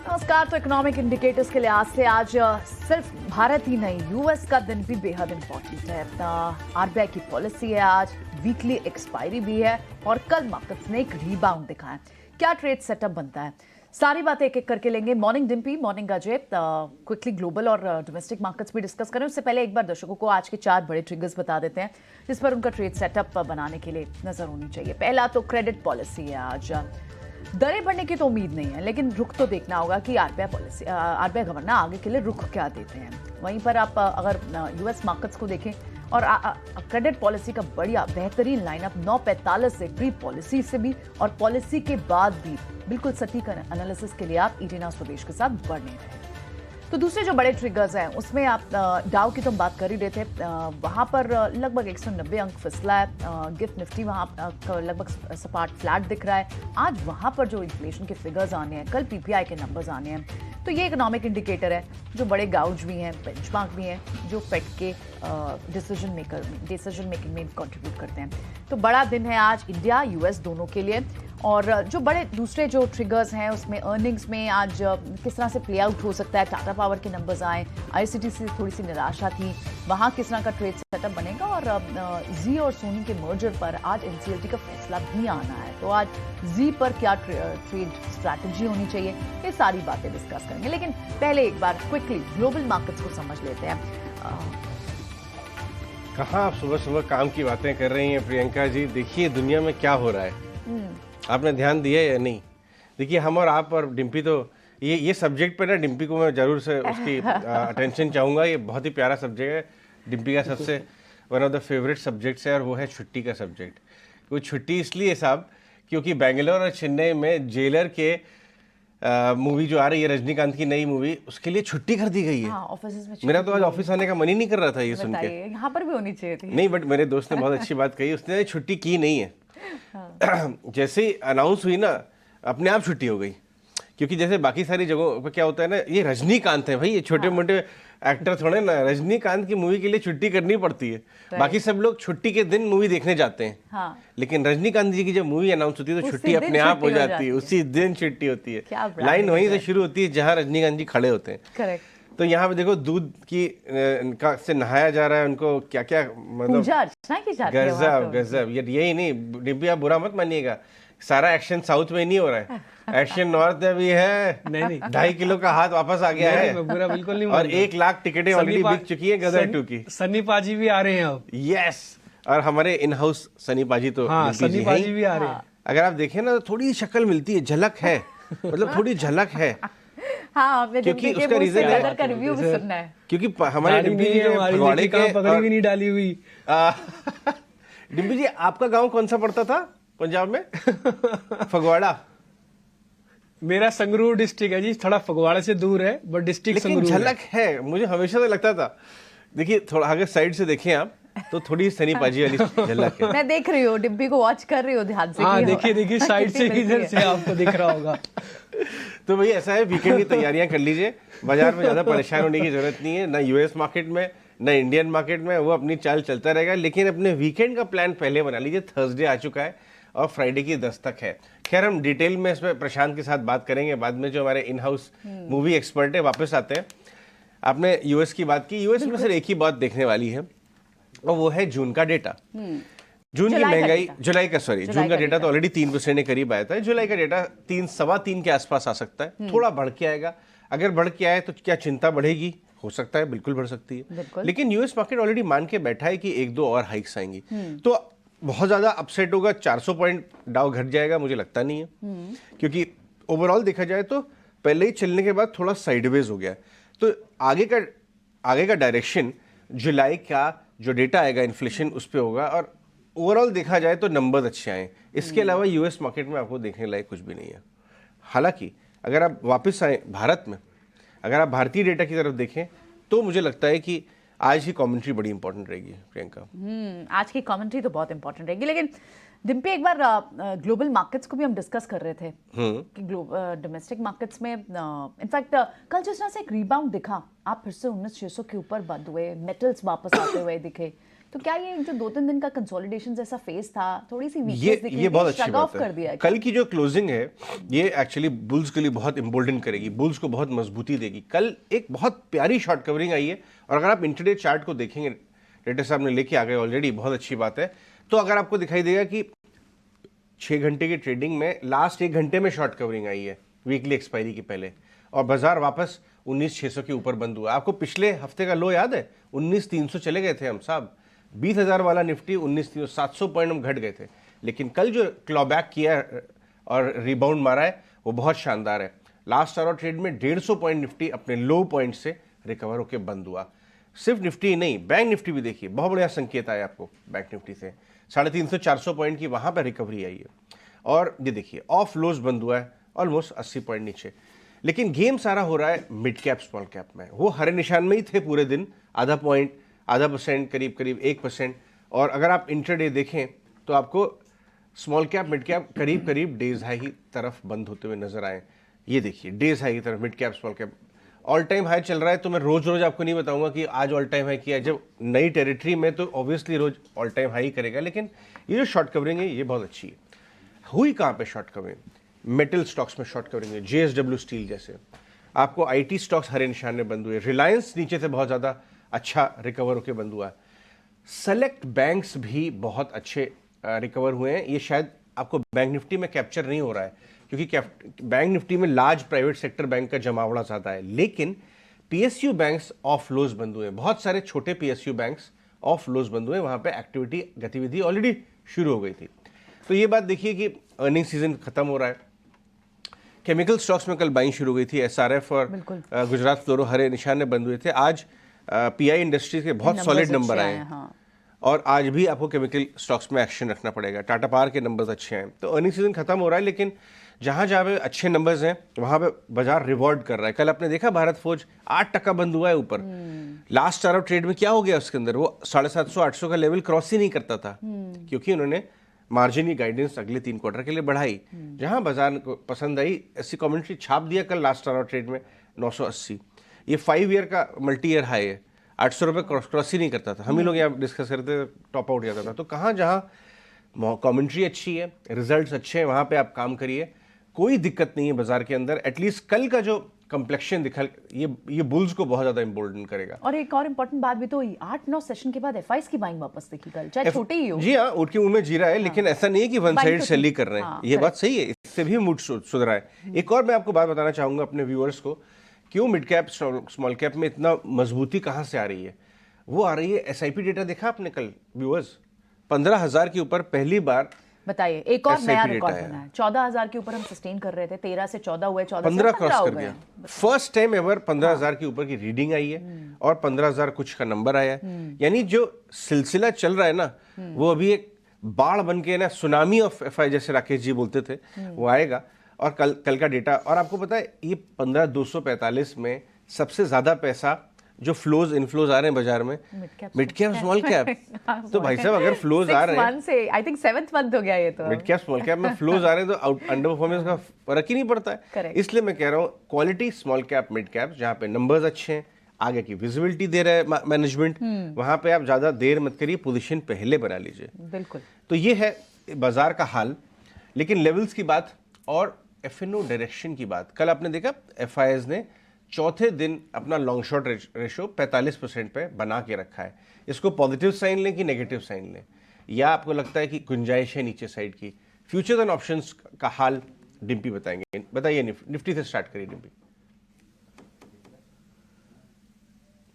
नमस्कार। तो economic indicators के लिहाज से आज सिर्फ भारत ही नहीं, यूएस का दिन भी बेहद इंपॉर्टेंट है। आरबीआई की पॉलिसी है, आज वीकली एक्सपायरी भी है और कल मार्केट्स ने एक रीबाउंड दिखाया। क्या ट्रेड सेटअप बनता है, सारी बातें एक एक करके लेंगे। Morning Dimpy, morning Ajay. Quickly global और डोमेस्टिक मार्केट्स भी डिस्कस करें उससे पहले एक बार दर्शकों को आज के 4 बड़े ट्रिगर्स बता देते हैं जिस पर उनका ट्रेड सेटअप बनाने के लिए नजर होनी चाहिए। पहला तो क्रेडिट पॉलिसी है। आज दरें बढ़ने की तो उम्मीद नहीं है, लेकिन रुख तो देखना होगा कि आरबीआई गवर्नर आगे के लिए रुख क्या देते हैं। वहीं पर आप अगर यूएस मार्केट्स को देखें और क्रेडिट पॉलिसी का बढ़िया बेहतरीन लाइनअप 9:45 से प्री पॉलिसी से भी और पॉलिसी के बाद भी बिल्कुल सटीक एनालिसिस के लिए आप इरेना स्वदेश के साथ बढ़ने रहे। तो दूसरे जो बड़े ट्रिगर्स हैं उसमें आप डाउ की तो हम बात कर ही रहे थे, वहाँ पर लगभग 190 अंक फिसला है। गिफ्ट निफ्टी वहाँ लगभग सपाट फ्लैट दिख रहा है। आज वहाँ पर जो इन्फ्लेशन के फिगर्स आने हैं, कल पीपीआई के नंबर्स आने हैं, तो ये इकोनॉमिक इंडिकेटर है। जो बड़े गाउज भी हैं, बेंचमार्क भी हैं, जो फेड के डिसीजन मेकिंग में कंट्रीब्यूट करते हैं। तो बड़ा दिन है आज इंडिया यूएस दोनों के लिए। और जो बड़े दूसरे जो ट्रिगर्स हैं उसमें अर्निंग्स में आज किस तरह से प्ले आउट हो सकता है। टाटा पावर के नंबर्स आए, आईसीटीसी से थोड़ी सी निराशा थी, वहाँ किस तरह का ट्रेड सेटअप बनेगा। और जी और सोनी के मर्जर पर आज एनसीएलटी का फैसला भी आना है। तो आज जी पर क्या ट्रेड स्ट्रैटेजी होनी चाहिए, ये सारी बातें डिस्कस करेंगे। लेकिन पहले एक बार क्विकली ग्लोबल मार्केट्स को समझ लेते हैं। कहाँ आप सुबह सुबह काम की बातें कर रही हैं प्रियंका जी। देखिए दुनिया में क्या हो रहा है, आपने ध्यान दिया या नहीं। देखिए हम और आप और डिम्पी तो ये सब्जेक्ट पे ना डिम्पी को मैं जरूर से उसकी अटेंशन चाहूँगा। ये बहुत ही प्यारा सब्जेक्ट है, डिम्पी का सबसे one of the favourite subjects है और वो है छुट्टी का सब्जेक्ट। वो छुट्टी इसलिए साहब क्योंकि बेंगलोर और चेन्नई में जेलर के मूवी जो आ रही है, रजनीकांत की नई मूवी, उसके लिए छुट्टी कर दी गई है। ऑफिस में मेरा तो आज ऑफिस आने का मन ही नहीं कर रहा था ये सुन के। यहाँ पर भी होनी चाहिए थी। नहीं, बट मेरे दोस्त ने बहुत अच्छी बात कही, उसने छुट्टी की नहीं है। जैसे ही अनाउंस हुई ना, अपने आप छुट्टी हो गई। क्योंकि जैसे बाकी सारी जगहों पर क्या होता है ना, ये रजनीकांत है भाई, ये छोटे मोटे एक्टर थोड़े ना, रजनीकांत की मूवी के लिए छुट्टी करनी पड़ती है। बाकी सब लोग छुट्टी के दिन मूवी देखने जाते हैं, लेकिन रजनीकांत जी की जब मूवी अनाउंस होती है तो छुट्टी अपने आप हो जाती है, उसी दिन छुट्टी होती है। लाइन वहीं से शुरू होती है जहाँ रजनीकांत जी खड़े होते हैं। तो यहाँ पे देखो दूध की से नहाया जा रहा है, उनको क्या क्या मतलब गजब गजब। यही नहीं डिम्पी, आप बुरा मत मानिएगा, सारा एक्शन साउथ में नहीं हो रहा है, एक्शन नॉर्थ में भी है। नहीं 2.5 किलो का हाथ वापस आ गया है, मैं बुरा बिल्कुल नहीं। और 1 लाख टिकटें ऑलरेडी बिक चुकी है गदर 2 की। सन्नी पाजी भी आ रहे हैं अब। यस, और हमारे इन हाउस सनी पाजी तो सन्नी पाजी भी आ रहे हैं। अगर आप देखें ना तो थोड़ी शक्ल मिलती है, झलक है, मतलब थोड़ी झलक है। क्योंकि उसका रीजन है, रिव्यू भी सुनना है। क्योंकि हमारे डिम्पी जी फगवाड़े के पगड़ी भी नहीं डाली हुई। डिम्पी जी आपका गांव कौन सा पड़ता था पंजाब में? फगवाड़ा। मेरा संगरूर डिस्ट्रिक्ट है जी, थोड़ा फगवाड़ा से दूर है बट डिस्ट्रिक्ट संगरूर है। झलक है, मुझे हमेशा से लगता था। देखिए थोड़ा अगर साइड से देखें आप तो थोड़ी सनी पाजी वाली झलक है। मैं देख रही हूँ, डिम्पी को वॉच कर रही हूँ ध्यान से। हाँ देखिए साइड से इधर से आपको दिख रहा होगा। तो भाई ऐसा है, वीकेंड की तैयारियां कर लीजिए। बाजार में ज्यादा परेशान होने की जरूरत नहीं है, ना यूएस मार्केट में ना इंडियन मार्केट में, वो अपनी चाल चलता रहेगा। लेकिन अपने वीकेंड का प्लान पहले बना लीजिए। थर्सडे आ चुका है और फ्राइडे की दस्तक है। खैर हम डिटेल में इसमें प्रशांत के साथ बात करेंगे बाद में, जो हमारे इन हाउस मूवी एक्सपर्ट है। वापस आते हैं, आपने यूएस की बात की, यूएस में सिर्फ एक ही बात देखने वाली है और वो है जून का डेटा। जून की महंगाई, जुलाई का डेटा तो ऑलरेडी 3% के करीब आया था। जुलाई का डेटा 3-3.25 के आसपास आ सकता है, थोड़ा बढ़ के आएगा। अगर बढ़ के आए तो क्या चिंता बढ़ेगी? हो सकता है, बिल्कुल बढ़ सकती है। लेकिन यूएस मार्केट ऑलरेडी मान के बैठा है कि 1-2 और हाइक्स आएंगी, तो बहुत ज्यादा अपसेट होगा। 400 पॉइंट डाउ घट जाएगा मुझे लगता नहीं है, क्योंकि ओवरऑल देखा जाए तो पहले ही चलने के बाद थोड़ा साइडवेज हो गया। तो आगे का डायरेक्शन जुलाई का जो डेटा आएगा इन्फ्लेशन उस पर होगा, और ओवरऑल देखा जाए तो नंबर्स अच्छे आए। इसके अलावा यूएस मार्केट में आपको देखने लायक कुछ भी नहीं है। हालांकि अगर आप वापस आए भारत में, अगर आप भारतीय डेटा की तरफ देखें तो मुझे लगता है कि आज की कमेंट्री बड़ी इंपॉर्टेंट रहेगी प्रियंका। आज की कमेंट्री तो बहुत इंपॉर्टेंट रहेगी। लेकिन डिम्पी एक बार ग्लोबल मार्केट्स को भी हम डिस्कस कर रहे थे कि डोमेस्टिक मार्केट्स में इनफैक्ट कल जिस तरह से एक रीबाउंड दिखा, आप फिर से 19,600 के ऊपर बंद हुए, मेटल्स वापस आते हुए दिखे, तो क्या ये जो 2-3 दिन का कंसोलिडेशन जैसा फेज था, थोड़ी सी ये बहुत अच्छी बात कर दिया है। कल की जो क्लोजिंग है ये एक्चुअली बुल्स के लिए बहुत इंपोर्टेंट करेगी, बुल्स को बहुत मजबूती देगी। कल एक बहुत प्यारी शॉर्ट कवरिंग आई है, और अगर आप इंटरडे चार्ट को देखेंगे, रेड्डी साहब ने लेके आ गए ऑलरेडी, बहुत अच्छी बात है। तो अगर आपको दिखाई देगा कि 6 घंटे की ट्रेडिंग में लास्ट 1 घंटे में शॉर्ट कवरिंग आई है वीकली एक्सपायरी के पहले, और बाजार वापस 19,600 के ऊपर बंद हुआ। आपको पिछले हफ्ते का लो याद है? 19,300 चले गए थे हम साहब, 20,000 वाला निफ्टी 19,300, 700 पॉइंट हम घट गए थे। लेकिन कल जो क्लॉबैक किया और रिबाउंड मारा है वो बहुत शानदार है। लास्ट आवर ट्रेड में 150 पॉइंट निफ्टी अपने लो पॉइंट से रिकवर होकर बंद हुआ। सिर्फ निफ्टी ही नहीं, बैंक निफ्टी भी देखिए, बहुत बढ़िया संकेत आया आपको बैंक निफ्टी से, 350-400 पॉइंट की वहां पर रिकवरी आई है। और ये देखिए ऑफ लोज बंद हुआ है ऑलमोस्ट 80 पॉइंट नीचे। लेकिन गेम सारा हो रहा है मिड कैप स्मॉल कैप में। वो हरे निशान में ही थे पूरे दिन, आधा पॉइंट, आधा परसेंट, करीब करीब 1%। और अगर आप इंटरडे देखें तो आपको स्मॉल कैप मिड कैप करीब करीब डेज हाई की तरफ बंद होते हुए नजर आए। ये देखिए डेज हाई की तरफ mid cap small cap all time high चल रहा है। तो मैं रोज रोज आपको नहीं बताऊंगा कि आज ऑल टाइम हाई किया। जब नई टेरिटरी में तो ऑब्वियसली रोज ऑल टाइम हाई करेगा। लेकिन ये जो शॉर्ट कवरिंग है ये बहुत अच्छी है। हुई कहाँ पे शॉर्ट कवरिंग? मेटल स्टॉक्स में शॉर्ट कवरिंग है, JSW स्टील जैसे। आपको IT स्टॉक्स हरे निशान में बंद हुए, रिलायंस नीचे से बहुत ज्यादा अच्छा रिकवर होकर बंद हुआ है। सेलेक्ट बैंक्स भी बहुत अच्छे रिकवर हुए हैं। ये शायद आपको बैंक निफ्टी में कैप्चर नहीं हो रहा है, क्योंकि बैंक निफ्टी में लार्ज प्राइवेट सेक्टर बैंक का जमावड़ा ज्यादा है। लेकिन PSU बैंक्स ऑफ लोज बंद हुए, बहुत सारे छोटे PSU बैंक्स ऑफ लोज बंद हुए, वहां पे एक्टिविटी गतिविधि ऑलरेडी शुरू हो गई थी। तो ये बात देखिए कि अर्निंग सीजन खत्म हो रहा है। केमिकल स्टॉक्स में कल बाइंग शुरू हो गई थी, SRF और गुजरात फ्लोरो हरे निशान में बंद हुए थे। आज PI इंडस्ट्रीज के बहुत सॉलिड नंबर आए हैं। हाँ। और आज भी आपको केमिकल स्टॉक्स में एक्शन रखना पड़ेगा। टाटा पावर के नंबर्स अच्छे हैं, तो अर्निंग सीजन खत्म हो रहा है। लेकिन जहां जहां पे अच्छे नंबर्स हैं वहां पे बाजार रिवॉर्ड कर रहा है। कल आपने देखा भारत फौज 8% बंद हुआ है ऊपर। लास्ट आवर ट्रेड में क्या हो गया उसके अंदर? वो 750-800 का लेवल क्रॉस ही नहीं करता था, क्योंकि उन्होंने मार्जिन की गाइडेंस अगले 3 क्वार्टर के लिए बढ़ाई। जहां बाजार को पसंद आई, ऐसी कमेंट्री छाप दिया कल लास्ट आवर ट्रेड में 980। ये 5 ईयर का मल्टी ईयर हाई है, 800 रुपये क्रॉस ही नहीं करता था। हम ही लोग यहाँ डिस्कस करते थे, टॉप आउट जाता था। तो कहाँ जहाँ कमेंट्री अच्छी है, रिजल्ट्स अच्छे हैं, वहाँ पे आप काम करिए, कोई दिक्कत नहीं है बाजार के अंदर। एटलीस्ट कल का जो कंप्लेक्शन दिखा, ये बुल्स को बहुत ज्यादा इंपोर्टेंट करेगा। और एक और इम्पोर्टेंट बात भी तो हुई, 8-9 सेशन के बाद FIs की बाइंग वापस देखी कल, चाहे छोटे ही हो। जी हाँ, उठ के मुंह में जीरा है। लेकिन ऐसा नहीं है कि वन साइड सेल ही कर रहे हैं। ये बात सही है, इससे भी मूड सुधरा है। एक और मैं आपको बात बताना चाहूंगा अपने व्यूअर्स को, क्यों मिड कैप स्मॉल कैप में इतना मजबूती कहां से आ रही है? वो आ रही है SIP डेटा। देखा आपने कल व्यूअर्स? 15,000 के ऊपर पहली बार। बताइए, एक और नया SIP रिकॉर्ड डेटा बना है। 14,000 के ऊपर हम सस्टेन कर रहे थे, 13 से 14 हुए, 14 से 15 15 क्रॉस हो कर गए। गया। फर्स्ट टाइम एवर 15,000 के ऊपर की रीडिंग आई है और 15,000 कुछ का नंबर आया है। यानी जो सिलसिला चल रहा है ना, वो अभी एक बाढ़ बन के ना, सुनामी ऑफ FI जैसे राकेश जी बोलते थे, वो आएगा। और कल का डेटा, और आपको पता है ये 15,245 में सबसे ज्यादा पैसा जो फ्लोज इनफ्लोज आ रहे हैं बाजार में, मिड कैप स्मॉल कैप। तो भाई साहब अगर फ्लोज आ रहे हैं, से आई थिंक 7th मंथ हो गया ये तो। मिड कैप स्मॉल कैप में फ्लोज आ रहे हैं तो अंडर परफॉर्मेंस का फर्क ही नहीं पड़ता है। Correct. इसलिए मैं कह रहा हूँ quality small cap mid cap, जहाँ पे नंबर्स अच्छे हैं, आगे की विजिबिलिटी दे रहा है मैनेजमेंट, वहां पे आप ज्यादा देर मत करिए, पोजीशन पहले बना लीजिए। बिल्कुल। तो ये है बाजार का हाल। लेकिन लेवल्स की बात और FNO डायरेक्शन की बात, कल आपने देखा FIs ने चौथे दिन अपना लॉन्ग शॉर्ट रेशो 45% पे बना के रखा है। इसको पॉजिटिव साइन लें कि नेगेटिव साइन लें, या आपको लगता है कि गुंजाइश है नीचे साइड की? फ्यूचर्स एंड ऑप्शंस का हाल डिम्पी बताएंगे। बताइए, निफ्टी से स्टार्ट करिए डिम्पी।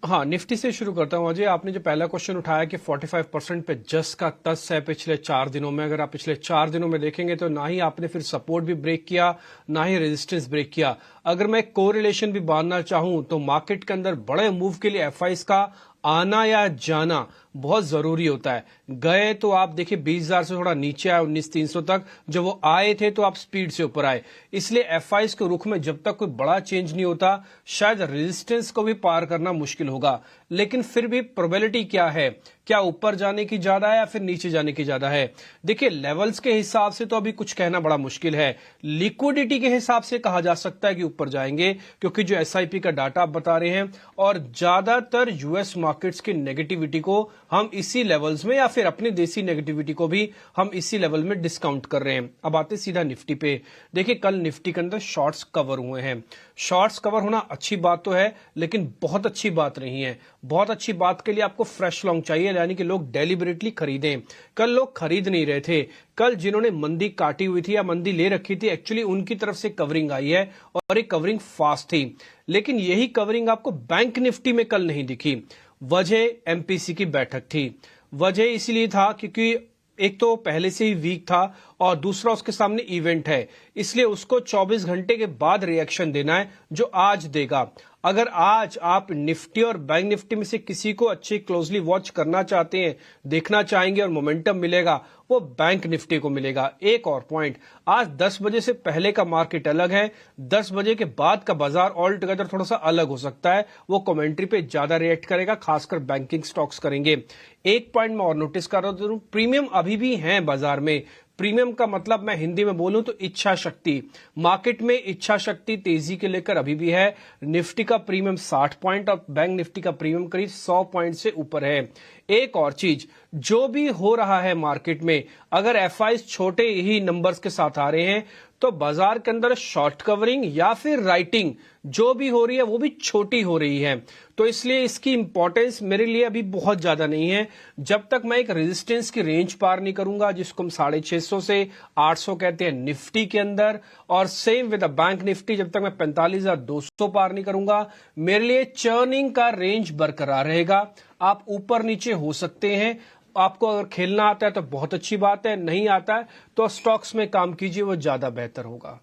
हाँ, निफ्टी से शुरू करता हूँ अजय। आपने जो पहला क्वेश्चन उठाया कि 45% पे जस का तस है पिछले 4 दिनों में। अगर आप पिछले 4 दिनों में देखेंगे तो ना ही आपने फिर सपोर्ट भी ब्रेक किया, ना ही रेजिस्टेंस ब्रेक किया। अगर मैं कोरिलेशन भी बांधना चाहूं तो मार्केट के अंदर बड़े मूव के लिए FIs का आना या जाना बहुत जरूरी होता है। गए तो आप देखिए 20,000 से थोड़ा नीचे आए 19,300 तक, जब वो आए थे तो आप स्पीड से ऊपर आए। इसलिए FIs के रुख में जब तक कोई बड़ा चेंज नहीं होता, शायद रेजिस्टेंस को भी पार करना मुश्किल होगा। लेकिन फिर भी प्रोबेबिलिटी क्या है, क्या ऊपर जाने की ज्यादा है या फिर नीचे जाने की ज्यादा है? देखिए, लेवल्स के हिसाब से तो अभी कुछ कहना बड़ा मुश्किल है। लिक्विडिटी के हिसाब से कहा जा सकता है कि ऊपर जाएंगे, क्योंकि जो SIP का डाटा आप बता रहे हैं और ज्यादातर US मार्केट्स की नेगेटिविटी को हम इसी लेवल्स में, या फिर अपनी देसी नेगेटिविटी को भी हम इसी लेवल में डिस्काउंट कर रहे हैं। अब आते सीधा निफ्टी पे। देखिए कल निफ्टी के अंदर शॉर्ट्स कवर हुए हैं। शॉर्ट्स कवर होना अच्छी बात तो है, लेकिन बहुत अच्छी बात नहीं है। बहुत अच्छी बात के लिए आपको फ्रेश लॉन्ग चाहिए, यानी कि लोग डेलिबरेटली खरीदें। कल लोग खरीद नहीं रहे थे। कल जिन्होंने मंदी काटी हुई थी या मंदी ले रखी थी, एक्चुअली उनकी तरफ से कवरिंग आई है और एक कवरिंग फास्ट थी। लेकिन यही कवरिंग आपको बैंक निफ्टी में कल नहीं दिखी। वजह एमपीसी की बैठक थी। वजह इसलिए था क्योंकि एक तो पहले से ही वीक था और दूसरा उसके सामने इवेंट है, इसलिए उसको 24 घंटे के बाद रिएक्शन देना है, जो आज देगा। अगर आज आप निफ्टी और बैंक निफ्टी में से किसी को अच्छे क्लोजली वॉच करना चाहते हैं, देखना चाहेंगे और मोमेंटम मिलेगा, वो बैंक निफ्टी को मिलेगा। एक और पॉइंट, आज 10 बजे से पहले का मार्केट अलग है, 10 बजे के बाद का बाजार ऑल टुगेदर थोड़ा सा अलग हो सकता है। वो कमेंट्री पे ज्यादा रिएक्ट करेगा, खासकर बैंकिंग स्टॉक्स करेंगे। एक पॉइंट मैं और नोटिस कर रहा हूं, प्रीमियम अभी भी है बाजार में। प्रीमियम का मतलब मैं हिंदी में बोलूं तो इच्छा शक्ति। मार्केट में इच्छा शक्ति तेजी के लेकर अभी भी है। निफ्टी का प्रीमियम 60 पॉइंट और बैंक निफ्टी का प्रीमियम करीब 100 पॉइंट से ऊपर है। एक और चीज, जो भी हो रहा है मार्केट में, अगर एफआईज छोटे ही नंबर्स के साथ आ रहे हैं तो बाजार के अंदर शॉर्ट कवरिंग या फिर राइटिंग जो भी हो रही है वो भी छोटी हो रही है। तो इसलिए इसकी इंपॉर्टेंस मेरे लिए अभी बहुत ज्यादा नहीं है। जब तक मैं एक रेजिस्टेंस की रेंज पार नहीं करूंगा, जिसको हम 650 से 800 कहते हैं निफ्टी के अंदर, और सेम विद बैंक निफ्टी, जब तक मैं 45,200 पार नहीं करूंगा, मेरे लिए चर्निंग का रेंज बरकरार रहेगा। आप ऊपर नीचे हो सकते हैं। आपको अगर खेलना आता है तो बहुत अच्छी बात है, नहीं आता है तो स्टॉक्स में काम कीजिए, वो ज्यादा बेहतर होगा।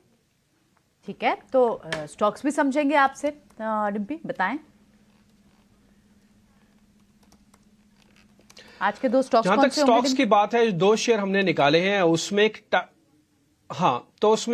ठीक है, तो स्टॉक्स भी समझेंगे आपसे। डिम्पी बताएं आज के दो स्टॉक्स जहां कौन तक से होंगे? स्टॉक्स की बात है, 2 शेयर हमने निकाले हैं, उसमें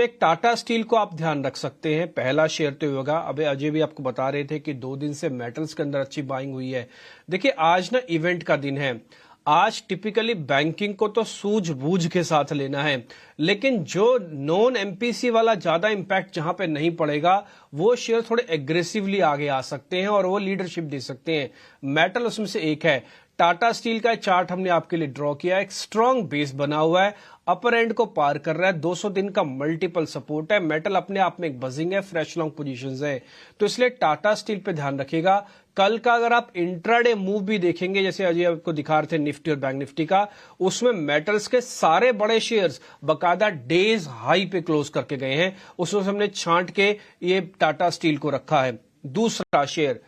एक टाटा स्टील को आप ध्यान रख सकते हैं। पहला शेयर तो होगा। अबे अजय भी आपको बता रहे थे कि 2 दिन से मेटल्स के अंदर अच्छी बाइंग हुई है। देखिए आज ना इवेंट का दिन है। आज टिपिकली बैंकिंग को तो सूझबूझ के साथ लेना है, लेकिन जो नॉन एमपीसी वाला ज्यादा इंपैक्ट जहां पे नहीं पड़ेगा, वो शेयर थोड़े एग्रेसिवली आगे आ सकते हैं और वो लीडरशिप दे सकते हैं। मेटल उसमें से एक है। टाटा स्टील का चार्ट हमने आपके लिए ड्रॉ किया है। एक स्ट्रांग बेस बना हुआ है, अपर एंड को पार कर रहा है, 200 दिन का मल्टीपल सपोर्ट है। मेटल अपने आप में एक बजिंग है, फ्रेश लॉन्ग पोजीशंस है, तो इसलिए टाटा स्टील पे ध्यान रखिएगा। कल का अगर आप इंट्राडे मूव भी देखेंगे, जैसे अजय आपको दिखा रहे थे निफ्टी और बैंक निफ्टी का, उसमें मेटल्स के सारे बड़े शेयर्स बकायदा डेज हाई पे क्लोज करके गए हैं। उसमें हमने छांट के ये टाटा स्टील को रखा है। दूसरा शेयर,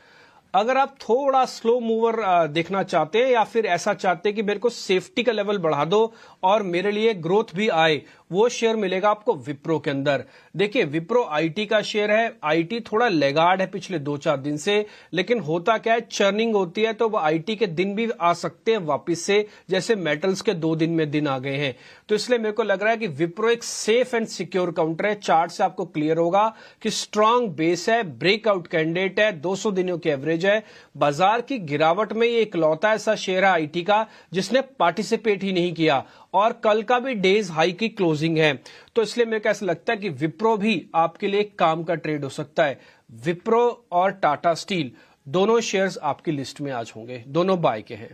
अगर आप थोड़ा स्लो मूवर देखना चाहते हैं या फिर ऐसा चाहते हैं कि मेरे को सेफ्टी का लेवल बढ़ा दो और मेरे लिए ग्रोथ भी आए, वो शेयर मिलेगा आपको विप्रो के अंदर। देखिए विप्रो आईटी का शेयर है। आईटी थोड़ा लेगार्ड है पिछले 2-4 दिन से, लेकिन होता क्या है, चर्निंग होती है तो वो आईटी के दिन भी आ सकते हैं वापस से, जैसे मेटल्स के 2 दिन में दिन आ गए हैं। तो इसलिए मेरे को लग रहा है कि विप्रो एक सेफ एंड सिक्योर काउंटर है। चार्ट से आपको क्लियर होगा कि स्ट्रांग बेस है, ब्रेकआउट कैंडिडेट है, 200 दिनों की एवरेज है। बाजार की गिरावट में ये इकलौता ऐसा शेयर है आईटी का जिसने पार्टिसिपेट ही नहीं किया, और कल का भी डेज हाई की क्लोजिंग है। तो इसलिए मेरे को ऐसा लगता है कि विप्रो भी आपके लिए एक काम का ट्रेड हो सकता है। विप्रो और टाटा स्टील दोनों शेयर्स आपकी लिस्ट में आज होंगे, दोनों बाय के हैं।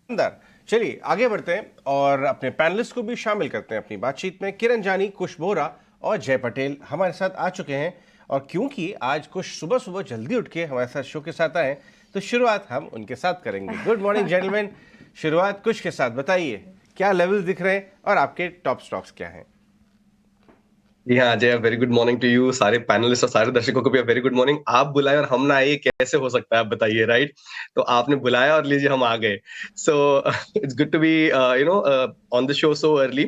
अंदर चलिए आगे बढ़ते हैं और अपने पैनलिस्ट को भी शामिल करते हैं अपनी बातचीत में। किरण जानी, कुश बोरा और जय पटेल हमारे साथ आ चुके हैं, और क्योंकि आज कुछ सुबह सुबह जल्दी उठ के हमारे साथ शो के साथ आए, तो शुरुआत हम उनके साथ करेंगे। Good morning gentleman. शुरुआत कुछ के साथ बताइए, क्या लेवल्स दिख रहे हैं और आपके टॉप स्टॉक्स क्या हैं? जी हाँ Ajay, very good morning to you. सारे पैनलिस्ट और सारे दर्शकों को भी वेरी गुड मॉर्निंग। आप बुलाए और हम ना आए, कैसे हो सकता है आप बताइए, राइट? तो आपने बुलाया और लीजिए हम आ गए। So it's good to be on the show so early,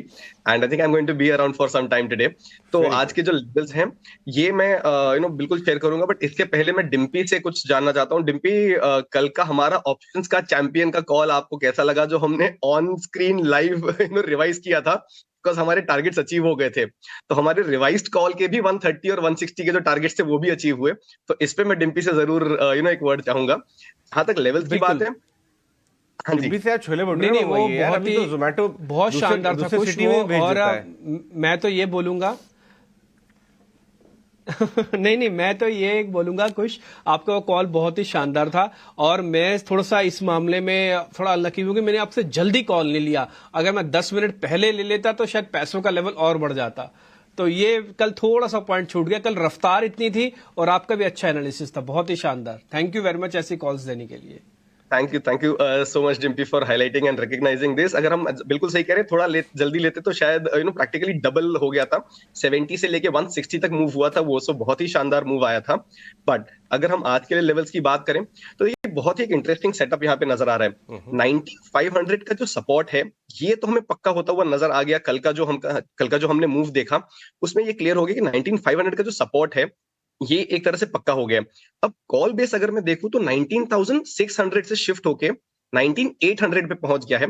and I think I am going to be around for some time today. तो आज के जो लेवल्स हैं ये मैं बिल्कुल शेयर करूंगा, बट इसके पहले मैं डिम्पी से कुछ जानना चाहता हूँ। डिम्पी, कल का हमारा ऑप्शंस का चैंपियन का कॉल आपको कैसा लगा, जो हमने ऑन स्क्रीन लाइव रिवाइज किया था? बिकॉज हमारे टारगेट्स अचीव हो गए थे, तो हमारे रिवाइज्ड कॉल के भी 130 और 160 के जो टारगेट्स थे वो भी अचीव हुए। तो इस पे मैं डिम्पी से जरूर एक वर्ड चाहूंगा। जहां तक लेवल्स की बात है, हाँ जी, डिम्पी से आप छोले भटूरे नहीं, वो मंगवाइए यार, बहुत अभी ही तो जोमेटो बहुत शानदार था कुछ सिटी में भेज और देता है। मैं तो ये बोलूंगा, नहीं नहीं, मैं तो ये एक बोलूंगा कुछ, आपका कॉल बहुत ही शानदार था और मैं थोड़ा सा इस मामले में थोड़ा अनलकी हूं कि मैंने आपसे जल्दी कॉल नहीं लिया। अगर मैं 10 मिनट पहले ले लेता तो शायद पैसों का लेवल और बढ़ जाता। तो ये कल थोड़ा सा पॉइंट छूट गया, कल रफ्तार इतनी थी और आपका भी अच्छा एनालिसिस था, बहुत ही शानदार। थैंक यू वेरी मच ऐसी कॉल्स देने के लिए। Thank you so much Dimpy for highlighting and recognising this. अगर हम बिल्कुल सही कह रहे हैं, थोड़ा जल्दी लेते तो शायद प्रैक्टिकली डबल हो गया था। 70 से लेके 160 तक मूव हुआ था वो, सो बहुत ही शानदार मूव आया था। बट अगर हम आज के लिए लेवल्स की बात करें तो ये बहुत ही एक इंटरेस्टिंग सेटअप यहाँ पे नजर आ रहा है। 9500 का जो सपोर्ट है ये तो हमें पक्का होता हुआ नजर आ गया। कल का जो हमने मूव देखा उसमें ये क्लियर हो गया कि 19500 का जो सपोर्ट है ये एक तरह से पक्का हो गया। अब कॉल बेस अगर मैं देखूं तो 19600 से शिफ्ट होके 19800 पे पहुंच गया है।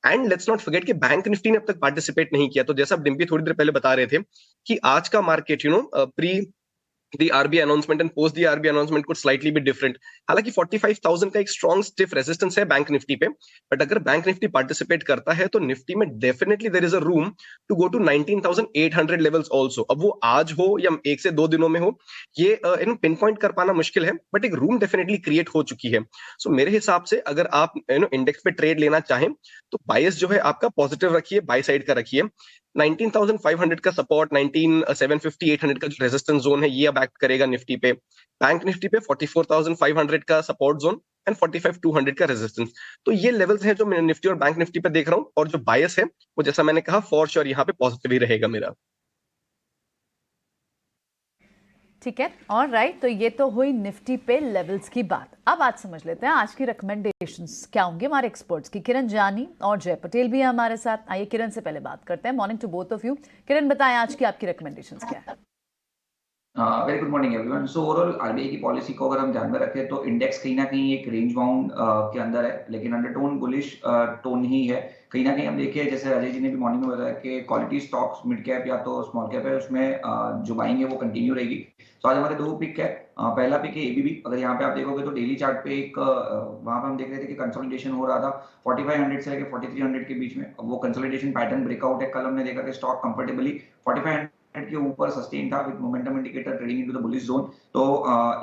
एंड लेट्स नॉट फॉरगेट कि बैंक निफ्टी ने अब तक पार्टिसिपेट नहीं किया। तो जैसा डिम्पी थोड़ी देर पहले बता रहे थे कि आज का market pre the RBI announcement and post the RBI announcement could slightly be different। हालांकि 45,000 का एक स्ट्रॉन्ग स्टिफ रेजिस्टेंस है बैंक निफ्टी पे, बट अगर बैंक निफ्टी पार्टिसिपेट करता है तो निफ्टी में definitely there is a room to go to 19,800 levels also. अब वो आज हो या 1 से 2 दिनों में हो, ये पिन पॉइंट कर पाना मुश्किल है, बट एक रूम डेफिनेटली क्रिएट हो चुकी है। सो मेरे हिसाब से अगर आप इंडेक्स पे ट्रेड लेना चाहें तो बायस जो है आपका पॉजिटिव रखिए, बाय साइड का रखिए। 19,500 का सपोर्ट, 19,750 800 का जो रेजिस्टेंस जोन है ये अब एक्ट करेगा निफ्टी पे। बैंक निफ्टी पे 44,500 का सपोर्ट जोन एंड 45,200 का रेजिस्टेंस। तो ये लेवल्स हैं जो मैं निफ्टी और बैंक निफ्टी पे देख रहा हूं, और जो बायस है वो जैसा मैंने कहा फॉर श्योर यहाँ पे पॉजिटिव ही रहेगा मेरा। ठीक है, और राइट, तो ये तो हुई निफ्टी पे लेवल्स की बात। अब आज समझ लेते हैं आज की रिकमेंडेशंस क्या होंगे हमारे एक्सपर्ट्स की। किरण जानी और जय पटेल भी है हमारे साथ। आइए किरण से पहले बात करते हैं। Morning to both of you. Kiran, बताएं आज की आपकी रिकमेंडेशंस क्या है। Very good morning everyone. So overall RBI की पॉलिसी को अगर हम ध्यान में रखें तो इंडेक्स कहीं ना कहीं एक रेंज बाउंड के अंदर है, लेकिन अंडरटोन बुलिश टोन ही है। कहीं ना कहीं हम देखिए, जैसे अजय जी ने भी मॉर्निंग में बताया कि क्वालिटी स्टॉक्स मिड कैप या तो स्मॉल कैप है, उसमें जो बाइंग है वो कंटिन्यू रहेगी। तो आज हमारे 2 पिक है। पहला पिक है एबीबी। अगर यहाँ पे आप देखोगे तो डेली चार्ट पे एक वहां पे हम देख रहे थे कि कंसोलिडेशन हो रहा था 4500 से लेकर 4300 के बीच में। अब वो कंसोलिडेशन पैटर्न ब्रेकआउट है। कल हमने देखा कि स्टॉक कंफर्टेबली 4500 के ऊपर सस्टेन था with momentum indicator trading into the bullish zone. तो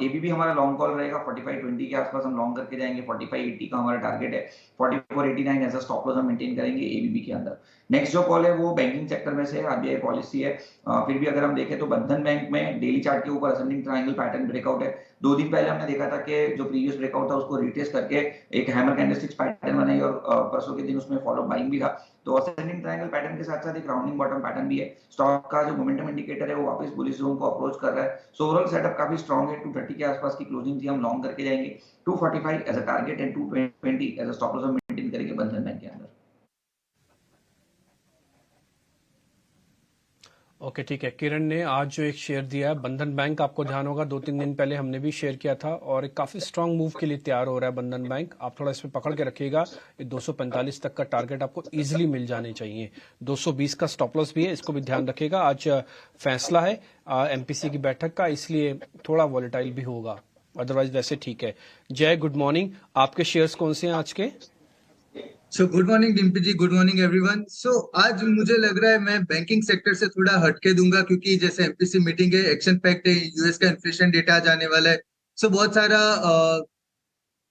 एबीबी हमारा लॉन्ग कॉल रहेगा। 4520 के आसपास हम लॉन्ग करके जाएंगे। 4580 का हमारा टारगेट है। 4489 एज अ स्टॉप लॉस हम मेंटेन करेंगे एबीबी के अंदर। नेक्स्ट जो कॉल है वो बैंकिंग सेक्टर में से आरबीआई पॉलिसी है। फिर भी अगर हम देखें तो बंधन बैंक में डेली चार्ट के ऊपर असेंडिंग ट्रायंगल पैटर्न ब्रेकआउट है। 2 दिन पहले हमने देखा था कि जो प्रीवियस ब्रेकआउट था उसको रिटेस्ट करके एक हैमर कैंडलस्टिक्स पैटर्न बनाई और परसों के दिन उसमें फॉलो बाइंग भी था। तो असेंडिंग ट्रायंगल पैटर्न के साथ साथ एक राउंडिंग बॉटम पैटर्न भी है। स्टॉक का जो मोमेंटम इंडिकेटर है वो वापस बुलिश जोन को अप्रोच कर रहा है। सो ओवरऑल सेटअप काफी स्ट्रांग है। 230 के आसपास की क्लोजिंग थी, हम लॉन्ग करके जाएंगे। 245 as a target and 220 as a stop loss हम मेंटेन करेंगे बंधन बैंक के अंदर। ओके ठीक है। किरण ने आज जो एक शेयर दिया है बंधन बैंक, आपको ध्यान होगा 2-3 दिन पहले हमने भी शेयर किया था और एक काफी स्ट्रांग मूव के लिए तैयार हो रहा है बंधन बैंक। आप थोड़ा इसमें पकड़ के रखिएगा। ये 245 तक का टारगेट आपको इजीली मिल जाने चाहिए। 220 का स्टॉप लॉस भी है, इसको भी ध्यान रखिएगा। आज फैसला है एमपीसी की बैठक का, इसलिए थोड़ा वॉलेटाइल भी होगा, अदरवाइज वैसे ठीक है। जय, गुड मॉर्निंग। आपके शेयर्स कौन से हैं आज के? सो गुड मॉर्निंग डिम्पी जी, गुड मॉर्निंग एवरीवन। सो आज मुझे लग रहा है मैं बैंकिंग सेक्टर से थोड़ा हटके दूंगा, क्योंकि जैसे एमपीसी मीटिंग है, एक्शन पैक्ट है, यूएस का इन्फ्लेशन डेटा आ जाने वाला है। सो बहुत सारा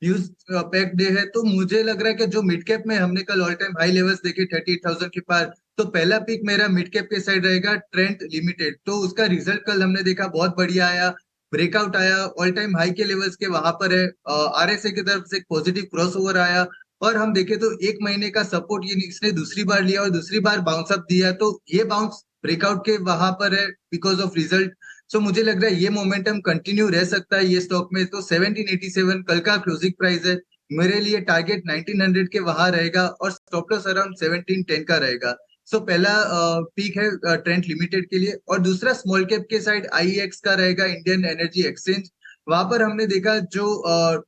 न्यूज पैक्ट डे है। तो मुझे लग रहा है कि जो मिड कैप में हमने कल ऑल टाइम हाई लेवल्स देखे 38,000 के पार, तो पहला पिक मेरा मिड कैप के साइड रहेगा ट्रेंट लिमिटेड। तो उसका रिजल्ट कल हमने देखा बहुत बढ़िया आया, ब्रेकआउट आया, ऑल टाइम हाई के लेवल्स के वहां पर है। आरएसए की तरफ से एक पॉजिटिव क्रॉसओवर आया, और हम देखें तो 1 महीने का सपोर्ट ये इसने दूसरी बार लिया और दूसरी बार बाउंस अप दिया। तो ये बाउंस ब्रेकआउट के वहां पर है बिकॉज ऑफ रिजल्ट। सो मुझे लग रहा है ये मोमेंटम कंटिन्यू रह सकता है ये स्टॉक में। तो 1787 कल का क्लोजिंग प्राइस है। मेरे लिए टारगेट 1900 के वहां रहेगा और स्टॉप लॉस अराउंड 1710 का रहेगा। सो पहला पीक है ट्रेंट लिमिटेड के लिए, और दूसरा स्मॉल कैप के साइड आईएक्स का रहेगा, इंडियन एनर्जी एक्सचेंज। वहां पर हमने देखा जो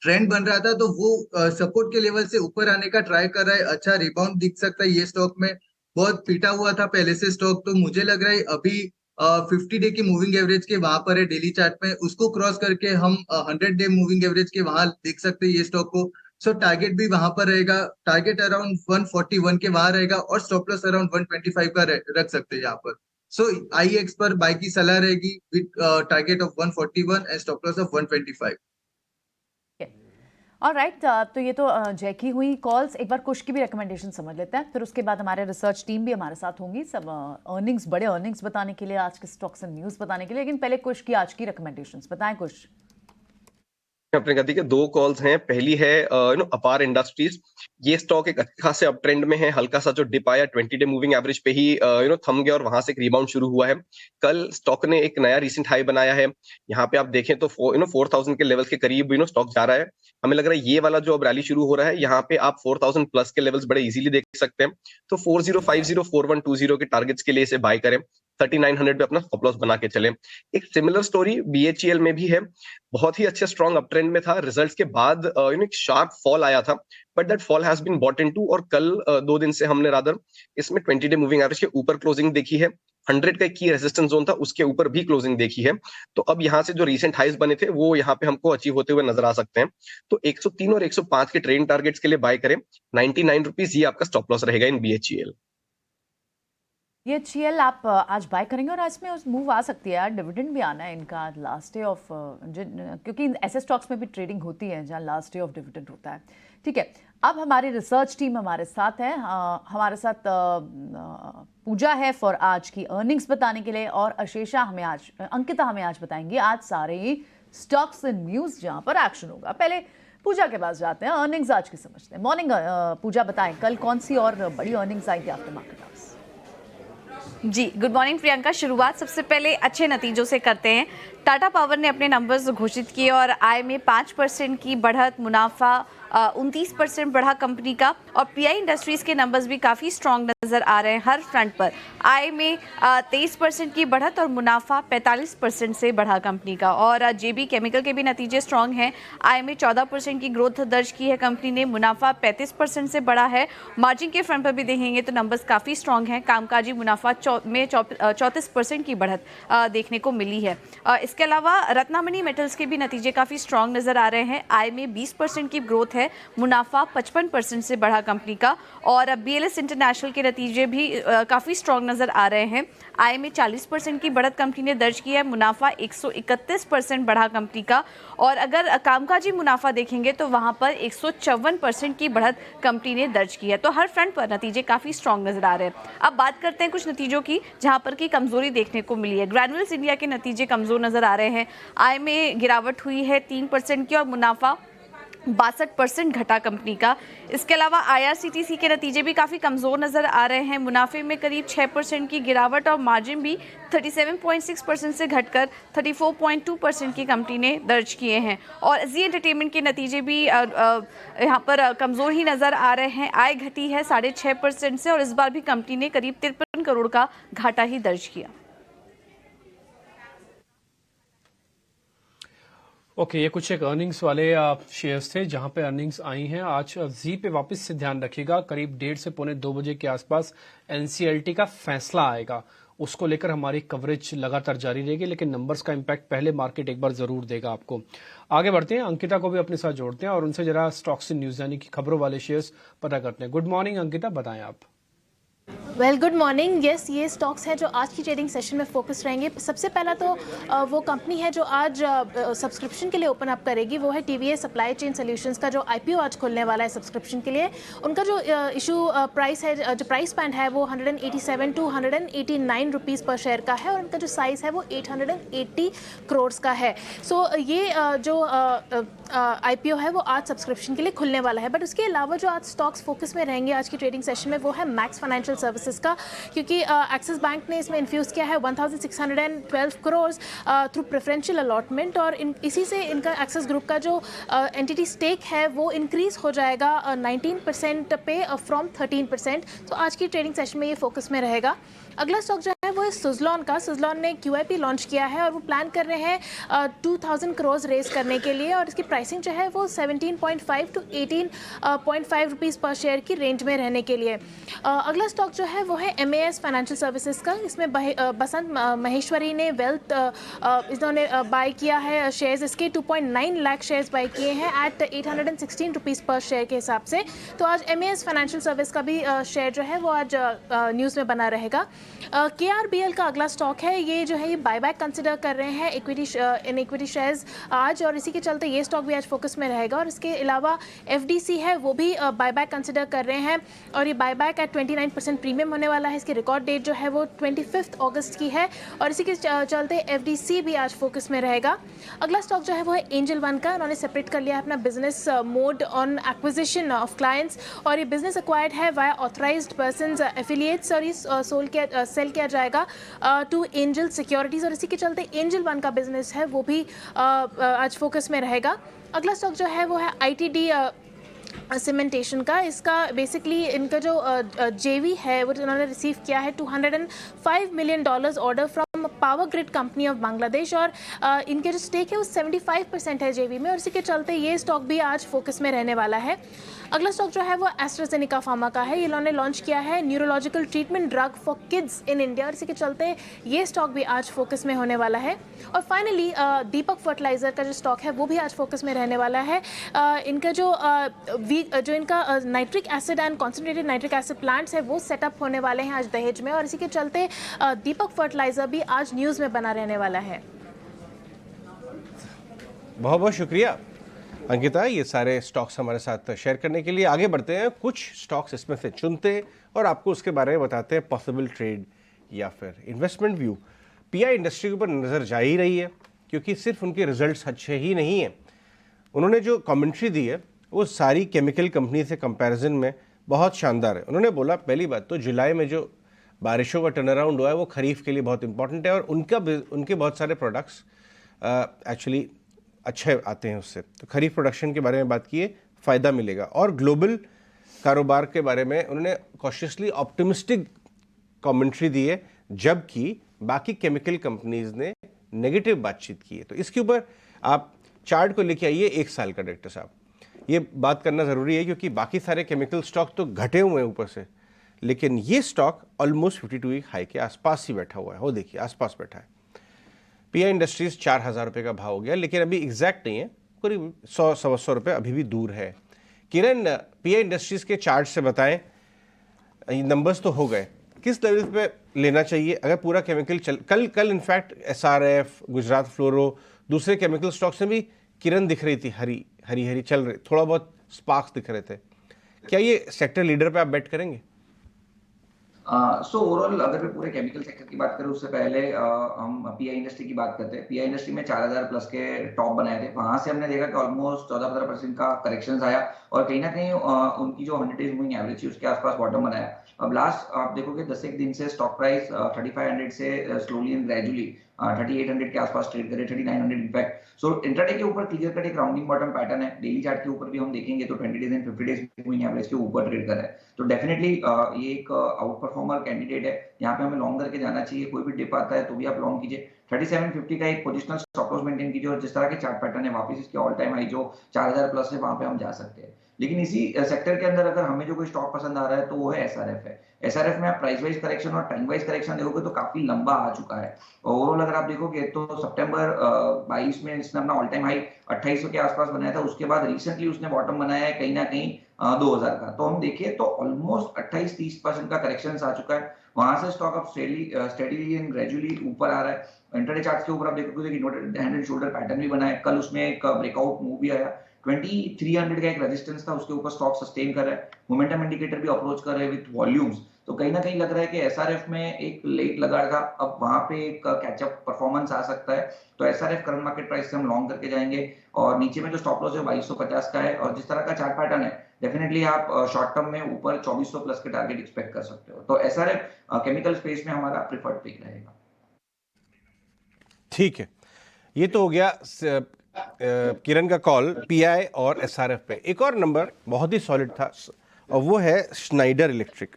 ट्रेंड बन रहा था तो वो सपोर्ट के लेवल से ऊपर आने का ट्राई कर रहा है। अच्छा रिबाउंड दिख सकता है ये स्टॉक में। बहुत पीटा हुआ था पहले से स्टॉक, तो मुझे लग रहा है अभी 50 डे की मूविंग एवरेज के वहां पर है डेली चार्ट में, उसको क्रॉस करके हम 100 डे मूविंग एवरेज के वहां देख सकते हैं ये स्टॉक को। सो टारगेट भी वहां पर रहेगा, टारगेट अराउंड 141 के वहां रहेगा और स्टॉप लॉस अराउंड 125 का रख सकते हैं यहाँ पर। सो IEX पर बाय की सलाह रहेगी with target of 141 and stop loss of 125। Alright, तो ये तो जय की हुई कॉल्स। एक बार कुश की भी रिकमेंडेशन समझ लेते हैं, फिर उसके बाद हमारे रिसर्च टीम भी हमारे साथ होंगी, सब अर्निंग्स, बड़े अर्निंग्स बताने के लिए, आज के स्टॉक्स एंड न्यूज़ बताने के लिए। लेकिन पहले कुश की आज की रिकमेंडेशंस बताएं कुश। अपने गति के दो कॉल्स हैं। पहली है अपार इंडस्ट्रीज। ये स्टॉक एक अच्छे खासे अप ट्रेंड में है। हल्का सा जो डिप आया 20 डे मूविंग एवरेज पे ही थम गया और वहां से एक रिबाउंड शुरू हुआ है। कल स्टॉक ने एक नया रीसेंट हाई बनाया है। यहाँ पे आप देखें तो 4000 के लेवल्स के करीब स्टॉक जा रहा है। हमें लग रहा है ये वाला जो अब रैली शुरू हो रहा है, यहाँ पे आप 4000 प्लस के लेवल्स बड़े इजीली देख सकते हैं। तो 4050 4120 के टारगेट्स के लिए इसे बाय करें। 3900 पे अपना स्टॉप लॉस बना के चले। एक सिमिलर स्टोरी BHEL में भी है। बहुत ही अच्छे स्ट्रॉन्ग अप ट्रेंड में था। रिजल्ट्स के बाद एक शार्प फॉल आया था, but that fall has been bought into. और कल 2 दिन से हमने रादर इसमें 20 डे मूविंग एवरेज के ऊपर क्लोजिंग देखी है। 100 का की रेजिस्टेंस जोन था, उसके ऊपर भी क्लोजिंग देखी है। तो अब यहाँ से जो रीसेंट हाइज बने थे वो यहाँ पे हमको अचीव होते हुए नजर आ सकते हैं। तो 103 और 105 के ट्रेंड टारगेट्स के लिए बाय करें। 99 रुपीज ये आपका स्टॉप लॉस रहेगा इन BHEL। ये HCL आप आज बाय करेंगे और आज में उस मूव आ सकती है यार, डिविडेंड भी आना है इनका लास्ट डे ऑफ, क्योंकि ऐसे स्टॉक्स में भी ट्रेडिंग होती है जहाँ लास्ट डे ऑफ डिविडेंड होता है। ठीक है, अब हमारी रिसर्च टीम हमारे साथ है, हमारे साथ पूजा है फॉर आज की अर्निंग्स बताने के लिए, और अंकिता हमें आज बताएंगी आज सारे स्टॉक्स एंड न्यूज़ जहाँ पर एक्शन होगा। पहले पूजा के पास जाते हैं, अर्निंग्स आज की समझते हैं। मॉर्निंग पूजा, बताएं कल कौन सी और बड़ी अर्निंग्स आई थी आफ्टर मार्केट हाउस? जी, गुड मॉर्निंग प्रियंका। शुरुआत सबसे पहले अच्छे नतीजों से करते हैं। टाटा पावर ने अपने नंबर्स घोषित किए और आय में 5% की बढ़त, मुनाफा 29% बढ़ा कंपनी का, और PI इंडस्ट्रीज के नंबर्स भी काफ़ी स्ट्रॉन्ग नज़र आ रहे हैं हर फ्रंट पर। आय में 23% की बढ़त और मुनाफा 45% से बढ़ा कंपनी का। और JB केमिकल के भी नतीजे स्ट्रॉन्ग हैं। आय में 14% की ग्रोथ दर्ज की है कंपनी ने, मुनाफा 35% से बढ़ा है। मार्जिन के फ्रंट पर भी देखेंगे तो नंबर्स काफ़ी स्ट्रॉन्ग हैं। कामकाजी मुनाफा में 34% की बढ़त देखने को मिली है। इसके अलावा रत्नामणि मेटल्स के भी नतीजे काफ़ी स्ट्रॉन्ग नज़र आ रहे हैं। आय में 20% की ग्रोथ है, मुनाफा 55% से बढ़ा कंपनी का। और BLS इंटरनेशनल के नतीजे भी काफ़ी स्ट्रॉन्ग नज़र आ रहे हैं। आय में 40% की बढ़त कंपनी ने दर्ज किया है, मुनाफा 131% बढ़ा कंपनी का। और अगर कामकाजी मुनाफा देखेंगे तो वहाँ पर 154% की बढ़त कंपनी ने दर्ज की है। तो हर फ्रंट पर नतीजे काफ़ी स्ट्रॉन्ग नज़र आ रहे हैं। अब बात करते हैं कुछ नतीजों की जहाँ पर की कमजोरी देखने को मिली है। ग्रैन्युल्स इंडिया के नतीजे कमज़ोर नज़र आ रहे हैं। आय में गिरावट हुई है 3% की और मुनाफा 62% घटा कंपनी का। इसके अलावा IRCTC के नतीजे भी काफ़ी कमज़ोर नज़र आ रहे हैं। मुनाफे में करीब 6% की गिरावट और मार्जिन भी 37.6% से घटकर 34.2% की कंपनी ने दर्ज किए हैं। और जी एंटरटेनमेंट के नतीजे भी यहाँ पर कमज़ोर ही नज़र आ रहे हैं। आय घटी है 6.5% से और इस बार भी कंपनी ने करीब 53 करोड़ का घाटा ही दर्ज किया। ओके, ये कुछ एक अर्निंग्स वाले शेयर्स थे जहां पे अर्निंग्स आई हैं। आज जी पे वापस से ध्यान रखिएगा, करीब 1:30 से 1:45 बजे के आसपास NCLT का फैसला आएगा, उसको लेकर हमारी कवरेज लगातार जारी रहेगी, लेकिन नंबर्स का इम्पैक्ट पहले मार्केट एक बार जरूर देगा आपको। आगे बढ़ते हैं, अंकिता को भी अपने साथ जोड़ते हैं और उनसे जरा स्टॉक्स इन न्यूज यानी कि खबरों वाले शेयर्स पता करते हैं। गुड मॉर्निंग अंकिता, बताएं आप। Well good morning. यस, ये स्टॉक्स हैं जो आज की ट्रेडिंग सेशन में फोकस रहेंगे। सबसे पहला तो वो कंपनी है जो आज सब्सक्रिप्शन के लिए ओपन अप करेगी, वो है TVS सप्लाई चेन सॉल्यूशंस का जो IPO आज खुलने वाला है सब्सक्रिप्शन के लिए। उनका जो इशू प्राइस है, जो प्राइस बैंड है वो 187 to 189 रुपीज़ पर शेयर का है और उनका जो साइज़ है वो 880 करोड़ का है। सो ये जो IPO है वो आज सब्सक्रिप्शन के लिए खुलने वाला है। बट उसके अलावा जो आज स्टॉक्स फोकस में रहेंगे आज की ट्रेडिंग सेशन में वो है मैक्स फाइनेंशियल सर्विसेज का, क्योंकि एक्सिस बैंक ने इसमें इन्फ्यूज़ किया है 1612 करोड़ थ्रू प्रेफरेंशियल अलॉटमेंट, और इसी से इनका एक्सिस ग्रुप का जो एंटिटी स्टेक है वो इंक्रीज हो जाएगा 19% पे फ्रॉम 13%। तो आज की ट्रेडिंग सेशन में ये फोकस में रहेगा। अगला स्टॉक जो है वो है सुजलॉन का। सुजलॉन ने QIP लॉन्च किया है और वो प्लान कर रहे हैं 2000 करोड़ रेज करने के लिए, और इसकी प्राइसिंग जो है वो 17.5 to 18.5 रुपीज़ पर शेयर की रेंज में रहने के लिए। अगला स्टॉक जो है वो है MAS फाइनेंशियल सर्विसेज का। इसमें बसंत महेश्वरी ने वेल्थ इन्होंने बाय किया है शेयर्स, इसके 2.9 लाख शेयर्स बाय किए हैं एट 816 रुपीज़ पर शेयर के हिसाब से। तो आज MAS फाइनेंशियल सर्विस का भी शेयर जो है वो आज न्यूज़ में बना रहेगा। KR IOPL का अगला स्टॉक है, ये जो है ये बायबैक कंसिडर कर रहे हैं इक्विटी शेयर्स आज, और इसी के चलते ये स्टॉक भी आज फोकस में रहेगा। और इसके अलावा FDC है, वो भी बायबैक कंसिडर कर रहे हैं और ये बायबैक एट 29% प्रीमियम होने वाला है। इसकी रिकॉर्ड डेट जो है वो 25 अगस्त की है और इसी के चलते FDC भी आज फोकस में रहेगा। अगला स्टॉक जो है वो है एंजल वन का। उन्होंने सेपरेट कर लिया है अपना business mode on acquisition of clients और ये बिजनेस एक्वायर्ड है वाया ऑथराइज्ड पर्सन्स एफिलिएट्स और ये सेल किया जाएगा टू एंजल सिक्योरिटीज़ और इसी के चलते एंजल वन का बिजनेस है वो भी आज फोकस में रहेगा। अगला स्टॉक जो है वो है ITD सीमेंटेशन का। इसका बेसिकली इनका जो JV है वो उन्होंने रिसीव किया है $205 million order from power grid company of Bangladesh और इनके जो स्टेक है वो 75% है JV में और इसी के चलते ये स्टॉक भी आज फोकस में रहने वाला है। अगला स्टॉक जो है वो एस्ट्राजेनेका फार्मा का है। इन्होंने लॉन्च किया है neurological treatment drug for kids in India और इसी के चलते ये स्टॉक भी आज फोकस में होने वाला है। और फाइनली दीपक फर्टिलाइजर का जो स्टॉक है वो भी आज फोकस में रहने वाला है। इनका जो इनका nitric acid and concentrated nitric acid plants है वो सेटअप होने वाले हैं आज दहेज में और इसी के चलते दीपक फर्टिलाइजर भी आज न्यूज़ में बना रहने वाला है। बहुत बहुत शुक्रिया अंकिता, ये सारे स्टॉक्स हमारे साथ शेयर करने के लिए। आगे बढ़ते हैं, कुछ स्टॉक्स इसमें से चुनते हैं और आपको उसके बारे में बताते हैं, पॉसिबल ट्रेड या फिर इन्वेस्टमेंट व्यू। PI इंडस्ट्री के ऊपर नज़र जा ही रही है क्योंकि सिर्फ उनके रिजल्ट्स अच्छे ही नहीं हैं, उन्होंने जो कमेंट्री दी है वो सारी केमिकल कंपनी से कंपैरिजन में बहुत शानदार है। उन्होंने बोला, पहली बात तो जुलाई में जो बारिशों का टर्न अराउंड हुआ है वो खरीफ के लिए बहुत इंपॉर्टेंट है और उनके बहुत सारे प्रोडक्ट्स एक्चुअली अच्छे आते हैं उससे, तो खरीफ प्रोडक्शन के बारे में बात किए, फ़ायदा मिलेगा। और ग्लोबल कारोबार के बारे में उन्होंने कॉशियसली ऑप्टिमिस्टिक कमेंट्री दी है जबकि बाकी केमिकल कंपनीज ने नेगेटिव बातचीत की है। तो इसके ऊपर आप चार्ट को लेके आइए 1 साल का डायरेक्टर साहब, ये बात करना ज़रूरी है क्योंकि बाकी सारे केमिकल स्टॉक तो घटे हुए हैं ऊपर से, लेकिन ये स्टॉक ऑलमोस्ट 52 वीक हाई के आसपास ही बैठा हुआ है। वो देखिए आसपास बैठा है। PI इंडस्ट्रीज 4,000 रुपये का भाव हो गया, लेकिन अभी एग्जैक्ट नहीं है, करीब 100-125 रुपये अभी भी दूर है। किरण, PI इंडस्ट्रीज के चार्ट से बताएं, नंबर्स तो हो गए, किस लेवल पे लेना चाहिए अगर पूरा केमिकल कल इनफैक्ट SRF, गुजरात फ्लोरो, दूसरे केमिकल स्टॉक्स में भी किरण दिख रही थी, हरी चल रही, थोड़ा बहुत स्पार्क्स दिख रहे थे। क्या ये सेक्टर लीडर पे आप बेट करेंगे? सो ओवरऑल अगर मैं पूरे केमिकल सेक्टर की बात करूं उससे पहले हम PI इंडस्ट्री की बात करते हैं। PI इंडस्ट्री में 4,000 प्लस के टॉप बनाए थे, वहां से हमने देखा कि ऑलमोस्ट 14-15% का करेक्शन आया और कहीं ना कहीं उनकी जो 100 डेज मूविंग एवरेज थी उसके आसपास बॉटम बनाया। अब लास्ट आप देखोगे 10 एक दिन से स्टॉक प्राइस 3500 से स्लोली एंड ग्रेजुअली 3800 के आसपास ट्रेड करे, 3900 इनफैक्ट। सो इंट्राडे के ऊपर क्लियर कट एक राउंडिंग बॉटम पैटर्न है। डेली चार्ट के ऊपर भी हम देखेंगे तो 20 days and 50 days moving average के ऊपर ट्रेड कर रहा है, तो डेफिनेटली ये एक आउट परफॉर्मर कैंडिडेट है। यहाँ पे हमें लॉन्ग करके जाना चाहिए, कोई भी डिप आता है तो भी आप लॉन्ग कीजिए। 3750 का एक पोजिशनल स्टॉप लॉस मेंटेन कीजिए और जिस तरह के चार्ट पैटर्न है वापस इसके ऑल टाइम हाई जो 4000 प्लस है वहां पे हम जा सकते हैं। लेकिन इसी सेक्टर के अंदर अगर हमें जो कोई स्टॉक पसंद आ रहा है तो वो है SRF है। SRF में आप प्राइस वाइज करेक्शन और टाइम वाइज करेक्शन देखोगे तो काफी लंबा आ चुका है। ओवरऑल अगर आप देखोगे तो सितंबर 22 में इसने अपना ऑल टाइम हाई 2800 के आसपास बनाया था, उसके बाद रिसेंटली उसने बॉटम बनाया है कहीं ना कहीं 2000 का। तो हम देखिए तो ऑलमोस्ट 28-30% का करेक्शन आ चुका है। वहां से स्टॉक अब स्टेडीली एंड ग्रेजुअली ऊपर आ रहा है। इंट्राडे चार्ट्स के ऊपर आप देखोगे कि noted hand and shoulder pattern भी बना है। कल उसमें एक ब्रेकआउट मूव भी आया, 2300 का एक रेजिस्टेंस था, उसके ऊपर स्टॉक सस्टेन कर रहा है। मोमेंटम इंडिकेटर भी अप्रोच कर रहे हैं विद वॉल्यूम्स, तो कहीं ना कहीं लग रहा है कि SRF में एक लेट लगा था, अब वहां पे एक कैचअप परफॉर्मेंस आ सकता है। तो SRF करंट मार्केट प्राइस से हम लॉन्ग करके जाएंगे और नीचे में जो स्टॉप लॉस है 2250 का है और जिस तरह का चार्ट पैटर्न है डेफिनेटली आप शॉर्ट टर्म में ऊपर 2400 प्लस के टारगेट एक्सपेक्ट कर सकते हो। तो SRF केमिकल स्पेस में हमारा प्रिफर्ड पिक रहेगा। ठीक है, ये तो हो गया किरण का कॉल PI और SRF पे। एक और नंबर बहुत ही सॉलिड था और वो है स्नाइडर इलेक्ट्रिक।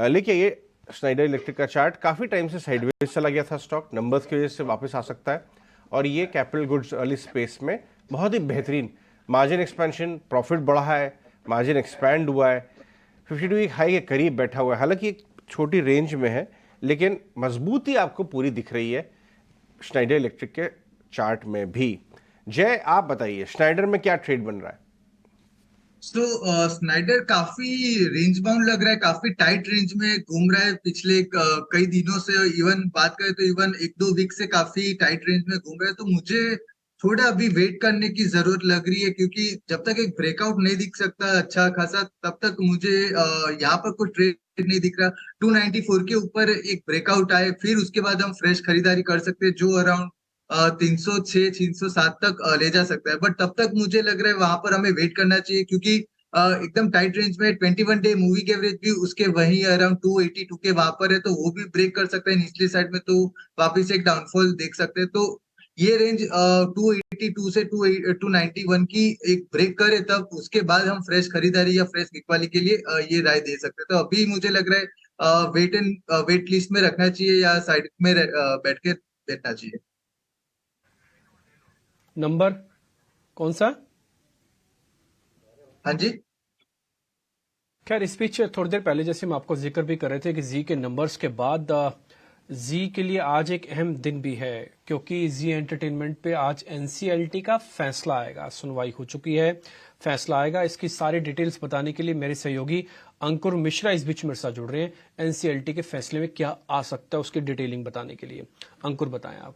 लेकिन ये स्नाइडर इलेक्ट्रिक का चार्ट काफ़ी टाइम से साइडवेज चला गया था, स्टॉक नंबर्स की वजह से वापस आ सकता है और ये कैपिटल गुड्स वाली स्पेस में बहुत ही बेहतरीन मार्जिन एक्सपेंशन, प्रॉफिट बढ़ा है, मार्जिन एक्सपैंड हुआ है, 52 वीक हाई के करीब बैठा हुआ है। हालांकि एक छोटी रेंज में है लेकिन मजबूती आपको पूरी दिख रही है स्नाइडर इलेक्ट्रिक के चार्ट में भी। जय, आप बताइए स्नाइडर में क्या ट्रेड बन रहा है? स्नाइडर काफी रेंज बाउंड लग रहा है, काफी टाइट रेंज में घूम रहा है पिछले कई दिनों से। इवन बात करें तो इवन 1-2 वीक से काफी टाइट रेंज में घूम रहा है। तो मुझे थोड़ा अभी वेट करने की जरूरत लग रही है, क्योंकि जब तक एक ब्रेकआउट नहीं दिख सकता अच्छा खासा, तब तक मुझे यहाँ पर कोई ट्रेड नहीं दिख रहा। 294 के ऊपर एक ब्रेकआउट आए, फिर उसके बाद हम फ्रेश खरीदारी कर सकते हैं, जो अराउंड 306 307 तक ले जा सकता है। बट तब तक मुझे लग रहा है वहां पर हमें वेट करना चाहिए, क्योंकि एकदम टाइट रेंज में 21 डे मूविंग एवरेज भी उसके वही अराउंड 282 के वहां पर है, तो वो भी ब्रेक कर सकता है निचली साइड में, तो वापिस एक डाउनफॉल देख सकते हैं। तो ये रेंज 282 से 291 की एक ब्रेक करे, तब उसके बाद हम फ्रेश खरीदारी या फ्रेश बिकवाली के लिए ये राय दे सकते हैं। तो अभी मुझे लग रहा है वेट लिस्ट में रखना चाहिए या साइड में बैठ के देखना चाहिए। नंबर कौन सा? हाँ जी। खैर इस बीच थोड़ी देर पहले जैसे हम आपको जिक्र भी कर रहे थे कि जी के नंबर्स के बाद जी के लिए आज एक अहम दिन भी है, क्योंकि जी एंटरटेनमेंट पे आज एनसीएलटी का फैसला आएगा। सुनवाई हो चुकी है, फैसला आएगा। इसकी सारी डिटेल्स बताने के लिए मेरे सहयोगी अंकुर मिश्रा इस बीच मेरे साथ जुड़ रहे हैं। एनसीएलटी के फैसले में क्या आ सकता है उसकी डिटेलिंग बताने के लिए। अंकुर बताएं आप।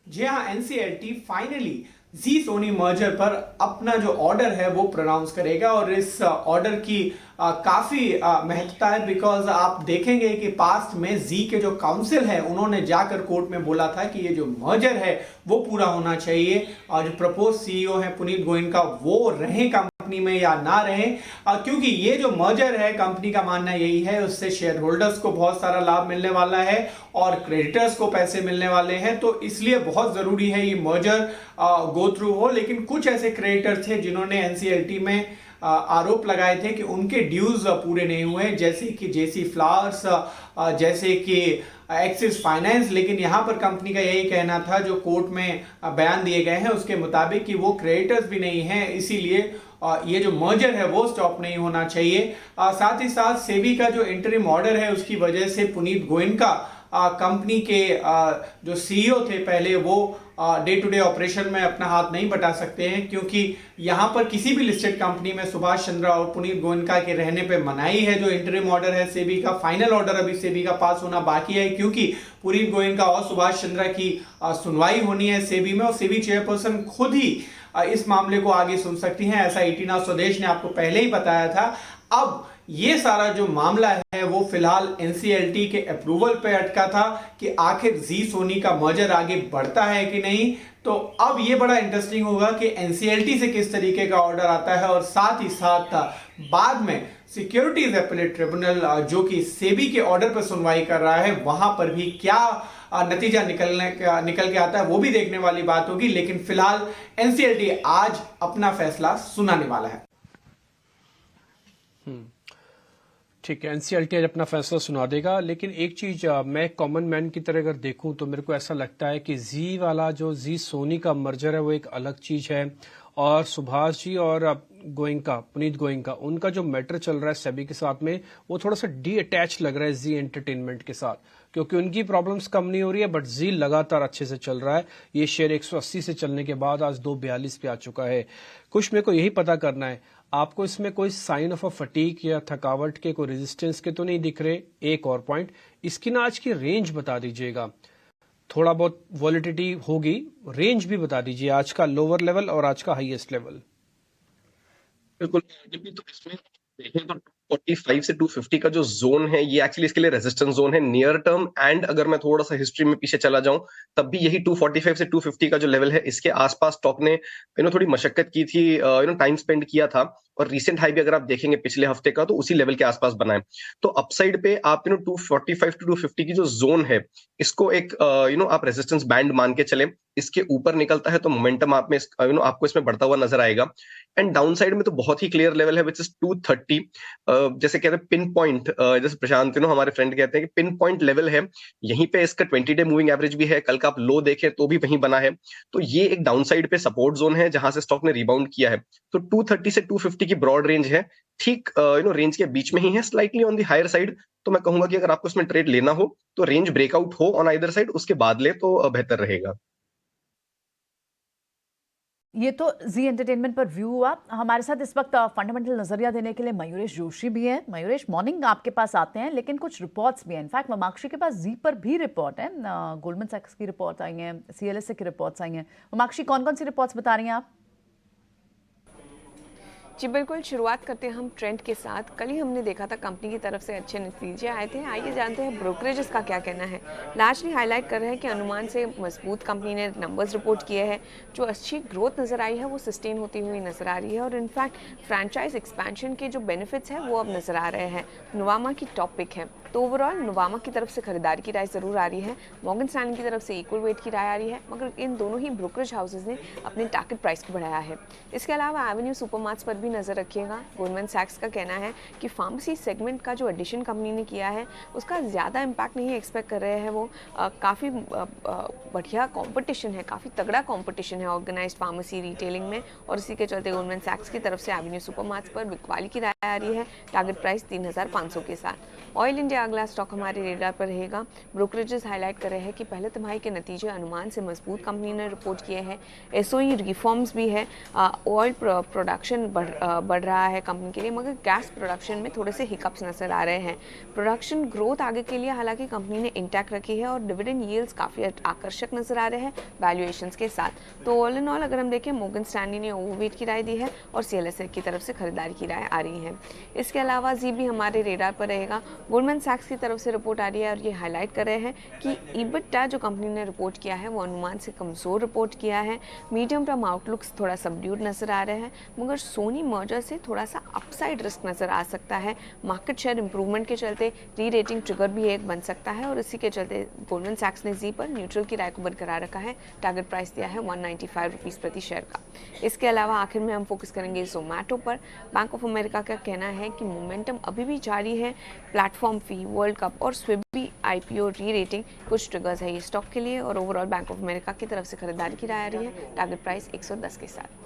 जी हाँ, एनसीएलटी फाइनली जी सोनी मर्जर पर अपना जो ऑर्डर है वो प्रोनाउंस करेगा, और इस ऑर्डर की काफी महत्वता है, बिकॉज आप देखेंगे कि पास्ट में जी के जो काउंसिल है उन्होंने जाकर कोर्ट में बोला था कि ये जो मर्जर है वो पूरा होना चाहिए, और जो प्रपोज सीईओ है पुनीत गोयनका वो रहे कंपनी में या ना रहे, क्योंकि ये जो मर्जर है कंपनी का मानना यही है उससे शेयर होल्डर्स को बहुत सारा लाभ मिलने वाला है और क्रेडिटर्स को पैसे मिलने वाले हैं, तो इसलिए बहुत जरूरी है ये मर्जर गो थ्रू हो। लेकिन कुछ ऐसे क्रेडिटर थे जिन्होंने एनसीएलटी में आरोप लगाए थे कि उनके ड्यूज पूरे नहीं हुए, जैसे कि जेसी फ्लावर्स, जैसे कि एक्सिस फाइनेंस। लेकिन यहां पर कंपनी का यही कहना था, जो कोर्ट में बयान दिए गए हैं उसके मुताबिक, कि वो क्रेडिटर्स भी नहीं हैं, इसीलिए ये जो मर्जर है वो स्टॉप नहीं होना चाहिए। साथ ही साथ सेबी का जो इंटरिम ऑर्डर है उसकी वजह से पुनीत गोयनका कंपनी के जो सीईओ थे पहले, वो डे टू डे ऑपरेशन में अपना हाथ नहीं बटा सकते हैं, क्योंकि यहां पर किसी भी लिस्टेड कंपनी में सुभाष चंद्रा और पुनीत गोयनका के रहने पे मनाही है। जो इंटरिम ऑर्डर है सेबी का, फाइनल ऑर्डर अभी सेबी का पास होना बाकी है, क्योंकि पुनीत गोयनका और सुभाष चंद्रा की सुनवाई होनी है सेबी में, और सेबी चेयरपर्सन खुद ही इस मामले को आगे सुन सकती हैं, ऐसा ईटीना स्वदेश ने आपको पहले ही बताया था। अब ये सारा जो मामला है वो फिलहाल एनसीएलटी के अप्रूवल पे अटका था कि आखिर जी सोनी का मर्जर आगे बढ़ता है कि नहीं। तो अब ये बड़ा इंटरेस्टिंग होगा कि एनसीएलटी से किस तरीके का ऑर्डर आता है, और साथ ही साथ बाद में सिक्योरिटीज अपीलेट ट्रिब्यूनल जो कि सेबी के ऑर्डर पर सुनवाई कर रहा है, वहां पर भी क्या नतीजा निकल के आता है वो भी देखने वाली बात होगी। लेकिन फिलहाल एनसीएलटी आज अपना फैसला सुनाने वाला है। ठीक है, एनसीएलटी आज अपना फैसला सुना देगा। लेकिन एक चीज मैं कॉमन मैन की तरह अगर देखूं तो मेरे को ऐसा लगता है कि जी वाला जो जी सोनी का मर्जर है वो एक अलग चीज है, और सुभाष जी और गोयनका, पुनीत गोयनका, उनका जो मैटर चल रहा है सेबी के साथ में, वो थोड़ा सा डी अटैच लग रहा है जी एंटरटेनमेंट के साथ, क्योंकि उनकी प्रॉब्लम्स कम नहीं हो रही है, बट जी लगातार अच्छे से चल रहा है। ये शेयर 180 से चलने के बाद आज 242 पे आ चुका है। कुछ मेरे को यही पता करना है, आपको इसमें कोई साइन ऑफ अ फटीक या थकावट के, कोई रेजिस्टेंस के तो नहीं दिख रहे? एक और पॉइंट, इसकी ना आज की रेंज बता दीजिएगा। थोड़ा बहुत वॉलिटिलिटी होगी, रेंज भी बता दीजिए, आज का लोअर लेवल और आज का हाईएस्ट लेवल। बिल्कुल, तो इसमें देखें तो 45 से 250 का जो जोन है ये एक्चुअली इसके लिए रेजिस्टेंस जोन है नियर टर्म, एंड अगर मैं थोड़ा सा हिस्ट्री में पीछे चला जाऊं तब भी यही 245 से 250 का जो लेवल है इसके आसपास स्टॉक ने थोड़ी मशक्कत की थी, टाइम स्पेंड किया था, और रीसेंट हाई भी अगर आप देखेंगे पिछले हफ्ते का तो उसी लेवल के आसपास बना है। तो अपसाइड पे आप 245 टू 250 की जो जोन है इसको एक आप रेजिस्टेंस बैंड मान के चले, इसके ऊपर निकलता है तो मोमेंटम आप में आपको इसमें बढ़ता हुआ नजर आएगा। एंड डाउन साइड में तो बहुत ही क्लियर लेवल है विच इज 230, जैसे कहते हैं पिन पॉइंट, जैसे प्रशांत हमारे फ्रेंड कहते हैं कि पिन पॉइंट लेवल है, यहीं पे इसका 20 डे मूविंग एवरेज भी है, कल का आप लो देखें तो भी वहीं बना है। तो ये एक डाउन साइड पे सपोर्ट जोन है जहां से स्टॉक ने रिबाउंड किया है। तो 230 से 250 की ब्रॉड रेंज है, ठीक रेंज के बीच में ही है, slightly on the higher side. तो मैं कहूंगा कि अगर आपको इसमें ट्रेड लेना हो तो रेंज ब्रेकआउट हो ऑन आइदर साइड, उसके बाद ले तो बेहतर रहेगा। ये तो जी एंटरटेनमेंट पर व्यू हुआ। हमारे साथ इस वक्त फंडामेंटल नजरिया देने के लिए मयूरेश जोशी भी हैं। मयूरेश, मॉर्निंग आपके पास आते हैं, लेकिन कुछ रिपोर्ट्स भी हैं। इनफैक्ट ममाक्षी के पास जी पर भी रिपोर्ट है, गोल्डमैन सैक्स की रिपोर्ट आई हैं, CLSA की रिपोर्ट्स आई हैं। ममाक्षी, कौन कौन सी रिपोर्ट्स बता रही हैं आप? जी बिल्कुल, शुरुआत करते हैं हम ट्रेंड के साथ। कल ही हमने देखा था कंपनी की तरफ से अच्छे नतीजे आए थे। आइए जानते हैं ब्रोकरेजेस का क्या कहना है। लार्जली हाईलाइट कर रहे हैं कि अनुमान से मजबूत कंपनी ने नंबर्स रिपोर्ट किए हैं। जो अच्छी ग्रोथ नज़र आई है वो सस्टेन होती हुई नज़र आ रही है और इनफैक्ट फ्रेंचाइज एक्सपेंशन के जो बेनिफिट्स हैं वो अब नज़र आ रहे हैं। नुवामा की टॉपिक है, तो ओवरऑल नुवामा की तरफ से खरीदारी की राय ज़रूर आ रही है। मॉर्गन स्टैनली की तरफ से इक्वल वेट की राय आ रही है, मगर इन दोनों ही ब्रोकरेज हाउसेज ने अपने टारगेट प्राइस को बढ़ाया है। इसके अलावा एवेन्यू सुपरमार्ट्स पर भी नज़र रखिएगा। गोल्डमैन सैक्स का कहना है कि फार्मेसी सेगमेंट का जो एडिशन कंपनी ने किया है उसका ज़्यादा इम्पैक्ट नहीं एक्सपेक्ट कर रहे हैं वो। काफ़ी बढ़िया कंपटीशन है, काफ़ी तगड़ा कंपटीशन है ऑर्गेनाइज्ड फार्मेसी रिटेलिंग में, और इसी के चलते गोल्डमैन सैक्स की तरफ से एवेन्यू सुपरमार्ट्स पर बिकवाली की राय आ रही है, टारगेट प्राइस 3500 के साथ। ऑयल इंडिया अगला स्टॉक हमारे रेडार पर रहेगा। ब्रोकरेजेस हाईलाइट कर रहे हैं कि पहले तिमाही के नतीजे अनुमान से मजबूत कंपनी ने रिपोर्ट किए हैं। SOE रिफॉर्म्स भी है, ऑयल प्रोडक्शन बढ़ रहा है कंपनी के लिए, मगर गैस प्रोडक्शन में थोड़े से हिकअप्स नजर आ रहे हैं। प्रोडक्शन ग्रोथ आगे के लिए हालांकि कंपनी ने इंटैक्ट रखी है और डिविडेंड यील्ड्स काफ़ी आकर्षक नजर आ रहे हैं वैल्यूएशंस के साथ। तो ऑल इन ऑल अगर हम देखें, मॉर्गन स्टैनली ने ओवरवेट की राय दी है और CLSA की तरफ से खरीदारी की राय आ रही है। इसके अलावा जी भी हमारे रेडार पर रहेगा। गोल्डमैन सैक्स की तरफ से रिपोर्ट आ रही है और ये हाईलाइट कर रहे हैं कि EBITDA जो कंपनी ने रिपोर्ट किया है वो अनुमान से कमज़ोर रिपोर्ट किया है। मीडियम टर्म आउटलुक्स थोड़ा सबड्यूड नजर आ रहे हैं, मगर सोनी मर्जर से थोड़ा सा अपसाइड रिस्क नजर आ सकता है। मार्केट शेयर इंप्रूवमेंट के चलते री रेटिंग ट्रिगर भी एक बन सकता है, और इसी के चलते गोल्डमैन सैक्स ने जी पर न्यूट्रल की राय को बरकरार रखा है। टारगेट प्राइस दिया है 195 रुपीज़ प्रति शेयर का। इसके अलावा आखिर में हम फोकस करेंगे जोमैटो पर। बैंक ऑफ अमेरिका का कहना है कि मोमेंटम अभी भी जारी है। प्लेटफॉर्म फी, वर्ल्ड कप और स्विफ्टी IPO री रेटिंग कुछ ट्रिगर्स है ये स्टॉक के लिए, और ओवरऑल बैंक ऑफ अमेरिका की तरफ से खरीदारी की राय आ रही है, टारगेट प्राइस 110 के साथ।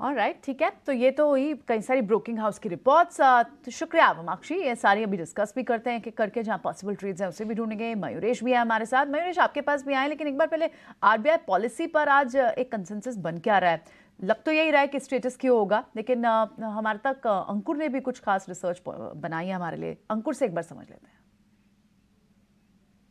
ऑलराइट, ठीक है। तो ये तो हुई कई सारी ब्रोकिंग हाउस की रिपोर्ट्स। तो शुक्रिया ममाक्षी, ये सारी अभी डिस्कस भी करते हैं कि करके जहाँ पॉसिबल ट्रेड्स हैं उसे भी ढूंढेंगे। मयूरेश भी है हमारे साथ। मयूरेश, आपके पास भी आए, लेकिन एक बार पहले RBI पॉलिसी पर आज एक कंसेंसस बन के आ रहा है। लग तो यही रहा है कि स्टेटस क्यों होगा, लेकिन हमारे तक अंकुर ने भी कुछ खास रिसर्च बनाई है हमारे लिए। अंकुर से एक बार समझ लेते हैं।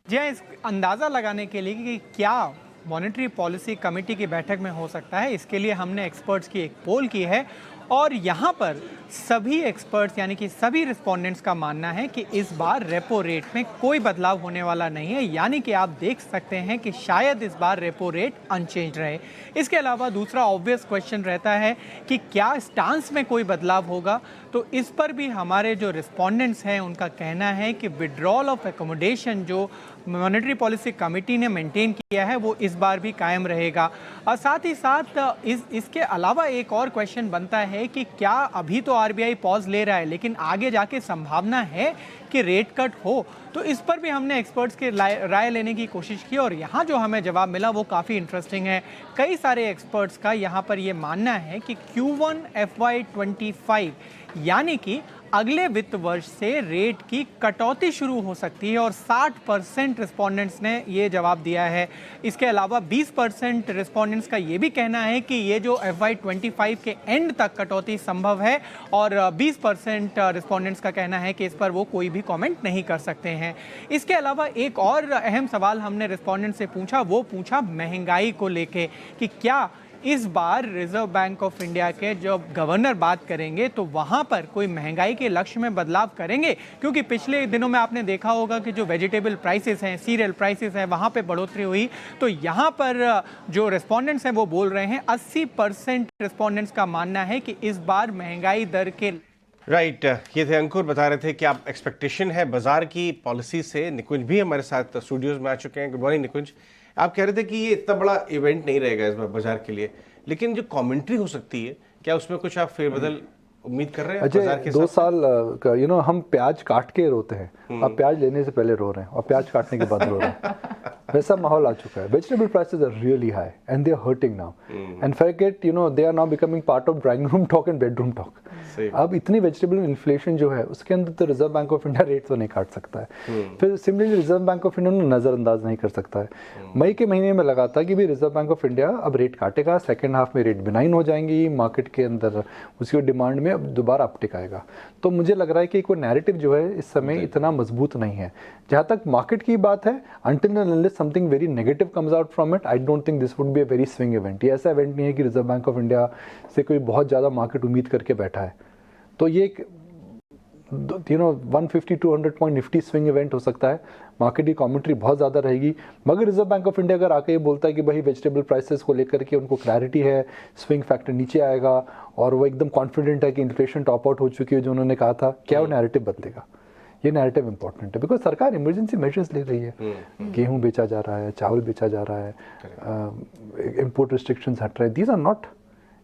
जी हाँ, इस अंदाज़ा लगाने के लिए कि क्या मॉनेटरी पॉलिसी कमेटी की बैठक में हो सकता है, इसके लिए हमने एक्सपर्ट्स की एक पोल की है, और यहाँ पर सभी एक्सपर्ट्स यानी कि सभी रिस्पोंडेंट्स का मानना है कि इस बार रेपो रेट में कोई बदलाव होने वाला नहीं है, यानी कि आप देख सकते हैं कि शायद इस बार रेपो रेट अनचेंज रहे। इसके अलावा दूसरा ऑब्वियस क्वेश्चन रहता है कि क्या स्टांस में कोई बदलाव होगा, तो इस पर भी हमारे जो रिस्पोंडेंट्स हैं उनका कहना है कि विड्रॉल ऑफ एकोमोडेशन जो मॉनेटरी पॉलिसी कमेटी ने मेंटेन किया है वो इस बार भी कायम रहेगा। और साथ ही साथ इसके अलावा एक और क्वेश्चन बनता है कि क्या अभी तो RBI पॉज ले रहा है, लेकिन आगे जाके संभावना है कि रेट कट हो, तो इस पर भी हमने एक्सपर्ट्स की राय लेने की कोशिश की, और यहाँ जो हमें जवाब मिला वो काफ़ी इंटरेस्टिंग है। कई सारे एक्सपर्ट्स का यहाँ पर ये मानना है कि Q1 FY25 यानी कि अगले वित्त वर्ष से रेट की कटौती शुरू हो सकती है, और 60% रिस्पोंडेंट्स ने ये जवाब दिया है। इसके अलावा 20% रिस्पोंडेंट्स का ये भी कहना है कि ये जो FY25 के एंड तक कटौती संभव है, और 20% रिस्पोंडेंट्स का कहना है कि इस पर वो कोई भी कमेंट नहीं कर सकते हैं। इसके अलावा एक और अहम सवाल हमने रिस्पोंडेंट से पूछा, वो पूछा महंगाई को लेके कि क्या इस बार रिजर्व बैंक ऑफ इंडिया के जो गवर्नर बात करेंगे तो वहाँ पर कोई महंगाई के लक्ष्य में बदलाव करेंगे, क्योंकि पिछले दिनों में आपने देखा होगा कि जो वेजिटेबल प्राइसेस हैं, सीरियल प्राइसेस हैं, वहाँ पे बढ़ोतरी हुई। तो यहाँ पर जो रिस्पोंडेंट्स हैं वो बोल रहे हैं, 80% रिस्पोंडेंट्स का मानना है कि इस बार महंगाई दर के राइट। ये थे अंकुर, बता रहे थे कि आप एक्सपेक्टेशन है बाजार की पॉलिसी से। निकुंज भी हमारे साथ स्टूडियोज में आ चुके हैं। गुड मॉर्निंग निकुंज। आप कह रहे थे कि ये इतना बड़ा इवेंट नहीं रहेगा इस बार बाजार के लिए, लेकिन जो कमेंट्री हो सकती है, क्या उसमें कुछ आप फेरबदल उम्मीद कर रहे हैं बाजार के? 2 साल हम प्याज काट के रोते हैं, अब प्याज लेने से पहले रो रहे हैं और प्याज काटने के बाद रो रहे हैं। वैसा माहौल आ चुका है. Vegetable prices are really high and they are hurting now and forget they are now becoming part of drawing room talk and bedroom talk. अब इतनी वेजिटेबल इन्फ्लेशन जो है उसके अंदर तो Reserve Bank of India rate तो नहीं काट सकता है. फिर similarly Reserve Bank of India नजरअंदाज नहीं कर सकता है. मई के महीने में लगा था कि भी रिजर्व बैंक ऑफ इंडिया अब रेट काटेगा, सेकेंड हाफ में रेट बिनाइन हो जाएंगी, मार्केट के अंदर उसकी डिमांड में अब दोबारा अपटिक आएगा. तो मुझे लग रहा है कि कोई नैरेटिव जो है इस समय इतना मजबूत नहीं है. जहाँ तक मार्केट की बात है, until and unless something very negative comes out from it, I don't think this would be a very swing event. ये ऐसा इवेंट नहीं है कि रिजर्व बैंक ऑफ इंडिया से कोई बहुत ज़्यादा मार्केट उम्मीद करके बैठा है. तो ये एक 150-200 पॉइंट निफ्टी स्विंग इवेंट हो सकता है. मार्केट की कमेंट्री बहुत ज़्यादा रहेगी, मगर रिजर्व बैंक ऑफ इंडिया अगर आके ये बोलता है कि भाई वेजिटेबल प्राइसेस को लेकर के उनको क्लैरिटी है, स्विंग फैक्टर नीचे आएगा और वो एकदम कॉन्फिडेंट है कि इन्फ्लेशन टॉप आउट हो चुकी है जो उन्होंने कहा था, क्या वो नैरेटिव बदलेगा? ये नैरेटिव इंपॉर्टेंट है बिकॉज सरकार इमरजेंसी मेजर्स ले रही है. गेहूं बेचा जा रहा है, चावल बेचा जा रहा है, इंपोर्ट रिस्ट्रिक्शंस हट रहे हैं. These are not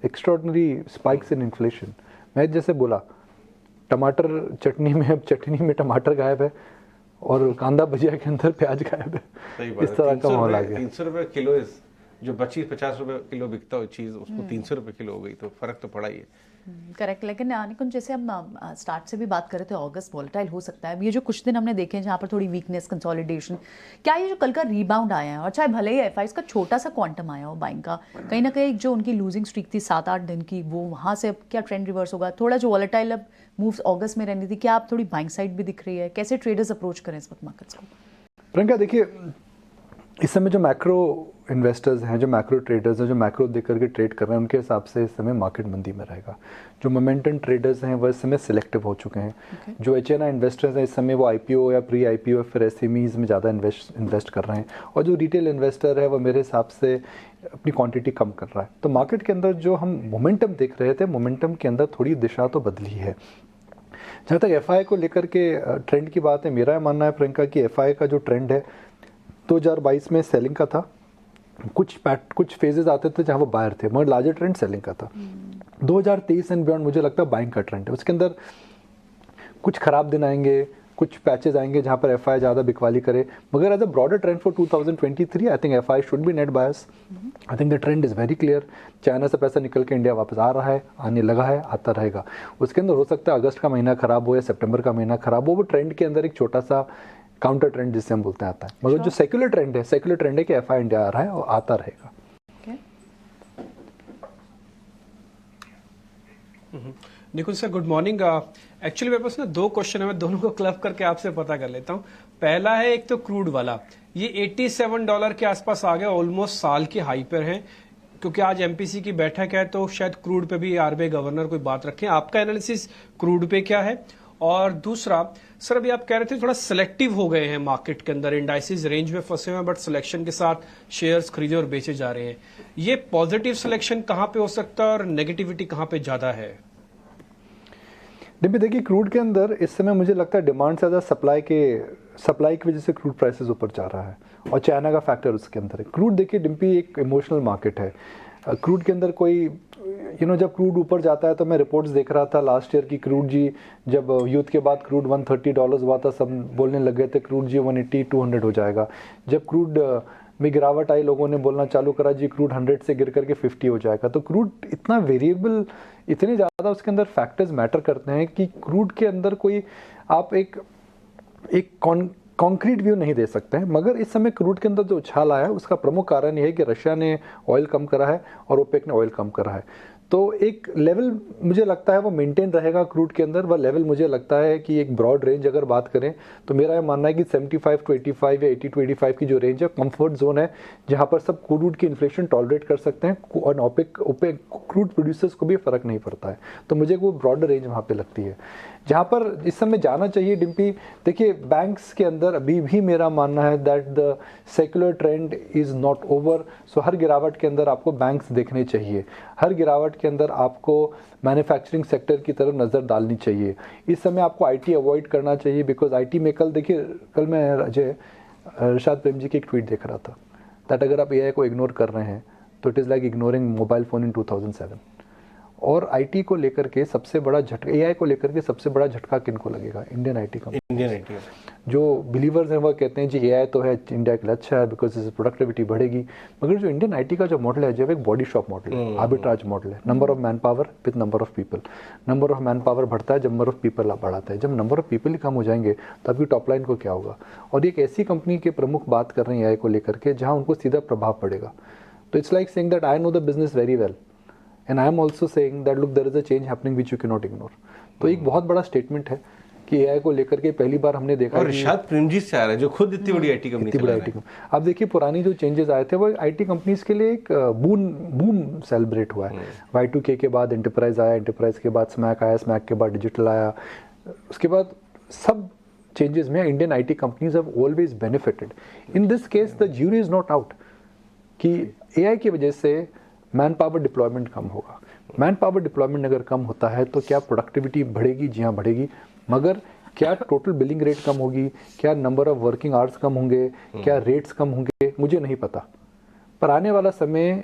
extraordinary spikes in inflation. मैं जैसे बोला, टमाटर चटनी में टमाटर गायब है और कांदा भजिया के अंदर प्याज गायब है. इस तरह का माहौल आ गया. 300 रुपये किलो जो 25-50 रुपये किलो बिकता हो चीज़ उसको 300 रुपये किलो हो गई, तो फर्क तो पड़ा ही है. करेक्ट. लेकिन निकुंज, जैसे हम स्टार्ट से भी बात कर रहे थे, अगस्त वॉलेटाइल हो सकता है. ये जो कुछ दिन हमने देखे हैं जहाँ पर थोड़ी वीकनेस, कंसोलिडेशन, क्या ये जो कल का रीबाउंड आया है और चाहे भले ही एफआईज का छोटा सा क्वांटम आया हो बाइंग का, कहीं ना कहीं जो उनकी लूजिंग स्ट्रीक थी 7-8 दिन की, वो वहाँ से अब क्या ट्रेंड रिवर्स होगा? थोड़ा जो वॉलेटाइल अब मूव्स अगस्त में रहनी थी, क्या आप थोड़ी बाइंग साइड भी दिख रही है? कैसे ट्रेडर्स अप्रोच करें इस वक्त मार्केट्स को? प्रियंका, देखिए इस समय जो मैक्रो इन्वेस्टर्स हैं, जो मैक्रो ट्रेडर्स हैं, जो मैक्रो देख करके ट्रेड कर रहे हैं, उनके हिसाब से इस समय मार्केट मंदी में रहेगा. जो मोमेंटम ट्रेडर्स हैं वह इस समय सिलेक्टिव हो चुके हैं. जो एचएनआई इन्वेस्टर्स हैं इस समय वो आईपीओ या प्री आईपीओ फिर एसएमईज में ज़्यादा इन्वेस्ट कर रहे हैं. और जो रिटेल इन्वेस्टर है वो मेरे हिसाब से अपनी क्वांटिटी कम कर रहा है. तो मार्केट के अंदर जो हम मोमेंटम देख रहे थे, मोमेंटम के अंदर थोड़ी दिशा तो बदली है. जहाँ तक एफआई को लेकर के ट्रेंड की बात है, मेरा मानना है प्रियंका कि एफआई का जो ट्रेंड है 2022 में सेलिंग का था. कुछ फेजेस आते थे जहाँ वो बायर थे, मगर लार्जर ट्रेंड सेलिंग का था. 2023 एंड बियॉन्ड मुझे लगता है बाइंग का ट्रेंड है. उसके अंदर कुछ खराब दिन आएंगे, कुछ पैचेस आएंगे जहाँ पर एफआई ज़्यादा बिकवाली करे, मगर as a broader trend for 2023 I think FI should be net buyers. I think the trend is very clear. China से पैसा निकल के इंडिया वापस आ रहा है, आने लगा है, आता रहेगा. उसके अंदर हो सकता है अगस्त का महीना खराब हो या सितंबर का महीना खराब हो, वो ट्रेंड के अंदर एक छोटा सा काउंटर ट्रेंड जिससे हम बोलते हैं आता है. मगर जो सेक्युलर ट्रेंड है कि एफआई इंडिया आ रहा है और आता रहेगा. निकुंज सर, गुड मॉर्निंग. एक्चुअली मेरे पास ना 2 क्वेश्चन है, मैं दोनों को क्लब करके आपसे पता कर लेता हूँ. पहला है एक तो क्रूड वाला, ये $87 के आसपास आ गया, ऑलमोस्ट साल की हाई पर है, क्योंकि आज एमपीसी की बैठक है तो शायद क्रूड पे भी आरबीआई गवर्नर कोई बात रखें. आपका एनालिसिस क्रूड पे क्या है? और दूसरा सर, अभी आप कह रहे थे थोड़ा सिलेक्टिव हो गए हैं मार्केट के अंदर, इंडाइसिस रेंज में फंसे हुए हैं बट सिलेक्शन के साथ शेयर्स खरीदे और बेचे जा रहे हैं. ये पॉजिटिव सिलेक्शन कहाँ पे हो सकता है और नेगेटिविटी कहाँ पे ज्यादा है? देखिए क्रूड के अंदर इस समय मुझे लगता है डिमांड से ज़्यादा सप्लाई की वजह से क्रूड प्राइसेस ऊपर जा रहा है और चाइना का फैक्टर उसके अंदर है. क्रूड देखिए डिम्पी एक इमोशनल मार्केट है. क्रूड के अंदर कोई जब क्रूड ऊपर जाता है तो मैं रिपोर्ट्स देख रहा था लास्ट ईयर की क्रूड जी, जब युद्ध के बाद क्रूड $130 हुआ था, सब बोलने लग गए थे क्रूड जी 180-200 हो जाएगा. जब क्रूड में गिरावट आई, लोगों ने बोलना चालू करा जी क्रूड 100 से गिर करके 50 हो जाएगा. तो क्रूड इतना वेरिएबल, इतने ज़्यादा उसके अंदर फैक्टर्स मैटर करते हैं कि क्रूड के अंदर कोई आप एक कॉन्क्रीट व्यू नहीं दे सकते हैं. मगर इस समय क्रूड के अंदर जो उछाल आया है उसका प्रमुख कारण यह है कि रशिया ने ऑयल कम करा है और ओपेक ने ऑयल कम करा है. तो एक लेवल मुझे लगता है वो मेंटेन रहेगा क्रूड के अंदर. वह लेवल मुझे लगता है कि एक ब्रॉड रेंज अगर बात करें तो मेरा ये मानना है कि 75 to 85 या 80 to 85 की जो रेंज है कंफर्ट जोन है, जहां पर सब क्रूड की इन्फ्लेशन टॉलरेट कर सकते हैं और ओपेक क्रूड प्रोड्यूसर्स को भी फर्क नहीं पड़ता है. तो मुझे वो ब्रॉडर रेंज वहाँ पे लगती है जहाँ पर इस समय जाना चाहिए. डिम्पी देखिए बैंक्स के अंदर अभी भी मेरा मानना है that the secular trend is not over. So हर गिरावट के अंदर आपको बैंक्स देखने चाहिए, हर गिरावट के अंदर आपको मैन्युफैक्चरिंग सेक्टर की तरफ नज़र डालनी चाहिए. इस समय आपको आईटी अवॉइड करना चाहिए बिकॉज आईटी में कल मैं अजय इरशाद प्रेम जी की एक ट्वीट देख रहा था दैट अगर आप एआई को इग्नोर कर रहे हैं तो it is like ignoring mobile phone इन 2007. और आईटी को लेकर के सबसे बड़ा झटका, एआई को लेकर के सबसे बड़ा झटका किनको लगेगा? Indian IT company. Indian IT जो बिलीवर्स हैं वह कहते हैं जी एआई तो है इंडिया के लिए अच्छा है बिकॉज इससे प्रोडक्टिविटी बढ़ेगी, मगर जो इंडियन आईटी का जो मॉडल है जो एक बॉडी शॉप मॉडल है, आर्बिट्राज मॉडल है, number of man power with number of people. Number of man power बढ़ता है जब नंबर ऑफ पीपल बढ़ाता है, जब नंबर ऑफ पीपल ही कम हो जाएंगे तो आपकी टॉप लाइन को क्या होगा? और एक ऐसी कंपनी के प्रमुख बात कर रहे हैं एआई को लेकर के जहाँ उनको सीधा प्रभाव पड़ेगा। तो it's like saying that I know the business very well and I am also saying that look there is a change happening which you can not ignore. तो एक बहुत बड़ा स्टेटमेंट है कि एआई को लेकर के पहली बार हमने देखा। और रिशाद प्रेमजीत से आ रहा है जो खुद इतनी बड़ी आईटी कंपनी चला रहा है। अब देखिए पुरानी जो चेंजेस आए थे वो आईटी कंपनीज के लिए एक बूम सेलिब्रेट हुआ है। Y2K के बाद एंटरप्राइज आया, एंटरप्राइज के बाद स्मैक आया, स्मैक के बाद डिजिटल आया, उसके बाद सब चेंजेस में Indian IT companies have always benefited. In this case the jury is not out कि एआई की वजह से मैन पावर डिप्लॉयमेंट कम होगा। मैन पावर डिप्लॉयमेंट अगर कम होता है तो क्या प्रोडक्टिविटी बढ़ेगी? जी हाँ बढ़ेगी, मगर क्या टोटल बिलिंग रेट कम होगी? क्या नंबर ऑफ वर्किंग आवर्स कम होंगे? क्या रेट्स कम होंगे? मुझे नहीं पता, पर आने वाला समय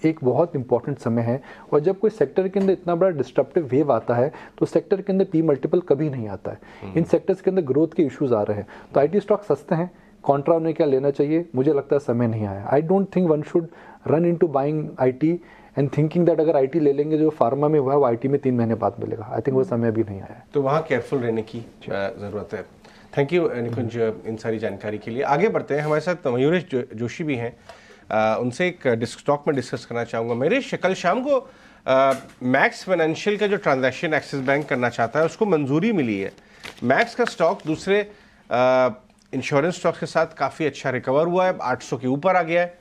एक बहुत इंपॉर्टेंट समय है। और जब कोई सेक्टर के अंदर इतना बड़ा डिस्ट्रप्टिव वेव आता है तो सेक्टर के अंदर पी मल्टीपल कभी नहीं आता है। इन सेक्टर्स के अंदर ग्रोथ के इश्यूज आ रहे हैं, तो आईटी स्टॉक सस्ते हैं, कॉन्ट्रा उन्हें क्या लेना चाहिए? मुझे लगता है समय नहीं आया। I don't think one should run into buying IT and thinking that अगर आईटी ले लेंगे जो फार्मा में हुआ है वो आईटी में 3 महीने बाद मिलेगा। आई थिंक वो समय अभी नहीं आया है, तो वहाँ केयरफुल रहने की ज़रूरत है। थैंक यू निकुंज इन सारी जानकारी के लिए। आगे बढ़ते हैं, हमारे साथ मयूरेश जोशी भी हैं, उनसे एक स्टॉक में डिस्कस करना चाहूँगा। मयूरेश, कल शाम को मैक्स फाइनेंशियल का जो ट्रांजैक्शन एक्सिस बैंक करना चाहता है उसको मंजूरी मिली है। मैक्स का स्टॉक दूसरे इंश्योरेंस स्टॉक्स के साथ काफ़ी अच्छा रिकवर हुआ है, 800 के ऊपर आ गया है।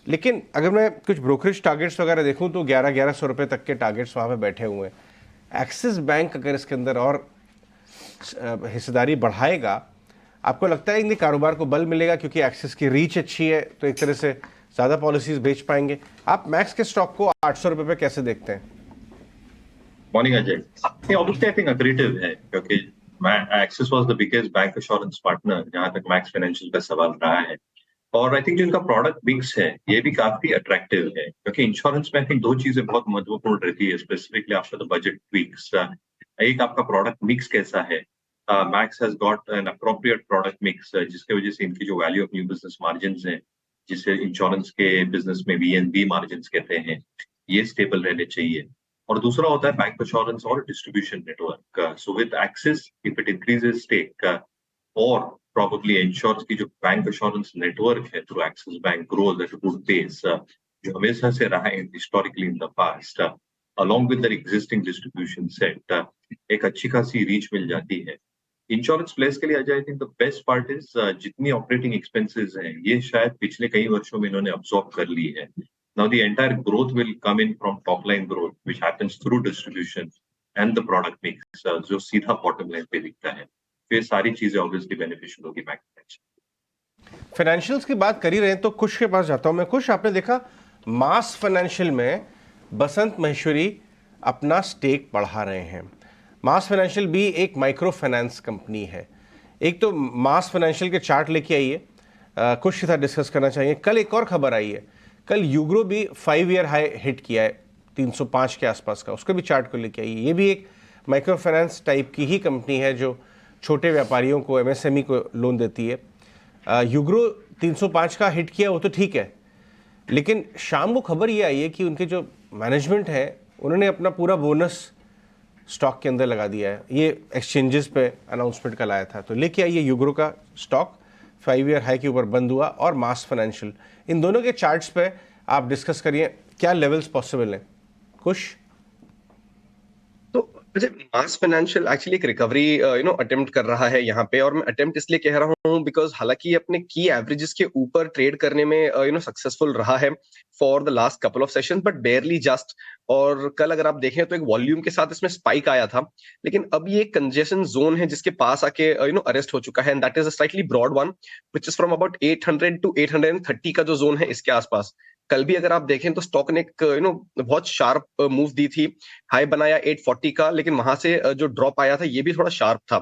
लेकिन अगर मैं कुछ ब्रोकरेज टारगेट्स वगैरह देखूं तो 1100 रुपये तक के टारगेट्स वहाँ पे बैठे हुए हैं। एक्सिस बैंक अगर इसके अंदर और हिस्सेदारी बढ़ाएगा, आपको लगता है कि कारोबार को बल मिलेगा क्योंकि एक्सिस की रीच अच्छी है तो एक तरह से ज़्यादा पॉलिसीज बेच पाएंगे? आप मैक्स के स्टॉक को 800 रुपये पे कैसे देखते हैं? Morning Ajay, obviously I think aggressive है क्योंकि axis was the biggest bank assurance partner जहां तक मैक्स फाइनेंशियल का सवाल रहा है। और आई थिंक जो इनका प्रोडक्ट मिक्स है ये भी काफी अट्रैक्टिव है क्योंकि इंश्योरेंस में आई थिंक 2 चीजें बहुत महत्वपूर्ण रहती है specifically after the budget tweaks. एक आपका प्रोडक्ट मिक्स कैसा है। Max has got an appropriate product mix जिसकी वजह से इनकी जो value of new business margin है, जिसे इंश्योरेंस के बिजनेस में VNB मार्जिन कहते हैं, ये स्टेबल रहने चाहिए। और दूसरा होता है बैंक एश्योरेंस और distribution network. So with Axis if it increases stake और probably ensures कि जो बैंक एश्योरेंस नेटवर्क है through Axis bank grows at a good pace जो हमेशा से रहा है historically in the past, along with their existing distribution set, एक अच्छी खासी रीच मिल जाती है। इंश्योरेंस प्लेस के लिए आई think the best part is जितनी ऑपरेटिंग एक्सपेंसेस हैं ये शायद पिछले कई वर्षों में इन्होंने अब्सॉर्ब कर ली है। Now the entire growth will come in from top line growth which happens through distribution and the product mix जो सीधा बॉटम लाइन पे दिखता है। ये सारी चीजें ऑब्वियसली बेनिफिशियल होगी बैंक फाइनेंशियल्स की बात कर ही रहे हैं तो कुश के पास जाता हूं मैं। कुश, आपने देखा मास फाइनेंशियल में बसंत महेश्वरी अपना स्टेक बढ़ा रहे हैं। मास फाइनेंशियल भी एक माइक्रो फाइनेंस कंपनी है। एक तो मास फाइनेंशियल के चार्ट लेके आइए, कुछ के साथ डिस्कस करना चाहिए। कल एक और खबर आई है, कल यूग्रो भी 5 ईयर हाई हिट किया है 305 के आसपास का, उसके भी चार्ट को लेके आइए। ये भी एक माइक्रो फाइनेंस टाइप की ही कंपनी है जो छोटे व्यापारियों को, MSME को लोन देती है। यूग्रो 305 का हिट किया वो तो ठीक है, लेकिन शाम को खबर ये आई है कि उनके जो मैनेजमेंट है उन्होंने अपना पूरा बोनस स्टॉक के अंदर लगा दिया है। ये एक्सचेंजेस पे अनाउंसमेंट कल आया था। तो लेके आइए यूग्रो का स्टॉक 5 ईयर हाई के ऊपर बंद हुआ, और मास फाइनेंशियल, इन दोनों के चार्ट्स पे आप डिस्कस करिए क्या लेवल्स पॉसिबल हैं। कुछ मास फाइनेंशियल एक्चुअली एक रिकवरी अटेम्प्ट कर रहा है यहाँ पे, और मैं अटेम्प्ट इसलिए कह रहा हूँ बिकॉज हालांकि अपने की एवरेजेस के ऊपर ट्रेड करने में सक्सेसफुल रहा है for the last couple of sessions, but बेयरली just. और कल अगर आप देखें तो एक वॉल्यूम के साथ इसमें स्पाइक आया था, लेकिन अब ये कंजेशन जोन है जिसके पास आके अरेस्ट हो चुका है, and that is a slightly broad one which is from about 800 to 830 का जो जोन है इसके आसपास। कल भी अगर आप देखें तो स्टॉक ने एक बहुत शार्प मूव दी थी, हाई बनाया 840 का, लेकिन वहां से जो ड्रॉप आया था ये भी थोड़ा शार्प था।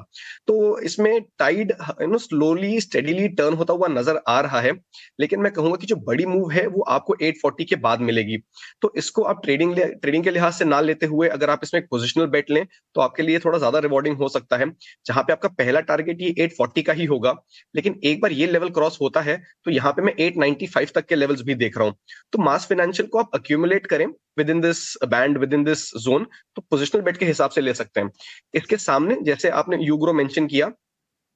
तो इसमें टाइड स्लोली स्टेडीली टर्न होता हुआ नजर आ रहा है, लेकिन मैं कहूंगा कि जो बड़ी मूव है वो आपको 840 के बाद मिलेगी। तो इसको आप ट्रेडिंग के लिहाज से ना लेते हुए अगर आप इसमें एक पोजिशनल बेट लें तो आपके लिए थोड़ा ज्यादा रिवॉर्डिंग हो सकता है, जहां पे आपका पहला टारगेट ये 840 का ही होगा। लेकिन एक बार ये लेवल क्रॉस होता है तो यहाँ पे मैं 895 तक के लेवल्स भी देख रहा हूं। तो मास फाइनेंशियल को आप अक्यूमुलेट करें with in this band, with in this zone, तो पोजिशनल बेट के हिसाब से ले सकते हैं। इसके सामने जैसे आपने यूग्रो मेंशन किया,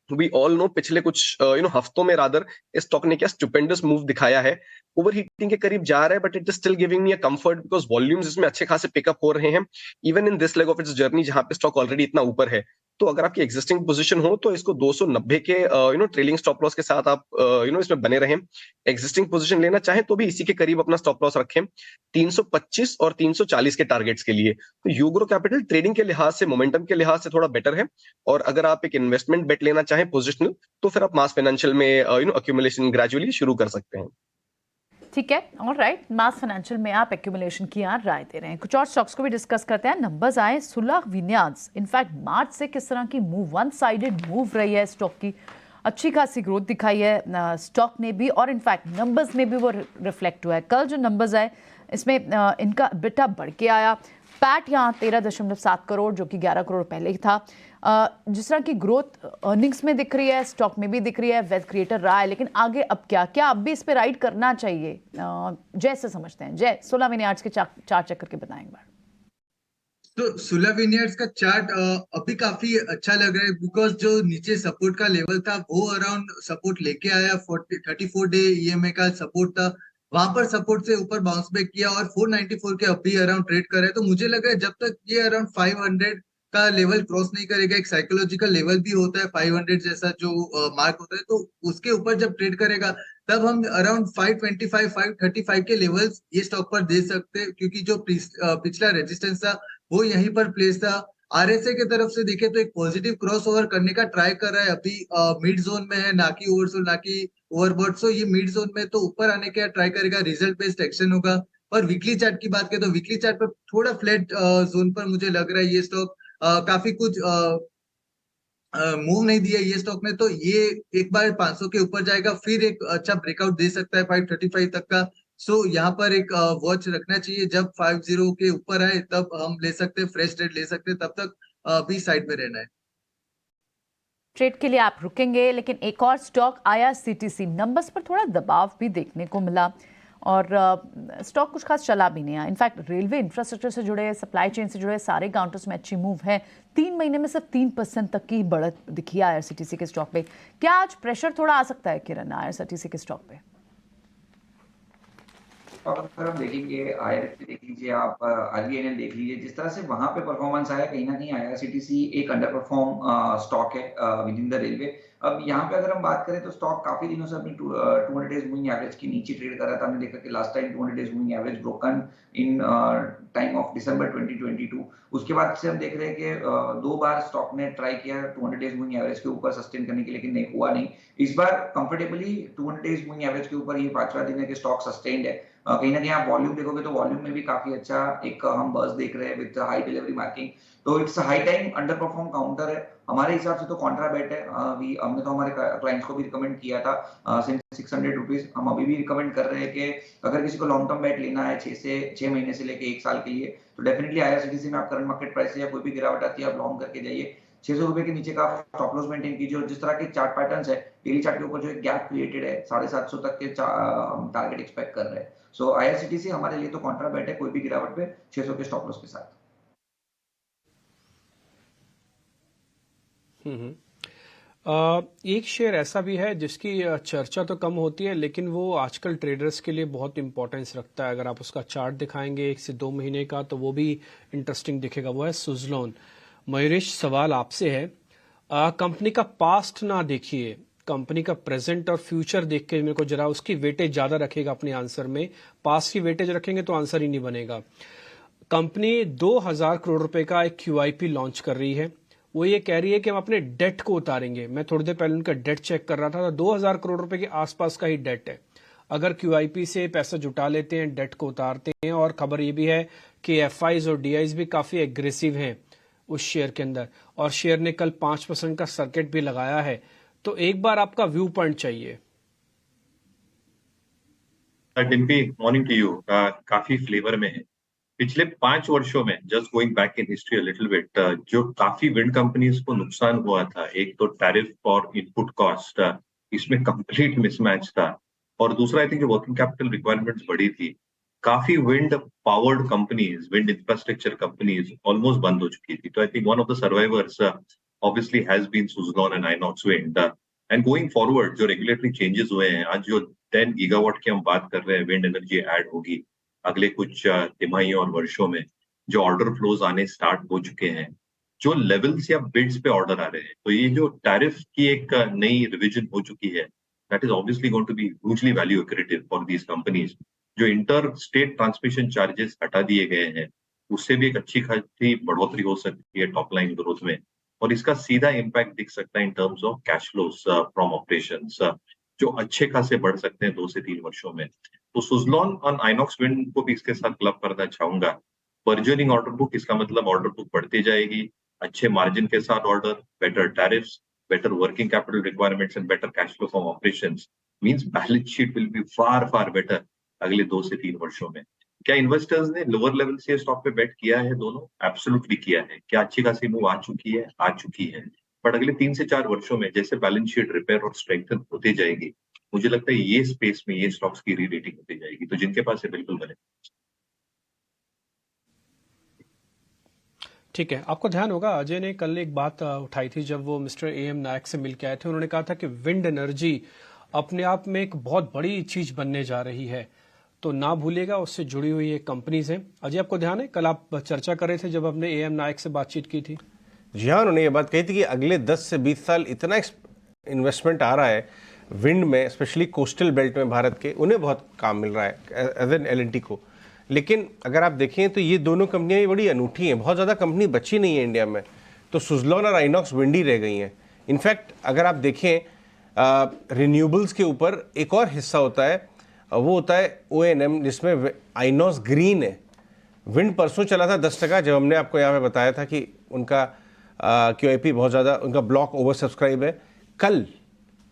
वी ऑल नो पिछले कुछ हफ्तों में रादर इस स्टॉक ने क्या स्टुपेंडस मूव दिखाया है, ओवरहीटिंग के करीब जा रहा है, but it is still giving me a comfort because volumes इसमें अच्छे खासे पिकअप हो रहे हैं even in this leg of its journey, जहां पे स्टॉक ऑलरेडी इतना ऊपर है। तो अगर आपकी एग्जिस्टिंग पोजीशन हो तो इसको 290 के ट्रेलिंग स्टॉप लॉस के साथ आप इसमें बने रहें। एग्जिस्टिंग पोजीशन लेना चाहें तो भी इसी के करीब अपना स्टॉप लॉस रखें 325 और 340 के टारगेट्स के लिए। तो यूग्रो कैपिटल ट्रेडिंग के लिहाज से, मोमेंटम के लिहाज से थोड़ा बेटर है, और अगर आप एक इन्वेस्टमेंट बेट लेना चाहें पोजिशनल तो फिर आप मास फाइनेंशियल में अक्यूमुलेशन ग्रेजुअली शुरू कर सकते हैं। ठीक है, ऑलराइट, मास फाइनेंशियल में आप एक्यूमुलेशन की यहाँ राय दे रहे हैं। कुछ और स्टॉक्स को भी डिस्कस करते हैं। नंबर्स आए सुलह विन्यास, इनफैक्ट मार्च से किस तरह की मूव, वन साइडेड मूव रही है स्टॉक की, अच्छी खासी ग्रोथ दिखाई है स्टॉक ने भी, और इनफैक्ट नंबर्स में भी वो रिफ्लेक्ट हुआ है। कल जो नंबर्स आए इसमें इनका बिटा बढ़ के आया, पैट यहाँ 13.7 करोड़ जो कि 11 करोड़ पहले ही था। जिस तरह की ग्रोथ अर्निंग्स में दिख रही है, स्टॉक में भी दिख रही है, वेल्थ क्रिएटर रहा है, लेकिन आगे अब क्या अब भी इस पे राइड करना चाहिए? जय से समझते हैं। जय, सुलह विनियार्ड्स के चार्ट चेक करके बताएं एक बार। तो सुलह विनियार्ड्स का चार्ट अभी काफी अच्छा लग रहा है बिकॉज जो नीचे सपोर्ट का लेवल था वो अराउंड सपोर्ट लेके आया, 34 डे ईएमए का सपोर्ट था, वहां पर सपोर्ट से ऊपर बाउंस बैक किया और 494 के अभी अराउंड ट्रेड कर रहा है। तो मुझे लग रहा है जब तक ये अराउंड 500 का लेवल क्रॉस नहीं करेगा, एक साइकोलॉजिकल लेवल भी होता है 500 जैसा जो मार्क होता है, तो उसके ऊपर जब ट्रेड करेगा तब हम अराउंड 525 535 के लेवल्स ये स्टॉक पर दे सकते हैं, क्योंकि जो पिछला रेजिस्टेंस था वो यहीं पर प्लेस था। आरएसए के तरफ से देखे तो एक पॉजिटिव क्रॉस ओवर करने का ट्राई कर रहा है, अभी मिड जोन में है, ना कि ओवरसोल्ड ना कि ओवरबॉट। सो ये मिड जोन में तो ऊपर आने का ट्राई करेगा, रिजल्ट बेस्ड एक्शन होगा। और वीकली चार्ट की बात करें तो वीकली चार्ट पर थोड़ा फ्लैट जोन पर मुझे लग रहा है ये स्टॉक काफी कुछ मूव नहीं दिया ये स्टॉक ने, तो ये एक बार 500 के ऊपर जाएगा, फिर एक अच्छा ब्रेकआउट दे सकता है 535 तक का। सो यहाँ पर एक वॉच रखना चाहिए, जब 50 के ऊपर आए तब हम ले सकते हैं, फ्रेश ट्रेड ले सकते हैं, तब तक भी साइड में रहना है। ट्रेड के लिए आप रुकेंगे, लेकिन एक और स्टॉक आया सीटीसी, नंबर्स पर थोड़ा दबाव भी देखने को मिला और स्टॉक कुछ खास चला भी नहीं है। इनफैक्ट रेलवे इंफ्रास्ट्रक्चर से जुड़े, सप्लाई चेन से जुड़े सारे काउंटर्स में अच्छी मूव है। 3 महीने में सिर्फ 3% तक की बढ़त दिखी आईआरसीटीसी के स्टॉक पे। क्या आज प्रेशर थोड़ा आ सकता है किरण आईआरसीटीसी के स्टॉक पे? अगर हम देखेंगे आईआरएफ देख लीजिए, आप आरबीएनएल देख लीजिए, जिस तरह से वहां पे परफॉर्मेंस आया, कहीं ना कहीं आईआरसीटीसी एक अंडर परफॉर्म स्टॉक है विद इन द रेलवे। अब यहाँ पे अगर हम बात करें तो स्टॉक काफी दिनों से अपनी 200 डेज मूविंग एवरेज के नीचे ट्रेड कर रहा था। हमने देखा कि last time 200 days moving average broken in time of December 2022। उसके बाद से हम देख रहे हैं कि 2 बार स्टॉक ने ट्राई किया 200 डेज मूविंग एवरेज के ऊपर सस्टेन करने के, लेकिन नहीं हुआ नहीं। इस बार कंफर्टेबली 200 डेज मूविंग एवरेज के ऊपर ये 5वां दिन है कि स्टॉक सस्टेन्ड है। कहीं ना कहीं आप वॉल्यूम देखोगे तो वॉल्यूम में भी काफी अच्छा एक हम बर्स देख रहे हैं विद हाई डिलीवरी मार्किंग। तो it's high time under perform counter है हमारे हिसाब से, तो कॉन्ट्रा बेट है। हमने तो हमारे क्लाइंट्स को भी रिकमेंड किया था सिंस 600 रुपीज। हम अभी भी रिकमेंड कर रहे हैं कि अगर किसी को लॉन्ग टर्म बेट लेना है 6 महीने से लेके 1 साल के लिए, तो डेफिनेटली आईआरसीटीसी में आप करंट मार्केट प्राइस से या कोई भी गिरावट आती है आप लॉन्ग करके जाइए। 600 रुपए के नीचे का स्टॉप लॉस मेंटेन कीजिए। और जिस तरह के चार्ट पैटर्न्स है, डेली चार्ट के ऊपर जो एक गैप क्रिएटेड है 750 तक के टारगेट एक्सपेक्ट कर रहे हैं। सो आईआरसीटीसी हमारे लिए तो कॉन्ट्रा बेट है कोई भी गिरावट पे 600 के स्टॉप लॉस के साथ। एक शेयर ऐसा भी है जिसकी चर्चा तो कम होती है, लेकिन वो आजकल ट्रेडर्स के लिए बहुत इंपॉर्टेंस रखता है। अगर आप उसका चार्ट दिखाएंगे 1 से 2 महीने का तो वो भी इंटरेस्टिंग दिखेगा। वो है सुजलॉन। मयूरेश, सवाल आपसे है, कंपनी का पास्ट ना देखिए, कंपनी का प्रेजेंट और फ्यूचर देख के मेरे को जरा उसकी वेटेज ज्यादा रखेगा अपने आंसर में। पास्ट की वेटेज रखेंगे तो आंसर ही नहीं बनेगा। कंपनी 2000 करोड़ रुपए का एक QIP लॉन्च कर रही है। वो ये कह रही है कि हम अपने डेट को उतारेंगे। मैं थोड़ी देर पहले उनका डेट चेक कर रहा था, 2000 करोड़ रुपए के आसपास का ही डेट है। अगर QIP से पैसा जुटा लेते हैं, डेट को उतारते हैं, और खबर ये भी है कि FIs और DIs भी काफी एग्रेसिव हैं उस शेयर के अंदर, और शेयर ने कल 5% का सर्किट भी लगाया है, तो एक बार आपका व्यू पॉइंट चाहिए। Dimpy, morning to you. काफी फ्लेवर में है। पिछले 5 वर्षों में, just going back in history little bit, जो काफी विंड कंपनीज को नुकसान हुआ था, एक तो टैरिफ और इनपुट कॉस्ट, इसमें कंप्लीट मिसमैच था, और दूसरा आई थिंक जो वर्किंग कैपिटल रिक्वायरमेंट्स बढ़ी थी, काफी wind powered companies, wind infrastructure companies almost बंद हो चुकी थी। तो I think one of the survivors obviously has been Suzlon and Inox wind. And going forward जो रेगुलेटरी चेंजेस हुए हैं, आज जो 10 गीगावाट की हम बात कर रहे हैं विंड एनर्जी ऐड होगी अगले कुछ तिमाहियों और वर्षों में, जो ऑर्डर फ्लोज आने स्टार्ट हो चुके हैं, जो लेवल्स या बिड्स पे ऑर्डर आ रहे हैं, तो ये जो टैरिफ की एक नई रिवीजन हो चुकी है, that is obviously going to be hugely value accretive for these companies. जो इंटर स्टेट ट्रांसमिशन चार्जेस हटा दिए गए हैं, उससे भी एक अच्छी खासी बढ़ोतरी हो सकती है टॉप लाइन ग्रोथ में, और इसका सीधा इम्पैक्ट दिख सकता है इन terms of cash flows from operations, जो अच्छे खासे बढ़ सकते हैं 2 से 3 वर्षों में। तो सुज़लोन और आइनॉक्स विंड को भी इसके साथ क्लब करना चाहूंगा। बर्जनिंग ऑर्डर बुक, इसका मतलब ऑर्डर बुक बढ़ती जाएगी, अच्छे मार्जिन के साथ order, better tariffs, better working capital requirements and better cash flow from operations means balance sheet will be far better अगले 2 से 3 वर्षों में। क्या इन्वेस्टर्स ने लोअर लेवल से स्टॉक पे बेट किया है? दोनों एब्सोल्युटली किया है। क्या अच्छी खासी मूव आ चुकी है? आ चुकी है। बट अगले 3 से 4 वर्षों में जैसे बैलेंस शीट रिपेयर और स्ट्रेंथन होती जाएगी, मुझे लगता है ये स्पेस में ये स्टॉक्स की री रेटिंग होती जाएगी। तो जिनके पास है बिल्कुल बने। ठीक है, आपको ध्यान होगा अजय ने कल एक बात उठाई थी जब वो मिस्टर AM नायक से मिल के आए थे। उन्होंने कहा था कि विंड एनर्जी अपने आप में एक बहुत बड़ी चीज बनने जा रही है, तो ना भूलिएगा उससे जुड़ी हुई एक कंपनीज हैं। अजय, आपको ध्यान है कल आप चर्चा कर रहे थे जब हमने AM नायक से बातचीत की थी? जी हाँ, उन्होंने ये बात कही थी कि अगले 10 से 20 साल इतना इन्वेस्टमेंट आ रहा है विंड में, स्पेशली कोस्टल बेल्ट में भारत के, उन्हें बहुत काम मिल रहा है एज एन L&T को। लेकिन अगर आप देखें तो ये दोनों कंपनियां बड़ी अनूठी हैं, बहुत ज़्यादा कंपनी बची नहीं है इंडिया में, तो सुज़लोन और आइनॉक्स विंड ही रह गई हैं। इनफैक्ट अगर आप देखें रिन्यूएबल्स के ऊपर एक और हिस्सा होता है, वो होता है O&M, जिसमें आइनॉक्स ग्रीन है। विंड परसों चला था 10%, जब हमने आपको यहाँ पे बताया था कि उनका QIP बहुत ज़्यादा, उनका ब्लॉक ओवर सब्सक्राइब है। कल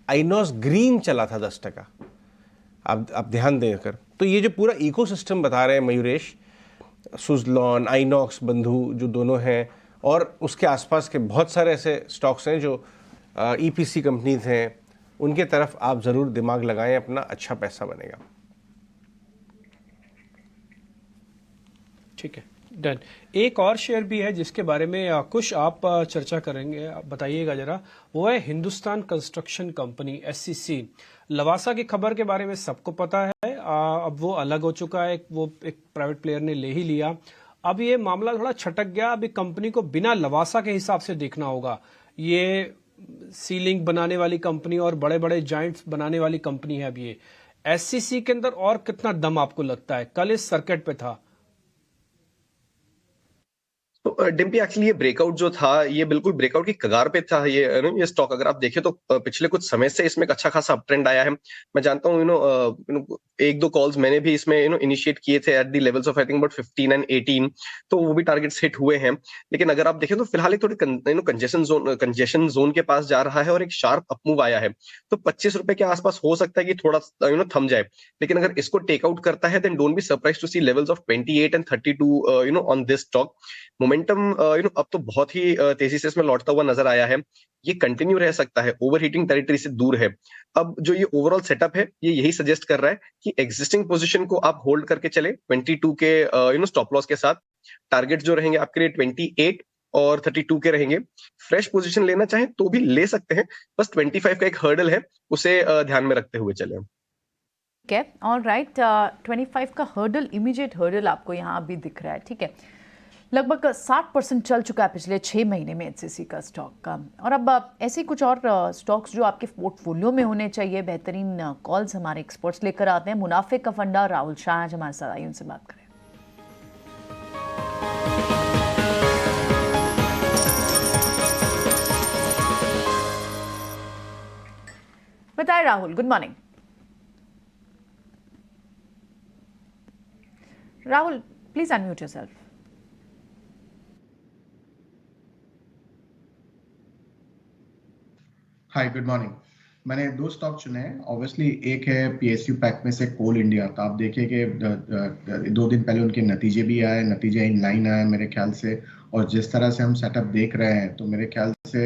आइनॉक्स ग्रीन चला था 10%। आप ध्यान देकर, तो ये जो पूरा इकोसिस्टम बता रहे हैं मयूरेश, सुज़लोन, आइनॉक्स, बंधु जो दोनों हैं, और उसके आसपास के बहुत सारे ऐसे स्टॉक्स हैं जो EPC कंपनीज हैं, उनके तरफ आप ज़रूर दिमाग लगाएं, अपना अच्छा पैसा बनेगा। ठीक है, डन। एक और शेयर भी है जिसके बारे में कुछ आप चर्चा करेंगे, बताइएगा जरा, वो है Hindustan construction company SCC। Lavasa की खबर के बारे में सबको पता है, अब वो अलग हो चुका है, वो एक प्राइवेट प्लेयर ने ले ही लिया। अब ये मामला थोड़ा छटक गया, अभी कंपनी को बिना लवासा के हिसाब से देखना होगा। ये सीलिंग बनाने वाली कंपनी और बड़े बड़े जाइंट्स बनाने वाली कंपनी है। अब ये SCC के अंदर और कितना दम आपको लगता है? कल इस सर्किट पे था। डिम्पी, एक्चुअली ये ब्रेकआउट जो था, ये बिल्कुल ब्रेकआउट की कगार पे था ये स्टॉक। अगर आप देखें तो पिछले कुछ समय से इसमें एक अच्छा खासा अप ट्रेंड आया है। मैं जानता हूँ 1-2 कॉल्स मैंने भी इसमें इनिशिएट किए थे at the levels of I think about 15 and 18, तो वो भी टारगेट्स हिट हुए हैं। लेकिन अगर आप देखें तो फिलहाल एक थोड़ी कंजेशन जोन के पास जा रहा है और एक शार्प अप मूव आया है, तो 25 रुपए के आसपास हो सकता है कि थोड़ा थम जाए। लेकिन अगर इसको टेकआउट करता है, then don't be surprise to see levels of 28 and 32 on this stock. Momentum अब तो बहुत ही तेजी से इसमें लौटता हुआ नजर आया है। ये कंटिन्यू रह सकता है, ओवरहीटिंग टेरिटरी से दूर है। अब जो ये ओवरऑल सेटअप है, ये यही सजेस्ट कर रहा है कि एग्जिस्टिंग पोजीशन को आप होल्ड करके चले 22 के स्टॉप लॉस के साथ। टारगेट जो रहेंगे आपके लिए 28 और 32 के रहेंगे। फ्रेश पोजीशन लेना चाहें तो भी ले सकते हैं, बस 25 का एक हर्डल है, उसे ध्यान में रखते हुए चले। ठीक है, ऑलराइट। 25 का हर्डल, इमीडिएट हर्डल आपको यहाँ भी दिख रहा है। ठीक है, लगभग 60% चल चुका है पिछले 6 महीने में HCC का स्टॉक का। और अब ऐसे कुछ और स्टॉक्स जो आपके पोर्टफोलियो में होने चाहिए, बेहतरीन कॉल्स हमारे एक्सपर्ट्स लेकर आते हैं। मुनाफे का फंडा राहुल शाह आज हमारे साथ, आइए उनसे बात करें। बताएं Rahul, good morning. Rahul, please unmute yourself. Hi, good morning. मैंने 2 स्टॉक चुने हैं। ऑब्वियसली एक है पीएसयू पैक में से कोल इंडिया। तो आप देखिए कि 2 दिन पहले उनके नतीजे भी आए, नतीजे इन लाइन आए मेरे ख्याल से, और जिस तरह से हम सेटअप देख रहे हैं तो मेरे ख्याल से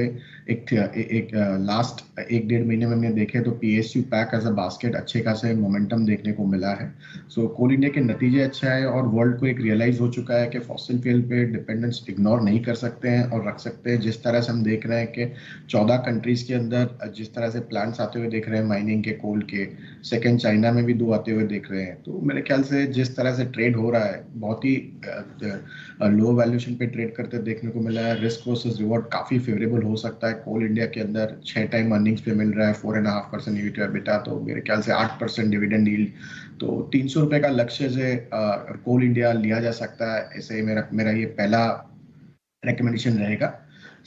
लास्ट 1-1.5 महीने में हमने देखे तो PSU pack as a basket अच्छे खासे मोमेंटम देखने को मिला है। सो कोल इंडिया के नतीजे अच्छे आए और वर्ल्ड को एक रियलाइज हो चुका है कि फॉसिल फ्यूल पे डिपेंडेंस इग्नोर नहीं कर सकते हैं और रख सकते हैं। जिस तरह से हम देख रहे हैं कि 14 कंट्रीज के अंदर जिस तरह से प्लांट्स आते हुए देख रहे हैं माइनिंग के, कोल के, सेकेंड चाइना में भी 2 आते हुए देख रहे हैं। तो मेरे ख्याल से जिस तरह से ट्रेड हो रहा है बहुत ही लो वैल्यूएशन पे ट्रेड करते देखने को मिला है। रिस्क वर्सेस रिवॉर्ड काफी फेवरेबल हो सकता है। कोल इंडिया के अंदर 6 टाइम अर्निंग्स पे मिल रहा है, 4.5% EV to EBITDA, तो मेरे ख्याल से 8% डिविडेंड यील्ड, तो 300 रुपए का लक्ष्य से कोल इंडिया लिया जा सकता है। ऐसे मेरा ये पहला रिकमेंडेशन रहेगा।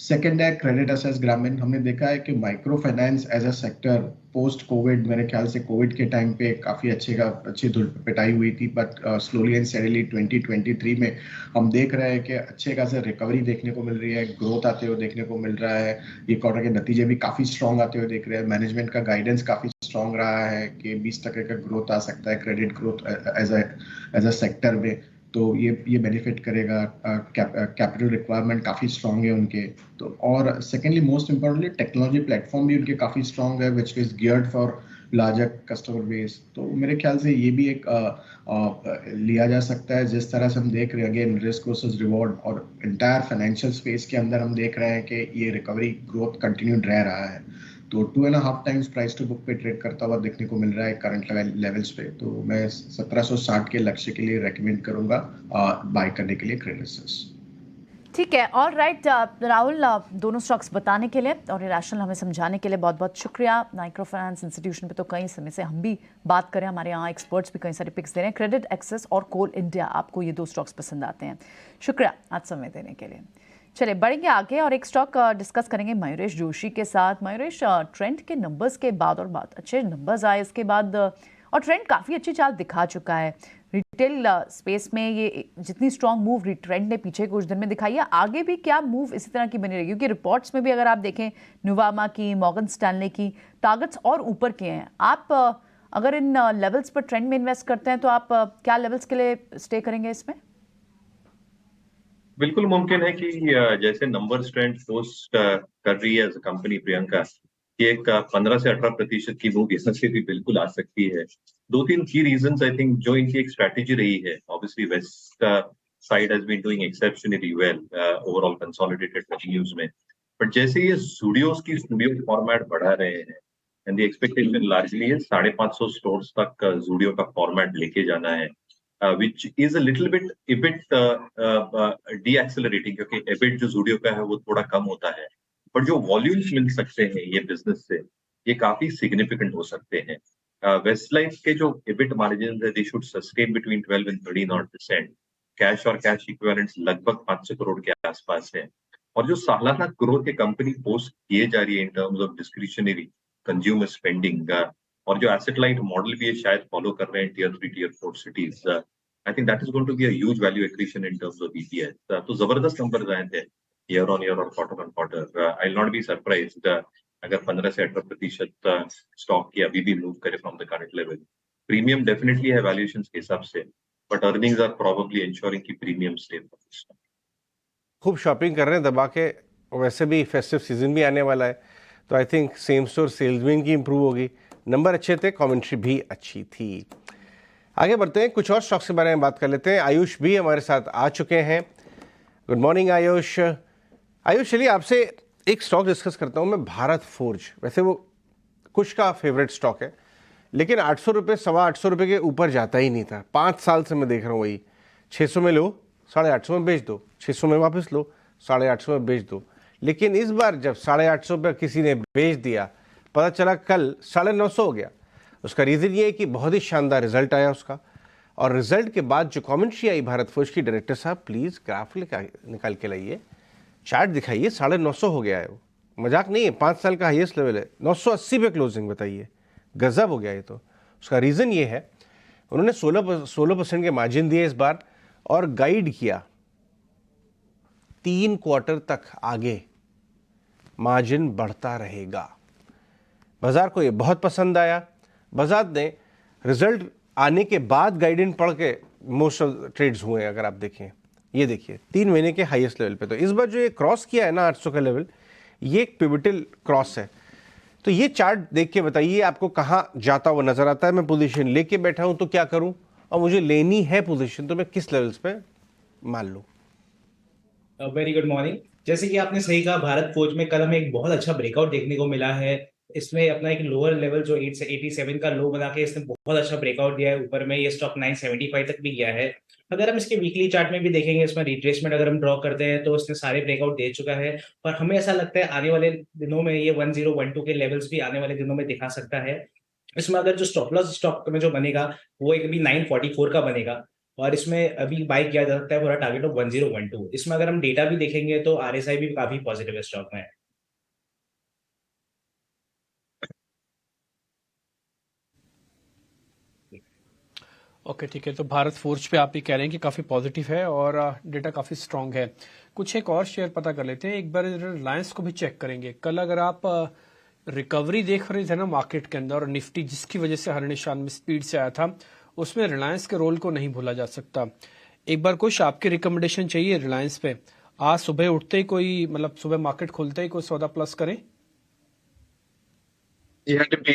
सेकेंड है क्रेडिट असेस ग्रामीण। हमने देखा है कि micro finance as a sector post Covid, मेरे ख्याल से कोविड के टाइम पे काफ़ी अच्छी धूल पिटाई हुई थी, बट स्लोली एंड स्टेडीली 2023 में हम देख रहे हैं कि अच्छे खासे रिकवरी देखने को मिल रही है, ग्रोथ आते हुए देखने को मिल रहा है। ये क्वार्टर के नतीजे भी काफ़ी स्ट्रॉन्ग आते हुए देख रहे हैं। मैनेजमेंट का गाइडेंस काफ़ी स्ट्रॉन्ग रहा है कि 20% का ग्रोथ आ सकता है credit growth as a sector में, तो ये बेनिफिट करेगा। कैपिटल रिक्वायरमेंट काफ़ी स्ट्रॉन्ग है उनके, तो और secondly most importantly technology platform भी उनके काफ़ी स्ट्रॉन्ग है which is geared for larger customer base. तो मेरे ख्याल से ये भी एक लिया जा सकता है। जिस तरह से हम देख रहे हैं अगेन रिस्क वर्सेस रिवॉर्ड और इंटायर फाइनेंशियल स्पेस के अंदर हम देख रहे हैं कि ये रिकवरी ग्रोथ कंटिन्यूड रह रहा है, तो 2.5 टाइम्स प्राइस टू बुक पे ट्रेड करता हुआ देखने को मिल रहा है करंट लेवल्स पे। तो मैं 1760 के लक्ष्य के लिए रेकमेंड करूंगा बाय करने के लिए क्रेडिट। ठीक है, ऑल राइट राहुल, दोनों स्टॉक्स बताने के लिए और ये रैशनल हमें समझाने के लिए बहुत बहुत शुक्रिया। माइक्रो फाइनेंस इंस्टीट्यूशन पे तो कई समय से हम भी बात करें, हमारे यहाँ एक्सपर्ट्स भी कई सारे पिक्स दे रहे हैं। क्रेडिट एक्सेस और कोल इंडिया, आपको ये 2 स्टॉक्स पसंद आते हैं। शुक्रिया आज समय देने के लिए। चलिए बढ़ेंगे आगे और एक स्टॉक डिस्कस करेंगे मयूरेश जोशी के साथ। मयूरेश, ट्रेंड के नंबर्स के बाद और बहुत अच्छे नंबर्स आए इसके बाद और ट्रेंड काफ़ी अच्छी चाल दिखा चुका है रिटेल स्पेस में। ये जितनी स्ट्रॉन्ग मूव ट्रेंड ने पीछे कुछ दिन में दिखाई है, आगे भी क्या मूव इसी तरह की बनी रहेगी? क्योंकि रिपोर्ट्स में भी अगर आप देखें नुवामा की, मॉर्गन स्टैनले की, टारगेट्स और ऊपर के हैं। आप अगर इन लेवल्स पर ट्रेंड में इन्वेस्ट करते हैं तो आप क्या लेवल्स के लिए स्टे करेंगे इसमें? बिल्कुल मुमकिन है कि जैसे नंबर्स ट्रेंड पोस्ट कर रही है कंपनी प्रियंका, कि एक 15 से 18% की मूव यहाँ से भी बिल्कुल आ सकती है। 2-3 की रीजंस आई थिंक जो इनकी एक स्ट्रैटेजी रही है। Obviously Westside has been doing exceptionally well overall consolidated revenues में, बट जैसे ये स्टूडियोज की स्टूडियो फॉर्मेट बढ़ा रहे हैं एंड द एक्सपेक्टेशन लार्जली है 550 स्टोर्स तक जूडियो का फॉर्मेट लेके जाना है, which is a little bit deaccelerating, क्योंकि EBIT जो Zudio का है वो थोड़ा कम होता है, पर जो वॉल्यूम्स मिल सकते हैं ये बिजनेस से ये काफी सिग्निफिकेंट हो सकते हैं। वेस्टलाइफ के जो EBIT मार्जिन है they should sustain between 12 and 13%। Cash और कैश इक्विवेलेंट्स लगभग 500 करोड़ के आसपास है, और जो सालाना ग्रोथ के कंपनी पोस्ट किए जा रही है इन terms of discretionary consumer spending, और जो एसेट लाइट मॉडल भी ये शायद फॉलो कर रहे हैं tier 3 tier 4 cities, I think that is going to be a huge value accretion in terms of EPS। तो जबरदस्त नंबर आए थे ईयर ऑन ईयर और quarter on quarter. I will not be surprised अगर 15 से 18% स्टॉक की अभी भी मूव करे from the current level. Premium definitely है वैल्यूएशंस के हिसाब से, but earnings are probably insuring की premium stay for this stock. खूब शॉपिंग कर रहे हैं दबा के, वैसे भी फेस्टिव सीजन भी आने वाला है, तो I think same store sales भी इनकी इंप्रूव होगी। नंबर अच्छे थे, कमेंट्री भी अच्छी थी। आगे बढ़ते हैं, कुछ और स्टॉक्स के बारे में बात कर लेते हैं। आयुष भी हमारे साथ आ चुके हैं। Good morning Ayush. आयुष चलिए आपसे एक स्टॉक डिस्कस करता हूं मैं, भारत फोर्ज। वैसे वो कुछ का फेवरेट स्टॉक है, लेकिन 800 रुपये 825 रुपये के ऊपर जाता ही नहीं था। 5 साल से मैं देख रहा हूँ वही 600 में लो, 850 में बेच दो, 600 में वापस लो, 850 में बेच दो। लेकिन इस बार जब 850 पे किसी ने बेच दिया, पता चला कल 950 हो गया। उसका रीज़न ये है कि बहुत ही शानदार रिजल्ट आया उसका, और रिजल्ट के बाद जो कमेंट्री आई भारत फोर्ज की, डायरेक्टर साहब प्लीज़ ग्राफ निकाल के लाइए, चार्ट दिखाइए, 950 हो गया है वो, मजाक नहीं है, 5 साल का हाईएस्ट लेवल है। 980 पे क्लोजिंग, बताइए, गजब हो गया ये तो। उसका रीज़न ये है उन्होंने 16% के मार्जिन दिए इस बार और गाइड किया 3 क्वार्टर तक आगे मार्जिन बढ़ता रहेगा। बाजार को ये बहुत पसंद आया। बाजार ने रिजल्ट आने के बाद गाइडेंस पढ़ के मोस्ट ऑफ ट्रेड्स हुए हैं। अगर आप देखें, ये देखिए 3 महीने के हाईएस्ट लेवल पे। तो इस बार जो ये क्रॉस किया है ना 800 का लेवल, ये एक पिवटल क्रॉस है। तो ये चार्ट देख के बताइए आपको कहाँ जाता हुआ नजर आता है। मैं पोजीशन लेके बैठा हूं तो क्या करूं, और मुझे लेनी है पोजीशन तो मैं किस लेवल्स पे मान लूं। Very good morning. जैसे कि आपने सही कहा, भारत फोर्ज में कल हमें एक बहुत अच्छा ब्रेकआउट देखने को मिला है। इसमें अपना एक लोअर लेवल जो 87 का लो बना के इसने बहुत अच्छा ब्रेकआउट दिया है। ऊपर में ये स्टॉक 975 तक भी गया है। अगर हम इसके वीकली चार्ट में भी देखेंगे, इसमें रिट्रेसमेंट अगर हम ड्रॉ करते हैं तो इसने सारे ब्रेकआउट दे चुका है। और हमें ऐसा लगता है आने वाले दिनों में ये 1012 के लेवल्स भी आने वाले दिनों में दिखा सकता है। इसमें अगर जो स्टॉप लॉस स्टॉक में जो बनेगा वो एक भी 944 का बनेगा, और इसमें अभी बाई किया जा सकता है पूरा टारगेट ऑफ 1012। इसमें अगर हम डेटा भी देखेंगे तो RSI भी काफी पॉजिटिव है स्टॉक में। ओके ठीक है, तो भारत फोर्ज पे आप ये कह रहे हैं कि काफ़ी पॉजिटिव है और डेटा काफ़ी स्ट्रांग है। कुछ एक और शेयर पता कर लेते हैं। एक बार रिलायंस को भी चेक करेंगे। कल अगर आप रिकवरी देख रहे थे ना मार्केट के अंदर, और निफ्टी जिसकी वजह से हर निशान में स्पीड से आया था, उसमें रिलायंस के रोल को नहीं भूला जा सकता। एक बार कुछ आपकी रिकमेंडेशन चाहिए रिलायंस पे। आज सुबह उठते ही कोई, मतलब सुबह मार्केट खुलते ही कोई सौदा प्लस करें। जी हाँ Tippy,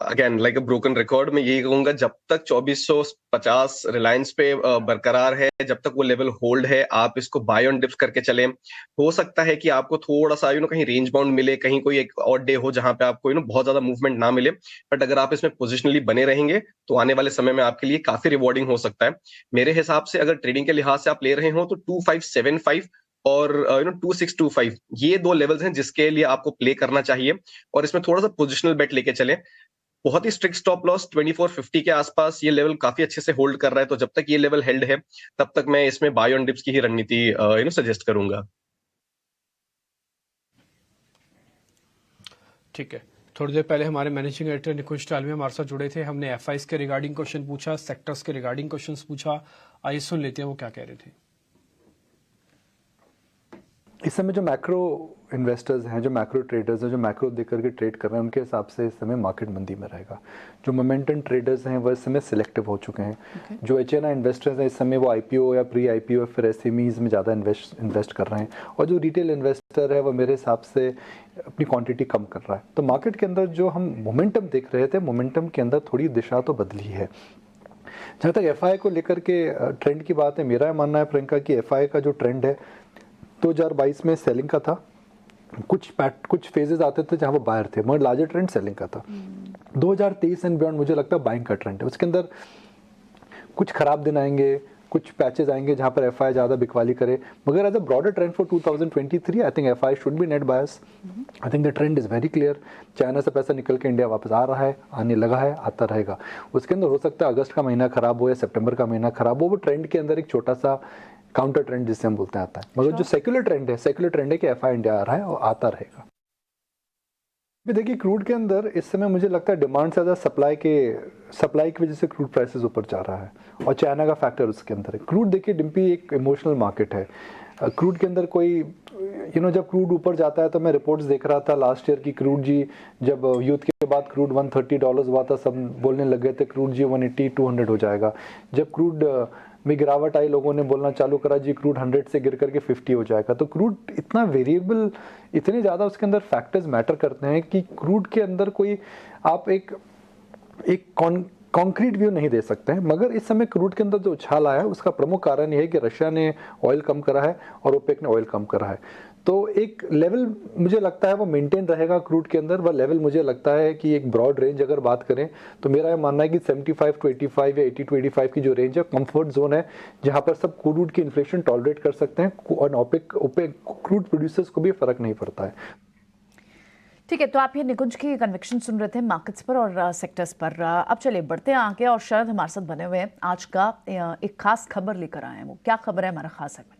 again like a broken record मैं यही कहूंगा, जब तक 2450 रिलायंस पे बरकरार है, जब तक वो लेवल होल्ड है, आप इसको बाय ऑन डिप्स करके चले। हो सकता है कि आपको थोड़ा सा कहीं रेंज बाउंड मिले, कहीं कोई एक और डे हो जहां पे आपको बहुत ज्यादा मूवमेंट ना मिले, बट अगर आप इसमें पोजिशनली बने रहेंगे तो आने वाले समय में आपके लिए काफी रिवॉर्डिंग हो सकता है। मेरे हिसाब से अगर ट्रेडिंग के लिहाज से आप ले रहे हो तो 2575 और 2625 ये 2 लेवल्स हैं जिसके लिए आपको प्ले करना चाहिए, और इसमें थोड़ा सा पोजिशनल बेट लेके चले। बहुत ही स्ट्रिक्ट स्टॉप लॉस 2450 के आसपास ये लेवल काफी अच्छे से होल्ड कर रहा है, तो जब तक ये लेवल हेल्ड है तब तक मैं इसमें बाय ऑन डिप्स की ही रणनीति सजेस्ट करूंगा। ठीक है, थोड़ी देर पहले हमारे मैनेजिंग एडिटर निकुंज टालवी हमारे साथ जुड़े थे। हमने FIs के रिगार्डिंग क्वेश्चन पूछा, सेक्टर्स के रिगार्डिंग क्वेश्चन पूछा। आइए सुन लेते हैं वो क्या कह रहे थे। इस समय जो मैक्रो इन्वेस्टर्स हैं, जो मैक्रो ट्रेडर्स हैं, जो मैक्रो देख करके ट्रेड कर रहे हैं, उनके हिसाब से इस समय मार्केट मंदी में रहेगा। जो मोमेंटम ट्रेडर्स हैं वह इस समय सिलेक्टिव हो चुके हैं। जो HNI इन्वेस्टर्स हैं इस समय वो IPO या प्री IPO या फिर SMEs में ज़्यादा इन्वेस्ट कर रहे हैं, और जो रिटेल इन्वेस्टर है वह मेरे हिसाब से अपनी क्वांटिटी कम कर रहा है। तो मार्केट के अंदर जो हम मोमेंटम देख रहे थे, मोमेंटम के अंदर थोड़ी दिशा तो बदली है। जहाँ तक FI को लेकर के ट्रेंड की बात है, मेरा मानना है प्रियंका कि FI का जो ट्रेंड है 2022 में सेलिंग का था। कुछ फेजेस आते थे जहाँ वो बायर थे, मगर लार्जर ट्रेंड सेलिंग का था। 2023 एंड बियॉन्ड मुझे लगता है बाइंग का ट्रेंड है। उसके अंदर कुछ खराब दिन आएंगे, कुछ पैचेस आएंगे जहाँ पर FI ज़्यादा बिकवाली करे, मगर as a broader trend for 2023 I think FI should be net bias. I think the trend is very clear. China से पैसा निकल के इंडिया वापस आ रहा है, आने लगा है, आता रहेगा। उसके अंदर हो सकता है अगस्त का महीना खराब हो या सितंबर का महीना खराब हो, वो ट्रेंड के अंदर एक छोटा सा काउंटर ट्रेंड जिसे हम बोलते हैं आता है। मगर जो सेक्युलर ट्रेंड है कि FI इंडिया आ रहा है और आता रहेगा। देखिए क्रूड के अंदर इस समय मुझे लगता है डिमांड से ज़्यादा सप्लाई की वजह से क्रूड प्राइसेस ऊपर जा रहा है, और चाइना का फैक्टर उसके अंदर है। क्रूड देखिए डिम्पी एक इमोशनल मार्केट है। क्रूड के अंदर कोई जब क्रूड ऊपर जाता है तो मैं रिपोर्ट्स देख रहा था लास्ट ईयर की क्रूड जी, जब युद्ध के बाद क्रूड $130 हुआ था, सब बोलने लग गए थे क्रूड जी 180-200 हो जाएगा। जब क्रूड में गिरावट आई, लोगों ने बोलना चालू करा जी क्रूड 100 से गिर करके 50 हो जाएगा। तो क्रूड इतना वेरिएबल, इतने ज़्यादा उसके अंदर फैक्टर्स मैटर करते हैं कि क्रूड के अंदर कोई आप एक कॉन्क्रीट व्यू नहीं दे सकते हैं। मगर इस समय क्रूड के अंदर जो उछाल आया है उसका प्रमुख कारण यह है कि रशिया ने ऑयल कम करा है और ओपेक ने ऑयल कम करा है। तो एक लेवल मुझे लगता है वो मेंटेन रहेगा क्रूड के अंदर। वह लेवल मुझे लगता है कि एक ब्रॉड रेंज अगर बात करें तो मेरा यह मानना है कि 75 to 85 या 80 to 85 की जो रेंज है कंफर्ट जोन है, जहां पर सब क्रूड की इन्फ्लेशन टॉलरेट कर सकते हैं और ओपेक क्रूड प्रोड्यूसर्स को भी फर्क नहीं पड़ता है। ठीक है, तो आप ये निकुंज की कन्विक्शन सुन रहे थे मार्केट्स पर और सेक्टर्स पर। अब चलिए बढ़ते हैं आगे, और शरद हमारे साथ बने हुए हैं। आज का एक खास खबर लेकर आए हैं। वो क्या खबर है, हमारा खास सेगमेंट।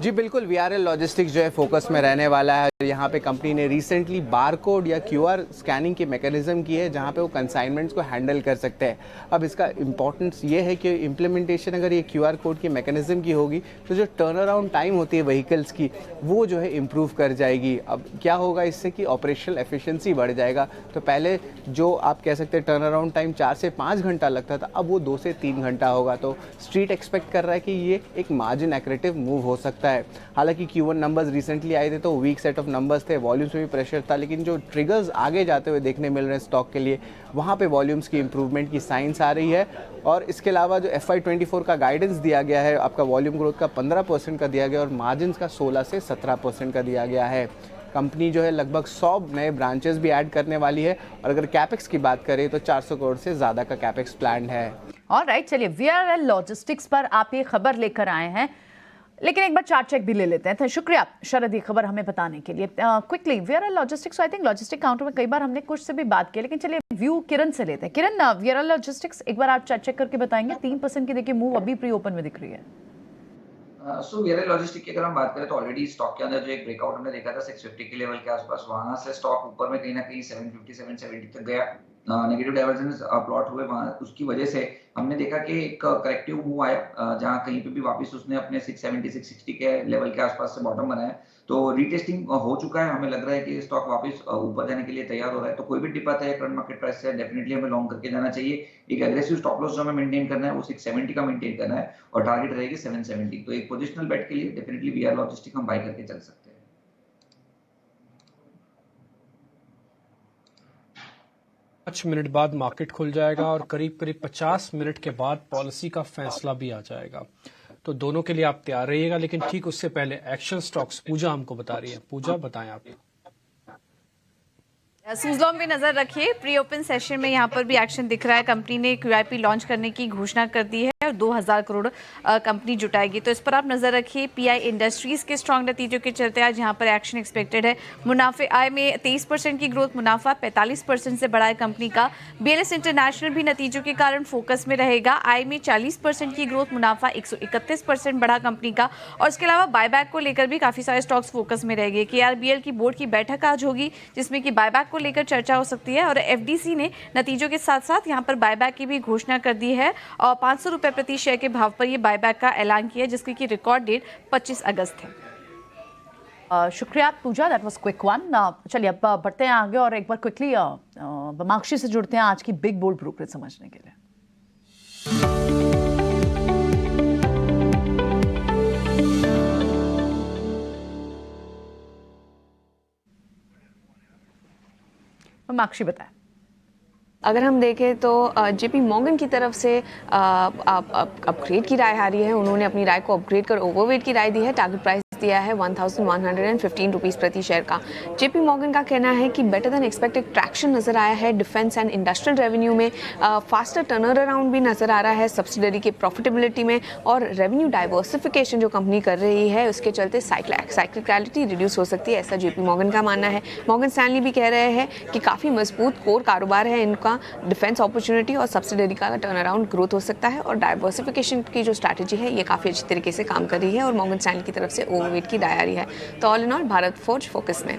जी बिल्कुल, वीआरएल लॉजिस्टिक्स जो है फोकस में रहने वाला है। यहाँ पे कंपनी ने रिसेंटली बारकोड या क्यूआर स्कैनिंग की मैकेनिज्म की है जहाँ पे वो कंसाइनमेंट्स को हैंडल कर सकते हैं। अब इसका इम्पोर्टेंस ये है कि इम्प्लीमेंटेशन अगर ये क्यूआर कोड की मैकेनिज्म की होगी तो जो टर्न अराउंड टाइम होती है व्हीकल्स की वो जो है इम्प्रूव कर जाएगी। अब क्या होगा इससे कि ऑपरेशनल एफिशिएंसी बढ़ जाएगा। तो पहले जो आप कह सकते हैं टर्न अराउंड टाइम 4 से 5 घंटा लगता था, अब वो 2 से 3 घंटा होगा। तो स्ट्रीट एक्सपेक्ट कर रहा है कि ये एक मार्जिन एक्रेटिव मूव हो सकता है। हालांकि Q1 नंबर्स रिसेंटली आए थे तो वीक सेट ऑफ नंबर्स थे, वॉल्यूम्स में भी प्रेशर था, लेकिन जो ट्रिगर्स आगे जाते हुए देखने मिल रहे हैं स्टॉक के लिए, वहाँ पे वॉल्यूम्स की इंप्रूवमेंट की साइंस आ रही है। और इसके अलावा जो FY24 का गाइडेंस दिया गया है, आपका वॉल्यूम ग्रोथ का 15% का दिया गया और मार्जिन का 16 से 17% का दिया गया है। कंपनी जो है लगभग 100 नए ब्रांचेस भी ऐड करने वाली है और अगर कैपेक्स की बात करें तो 400 करोड़ से ज़्यादा का कैपेक्स प्लान है। ऑलराइट, चलिए वीआरएल लॉजिस्टिक्स पर आप ये खबर लेकर आए हैं, लेकिन एक बार चार्ट चेक भी ले लेते हैं। तो शुक्रिया शरद ये खबर हमें बताने के लिए। Quickly VRL logistics, I think logistic counter में कई बार हमने कुछ से भी बात की, लेकिन चलिए व्यू किरण से लेते हैं। किरण, वीआरएल लॉजिस्टिक्स एक बार आप चार्ट चेक करके बताएंगे। 3% की देखिए मूव अभी प्री ओपन में दिख रही है। सो वीआरएल लॉजिस्टिक की अगर हम बात करें तो ऑलरेडी स्टॉक के अंदर जो एक ब्रेकआउट हमने देखा था 650 के लेवल के आसपास, वहां से स्टॉक ऊपर में कहीं ना कहीं 750 770 तक गया। नेगेटिव डाइवर्जेंस प्लॉट हुए वहां, उसकी वजह से हमने देखा कि एक करेक्टिव मूव आया जहां कहीं पे भी वापस उसने अपने 670 660 के लेवल के आसपास से बॉटम बनाया। तो रीटेस्टिंग हो चुका है, हमें लग रहा है कि स्टॉक वापस ऊपर जाने के लिए तैयार हो रहा है। तो कोई भी डिप आता है करंट मार्केट प्राइस से डेफिनेटली हमें लॉन्ग करके जाना चाहिए। एक एग्रेसिव स्टॉप लॉस जो हमें मेंटेन करना है वो 670 का मेंटेन करना है और टारगेट रहेगी 770। तो एक पोजिशनल बेट के लिए डेफिनेटली वीआर लॉजिस्टिक हम बाय करके चल सकते हैं। 5 मिनट बाद मार्केट खुल जाएगा और करीब करीब 50 मिनट के बाद पॉलिसी का फैसला भी आ जाएगा। तो दोनों के लिए आप तैयार रहिएगा, लेकिन ठीक उससे पहले एक्शन स्टॉक्स पूजा हमको बता रही है। पूजा बताएं आप। सूजलॉन में नजर रखिए, प्री ओपन सेशन में यहाँ पर भी एक्शन दिख रहा है। कंपनी ने QIP लॉन्च करने की घोषणा कर दी है और 2000 करोड़ कंपनी जुटाएगी, तो इस पर आप नजर रखिए। PI इंडस्ट्रीज के स्ट्रॉन्ग नतीजों के चलते आज यहाँ पर एक्शन एक्सपेक्टेड है। मुनाफे आय में 23% की ग्रोथ, मुनाफा 45% से बढ़ा है कंपनी का। BLS इंटरनेशनल भी नतीजों के कारण फोकस में रहेगा। आय में 40% की ग्रोथ, मुनाफा 131% बढ़ा कंपनी का। और इसके अलावा बायबैक को लेकर भी काफी सारे स्टॉक्स फोकस में रहेंगे। KRBL की बोर्ड की बैठक आज होगी जिसमें कि बायबैक को लेकर चर्चा हो सकती है और FDC ने नतीजों के साथ साथ यहां पर बायबैक की भी घोषणा कर दी है और 500 रुपए प्रति शेयर के भाव पर यह बायबैक का ऐलान किया, जिसकी की रिकॉर्ड डेट 25 अगस्त है। शुक्रिया पूजा, दैट वाज क्विक वन। चलिए अब बढ़ते हैं आगे और एक बार क्विकली बमाक्षी से जुड़ते हैं आज की बिग बोल्ड ब्रोकरेज समझने के लिए। बमाक्षी बताएं। अगर हम देखें तो JP मॉर्गन की तरफ से अपग्रेड की राय आ रही है। उन्होंने अपनी राय को अपग्रेड कर ओवरवेट की राय दी है। टारगेट प्राइस दिया है 1115 रुपीस प्रति शेयर का। JP मॉर्गन का कहना है कि बेटर देन एक्सपेक्टेड ट्रैक्शन नजर आया है डिफेंस एंड इंडस्ट्रियल रेवेन्यू में। फास्टर टर्नर अराउंड भी नजर आ रहा है सब्सिडरी के प्रॉफिटेबिलिटी में और रेवेन्यू डाइवर्सिफिकेशन जो कंपनी कर रही है उसके चलते साइक्लिकलिटी रिड्यूस हो सकती है, ऐसा JP मॉर्गन का मानना है। मॉर्गन स्टैनली भी कह रहे हैं कि काफ़ी मजबूत कोर कारोबार है इनका, डिफेंस अपॉर्चुनिटी और सब्सिडरी का टर्न अराउंड ग्रोथ हो सकता है और डाइवर्सिफिकेशन की जो स्ट्रैटेजी है ये काफ़ी अच्छी तरीके से काम कर रही है और मॉर्गन स्टैनली की तरफ से ओवरवेट की राय आ रही है। तो all in all Bharat forge focus में।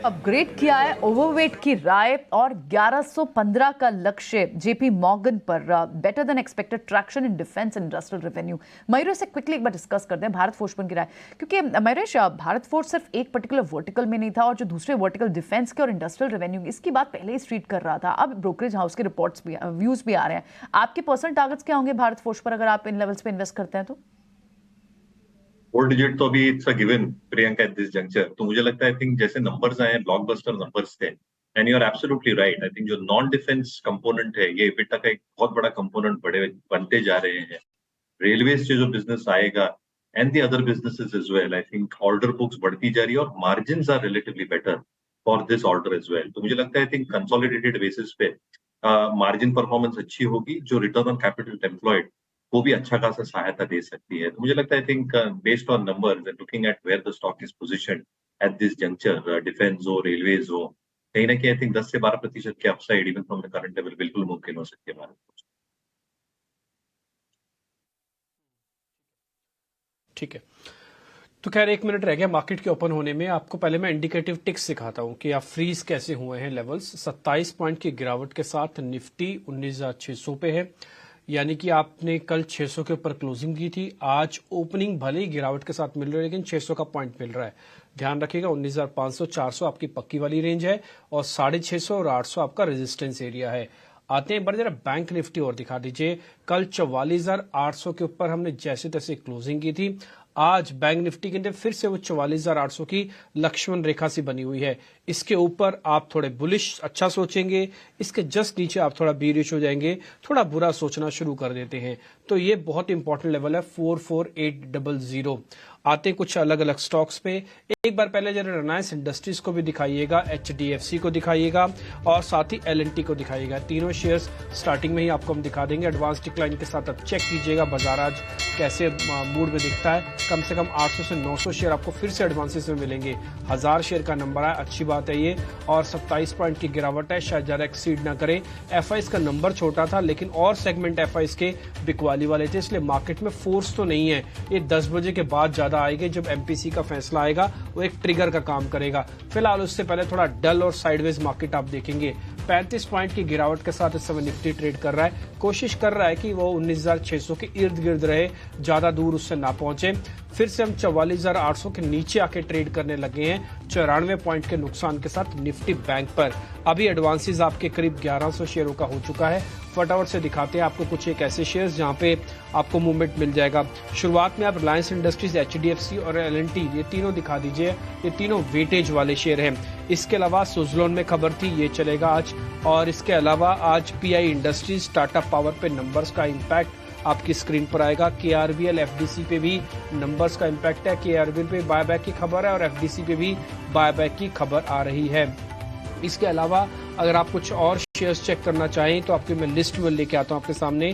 अपग्रेड किया है, ओवरवेट की राय और 1115 का लक्ष्य JP मॉर्गन पर। Better than expected traction in defence industrial revenue. Mayuresh से क्विकली एक बार डिस्कस करते हैं भारत फोर्ज पर की राय, क्योंकि मयूरेश भारत फोर्ज सिर्फ एक पर्टिकुलर वर्टिकल में नहीं था और जो दूसरे वर्टिकल डिफेंस के और इंडस्ट्रियल रेवेन्यू इसकी बात पहले ही स्ट्रीट कर रहा था। अब ब्रोकरेज हाउस के रिपोर्ट्स भी व्यूज भी आ रहे हैं। आपके पर्सनल टारगेट्स क्या होंगे भारत फोर्ज पर अगर आप इन लेवल्स पे इन्वेस्ट करते हैं तो? 4 डिजिट तो अभी it's a given Priyanka at this juncture. तो मुझे लगता है आई थिंक जैसे नंबर्स आए ब्लॉकबस्टर नंबर्स थे and you are absolutely right. I think जो नॉन डिफेंस कंपोनेंट है ये EBITDA का एक बहुत बड़ा कंपोनेंट बनते जा रहे हैं। रेलवेज से जो बिजनेस आएगा and the other businesses as well, I think order books बढ़ती जा रही है और margins are relatively better for this order as well. तो मुझे लगता है आई थिंक कंसोलिडेटेड बेसिस पे मार्जिन परफॉर्मेंस अच्छी होगी, जो रिटर्न ऑन कैपिटल एम्प्लॉयड वो भी अच्छा खासा सहायता दे सकती है। तो मुझे लगता है I think based on numbers and looking at where the stock is positioned at this juncture, defence हो रेलवेज हो, कहीं ना कहीं आई थिंक 10 से 12% के upside even from the current level बिल्कुल मुमकिन हो सकती है भारत। ठीक है, तो खैर 1 मिनट रह गया मार्केट के ओपन होने में। आपको पहले मैं इंडिकेटिव टिक्स सिखाता हूं कि आप फ्रीज कैसे हुए हैं। लेवल्स 27 पॉइंट की गिरावट के साथ निफ्टी 19,600 पे है, यानी कि आपने कल 600 के ऊपर क्लोजिंग की थी। आज ओपनिंग भले ही गिरावट के साथ मिल रही है, लेकिन 600 का पॉइंट मिल रहा है। ध्यान रखिएगा 19,500 400 आपकी पक्की वाली रेंज है और 650 और 800 आपका रेजिस्टेंस एरिया है। आते हैं, बड़े जरा बैंक निफ्टी और दिखा दीजिए। कल 44,800 के ऊपर हमने जैसे तैसे क्लोजिंग की थी। आज बैंक निफ्टी के अंदर फिर से वो 44,800 की लक्ष्मण रेखा सी बनी हुई है। इसके ऊपर आप थोड़े बुलिश अच्छा सोचेंगे, इसके जस्ट नीचे आप थोड़ा बीरिश हो जाएंगे, थोड़ा बुरा सोचना शुरू कर देते हैं। तो ये बहुत इंपॉर्टेंट लेवल है 44,800। आते कुछ अलग अलग स्टॉक्स पे। एक बार पहले जरा रिलायंस इंडस्ट्रीज को भी दिखाइएगा, HDFC को दिखाइएगा और साथ ही LNT को दिखाइएगा। तीनों शेयर्स स्टार्टिंग में ही आपको हम दिखा देंगे एडवांस डिक्लाइन के साथ। अब चेक कीजिएगा बाजार आज कैसे मूड में दिखता है। कम से कम 800 से 900 शेयर आपको फिर से एडवांसेस में मिलेंगे। 1000 शेयर का नंबर है, अच्छी बात है ये। और 27 पॉइंट की गिरावट है, शायद ज्यादा एक्सीड ना करें। FIs का नंबर छोटा था, लेकिन और सेगमेंट FIs के बिकवाली वाले थे, इसलिए मार्केट में फोर्स तो नहीं है। ये 10 बजे के बाद ज्यादा आएगी। जब MPC का फैसला आएगा वो एक ट्रिगर का काम करेगा। फिलहाल उससे पहले थोड़ा डल और साइडवेज मार्केट आप देखेंगे। 35 पॉइंट की गिरावट के साथ इस समय निफ्टी ट्रेड कर रहा है, कोशिश कर रहा है कि वो 19,600 के इर्द गिर्द रहे, ज्यादा दूर उससे ना पहुंचे। फिर से हम 44,800 के नीचे आके ट्रेड करने लगे हैं 94 पॉइंट के नुकसान के साथ निफ्टी बैंक पर। अभी एडवांसेस आपके करीब 1100 शेयरों का हो चुका है। फटाफट से दिखाते हैं आपको कुछ एक ऐसे शेयर्स जहां पे आपको मूवमेंट मिल जाएगा। शुरुआत में आप रिलायंस इंडस्ट्रीज, HDFC और LNT ये तीनों दिखा दीजिए। ये तीनों वेटेज वाले शेयर हैं। इसके अलावा सुजलोन में खबर थी, ये चलेगा आज। और इसके अलावा आज PI इंडस्ट्रीज, टाटा पावर पे नंबर्स का इम्पैक्ट आपकी स्क्रीन पर आएगा। KRBL, FDC पे भी नंबर्स का इम्पैक्ट है। KRBL पे बायबैक की खबर है और FDC पे भी बायबैक की खबर आ रही है। इसके अलावा अगर आप कुछ और शेयर्स चेक करना चाहें तो आपकी मैं लिस्ट में लेके आता हूं आपके सामने।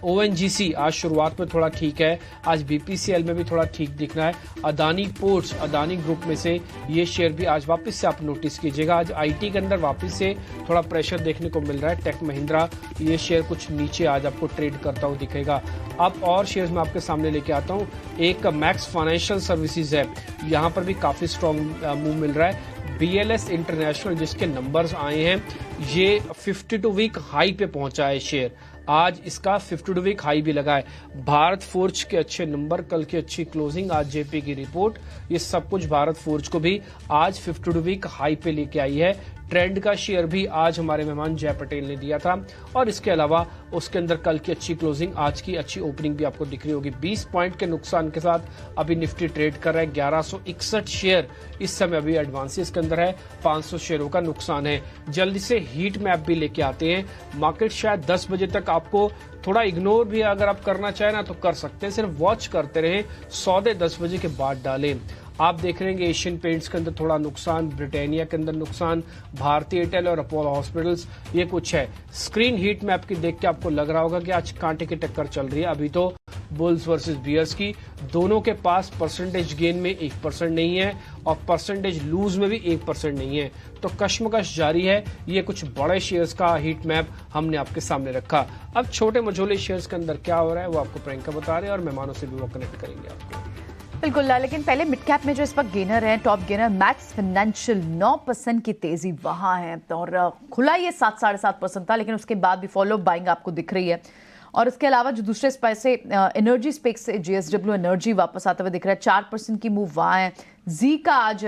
ONGC आज शुरुआत में थोड़ा ठीक है, आज BPCL में भी थोड़ा ठीक दिख रहा है। अदानी पोर्ट्स, अदानी ग्रुप में से ये शेयर भी आज वापस से आप नोटिस कीजिएगा। आज IT के अंदर वापस से थोड़ा प्रेशर देखने को मिल रहा है। टेक महिंद्रा ये शेयर कुछ नीचे आज आपको ट्रेड करता हुआ दिखेगा। अब और शेयर्स मैं आपके सामने लेके आता हूँ। एक मैक्स फाइनेंशियल सर्विसेज है, यहाँ पर भी काफी स्ट्रॉन्ग मूव मिल रहा है। BLS इंटरनेशनल जिसके नंबर्स आए हैं, ये 52 वीक हाई पे पहुंचा है शेयर। आज इसका 52 वीक हाई भी लगा है। भारत फोर्ज के अच्छे नंबर, कल की अच्छी क्लोजिंग, आज JP की रिपोर्ट, ये सब कुछ भारत फोर्ज को भी आज 52 वीक हाई पे लेके आई है। ट्रेंड का शेयर भी आज हमारे मेहमान जय पटेल ने दिया था और इसके अलावा उसके अंदर कल की अच्छी क्लोजिंग, आज की अच्छी ओपनिंग भी आपको दिख रही होगी। 20 पॉइंट के नुकसान के साथ अभी निफ्टी ट्रेड कर रहा है। 1161 शेयर इस समय अभी एडवांसेस के अंदर है। 500 शेयरों का नुकसान है। जल्दी से हीट मैप भी लेके आते हैं। मार्केट शायद 10 बजे तक आपको थोड़ा इग्नोर भी अगर आप करना चाहें ना तो कर सकते हैं, सिर्फ वॉच करते रहें। सौदे 10 बजे के बाद डालें। आप देख रहे हैं एशियन पेंट्स के अंदर थोड़ा नुकसान, ब्रिटानिया के अंदर नुकसान, भारतीय एयरटेल और अपोलो हॉस्पिटल्स, ये कुछ है। स्क्रीन हीट मैप की देख के आपको लग रहा होगा कि आज कांटे की टक्कर चल रही है। अभी तो बुल्स वर्सेस बियर्स की, दोनों के पास परसेंटेज गेन में 1% नहीं है और परसेंटेज लूज में भी 1% नहीं है। तो कश्मकश जारी है। ये कुछ बड़े शेयर्स का हीट मैप हमने आपके सामने रखा। अब छोटे मझोले शेयर्स के अंदर क्या हो रहा है वो आपको प्रियंका बता रहे हैं और मेहमानों से भी वो कनेक्ट करेंगे आपको। बिल्कुल, लेकिन पहले मिड कैप में जो इस वक्त गेनर है, टॉप गेनर मैक्स फाइनेंशियल, 9% की तेजी वहां है और खुला ये 7 साढ़े 7% था, लेकिन उसके बाद भी फॉलो बाइंग आपको दिख रही है। और इसके अलावा जो दूसरे पैसे एनर्जी स्पेक्स से JSW एनर्जी वापस आते हुए दिख रहा है, 4% की मूव वहाँ है। जी का आज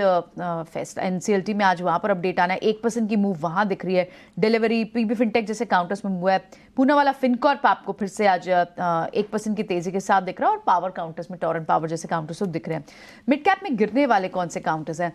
फेस्ट NCLT में आज वहाँ पर अपडेट आना है, 1% की मूव वहाँ दिख रही है। डिलीवरी, PB फिनटेक जैसे काउंटर्स में मूव है। पूना वाला फिनकॉर्प आपको फिर से आज 1% की तेजी के साथ दिख रहा है और पावर काउंटर्स में टॉरेंट पावर जैसे काउंटर्स दिख रहे हैं। मिड कैप में गिरने वाले कौन से काउंटर्स हैं?